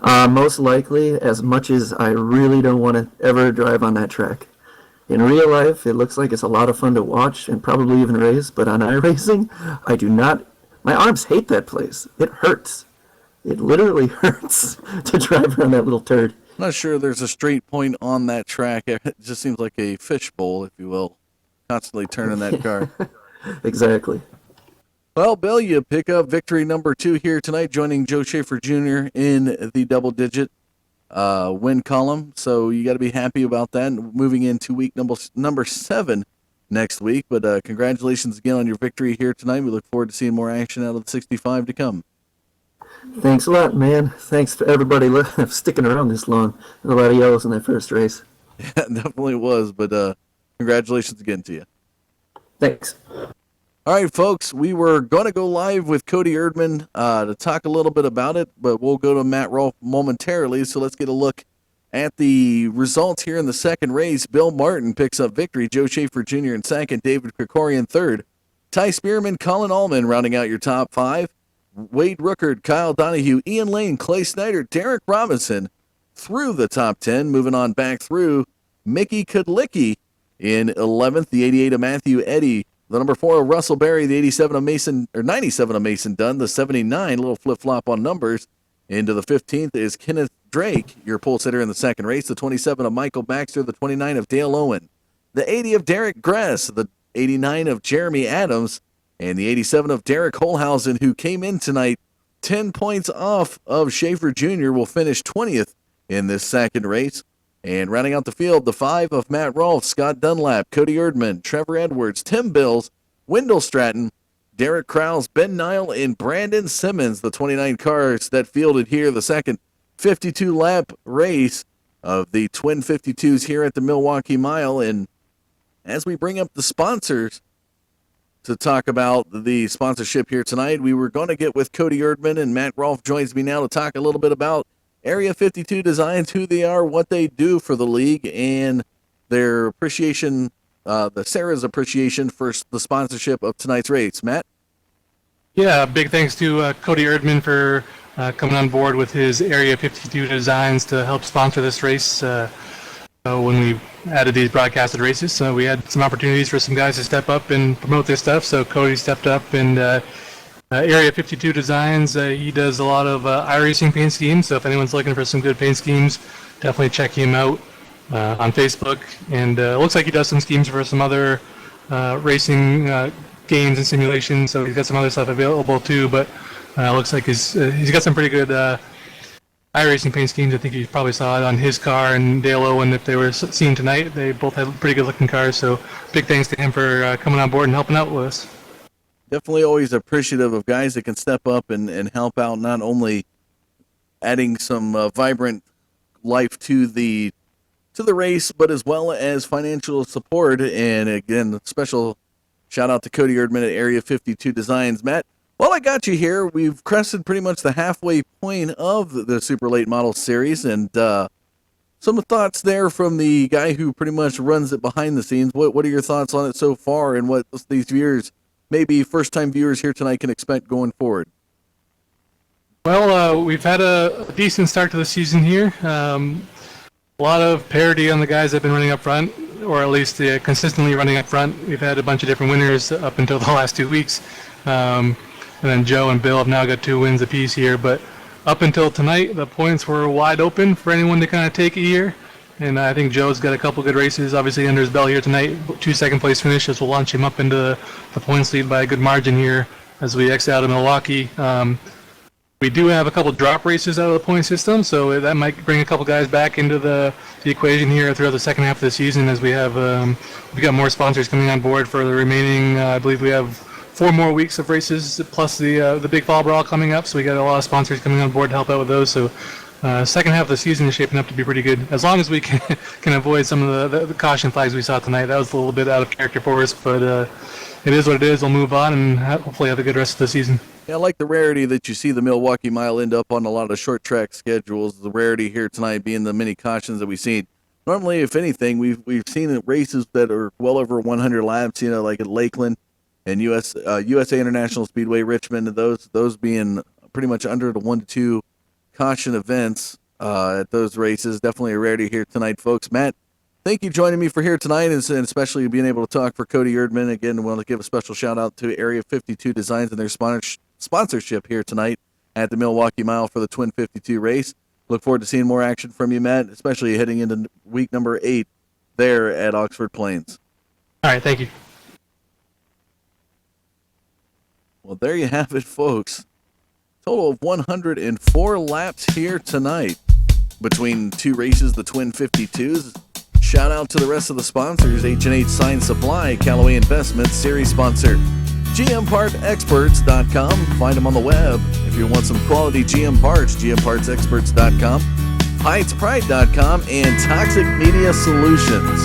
Most likely, as much as I really don't want to ever drive on that track. In real life, it looks like it's a lot of fun to watch and probably even race, but on iRacing, I do not. My arms hate that place. It hurts. It literally hurts to drive around that little turd. I'm not sure there's a straight point on that track. It just seems like a fishbowl, if you will, constantly turning that car. Exactly. Well, Bill, you pick up victory number 2 here tonight, joining Joe Schaefer Jr. in the double-digit win column. So you got to be happy about that. Moving into week number 7 next week. But congratulations again on your victory here tonight. We look forward to seeing more action out of the 65 to come. Thanks a lot, man. Thanks for everybody sticking around this long. There were a lot of yellows in that first race. Yeah, it definitely was. But congratulations again to you. Thanks. All right, folks, we were going to go live with Cody Erdman to talk a little bit about it, but we'll go to Matt Rolfe momentarily. So let's get a look at the results here in the second race. Bill Martin picks up victory. Joe Schaefer Jr. in second. David Krikorian third. Ty Spearman, Colin Allman rounding out your top 5. Wade Rookard, Kyle Donahue, Ian Lane, Clay Snyder, Derek Robinson through the top 10. Moving on back through, Mickey Kudlicki in 11th. The 88 of Matthew Eddy. The number 4 of Russell Berry, the 87 of Mason, or 97 of Mason Dunn, the 79, little flip-flop on numbers. Into the 15th is Kenneth Drake, your pole sitter in the second race. The 27 of Michael Baxter, the 29 of Dale Owen. The 80 of Derek Gress, the 89 of Jeremy Adams, and the 87 of Derek Holhausen, who came in tonight 10 points off of Schaefer Jr., will finish 20th in this second race. And rounding out the field, the 5 of Matt Rolfe, Scott Dunlap, Cody Erdman, Trevor Edwards, Tim Bills, Wendell Stratton, Derek Krause, Ben Nile, and Brandon Simmons, the 29 cars that fielded here the second 52-lap race of the Twin 52s here at the Milwakee Mile. And as we bring up the sponsors to talk about the sponsorship here tonight, we were going to get with Cody Erdman, and Matt Rolfe joins me now to talk a little bit about Area 52 Designs, who they are, what they do for the league, and their appreciation, the SARA's appreciation for the sponsorship of tonight's race. Matt? Yeah, big thanks to Cody Erdman for coming on board with his Area 52 Designs to help sponsor this race. When we added these broadcasted races, we had some opportunities for some guys to step up and promote their stuff, so Cody stepped up and Area 52 Designs, he does a lot of iRacing paint schemes, so if anyone's looking for some good paint schemes, definitely check him out on Facebook. And it looks like he does some schemes for some other racing games and simulations, so he's got some other stuff available too, but it looks like he's got some pretty good iRacing paint schemes. I think you probably saw it on his car and Dale Owen if they were seen tonight. They both had pretty good looking cars, so big thanks to him for coming on board and helping out with us. Definitely always appreciative of guys that can step up and help out, not only adding some vibrant life to the race, but as well as financial support. And again, special shout out to Cody Erdman at Area 52 Designs. Matt, while I got you here, we've crested pretty much the halfway point of the Super Late Model Series, and some thoughts there from the guy who pretty much runs it behind the scenes. What are your thoughts on it so far, and what these viewers, maybe first-time viewers here tonight, can expect going forward? Well, we've had a decent start to the season here. A lot of parity on the guys that have been running up front, or at least consistently running up front. We've had a bunch of different winners up until the last 2 weeks. And then Joe and Bill have now got 2 wins apiece here. But up until tonight, the points were wide open for anyone to kind of take it here. And I think Joe's got a couple good races, obviously, under his belt here tonight. 2 second-place finishes will launch him up into the points lead by a good margin here as we exit out of MIlwakee. We do have a couple drop races out of the point system, so that might bring a couple guys back into the equation here throughout the second half of the season, as we have we got more sponsors coming on board for the remaining. I believe we have 4 more weeks of races plus the big fall brawl coming up, so we got a lot of sponsors coming on board to help out with those. So second half of the season is shaping up to be pretty good, as long as we can avoid some of the caution flags we saw tonight. That was a little bit out of character for us, but it is what it is. We'll move on and hopefully have a good rest of the season. Yeah, I like the rarity that you see the Milwaukee Mile end up on a lot of short track schedules. The rarity here tonight being the many cautions that we've seen. Normally, if anything, we've seen races that are well over 100 laps. Like at Lakeland and USA International Speedway, Richmond, and those being pretty much under the 1 to 2 caution events at those races. Definitely a rarity here tonight, folks. Matt, thank you for joining me for here tonight, and especially being able to talk for Cody Erdman. Again, I want to give a special shout out to Area 52 Designs and their sponsorship here tonight at the Milwaukee Mile for the Twin 52 race. Look forward to seeing more action from you, Matt, especially heading into week number 8 there at Oxford Plains. All right, thank you. Well, there you have it, folks. Total of 104 laps here tonight between 2 races, the Twin 52s. Shout out to the rest of the sponsors: H&H Sign Supply, Callaway Investments, series sponsor, GMPartExperts.com. Find them on the web if you want some quality GM parts, GMPartsExperts.com, HeightsPride.com, and Toxic Media Solutions.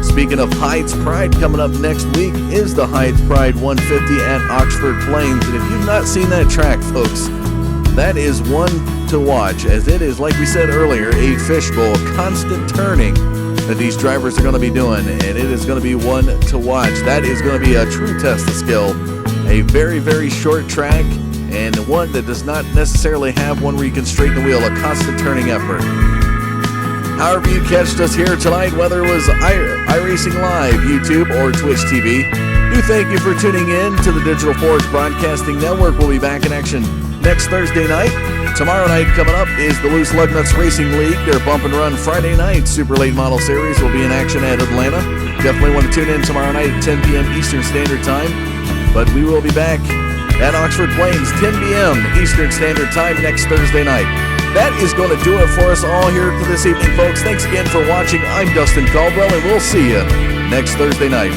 Speaking of Heights Pride, coming up next week is the Heights Pride 150 at Oxford Plains. And if you've not seen that track, folks, that is one to watch, as it is, like we said earlier, a fishbowl, constant turning that these drivers are going to be doing, and it is going to be one to watch. That is going to be a true test of skill. A very, very short track, and one that does not necessarily have one where you can straighten the wheel, a constant turning effort. However you catched us here tonight, whether it was iRacing Live, YouTube, or Twitch TV, do thank you for tuning in to the Digital Forge Broadcasting Network. We'll be back in action next Thursday night. Tomorrow night coming up is the Loose Lug Nuts Racing League. Their Bump and Run Friday night Super Late Model Series will be in action at Atlanta. Definitely want to tune in tomorrow night at 10 p.m. Eastern Standard Time. But we will be back at Oxford Plains, 10 p.m. Eastern Standard Time next Thursday night. That is going to do it for us all here this evening, folks. Thanks again for watching. I'm Dustin Caldwell, and we'll see you next Thursday night.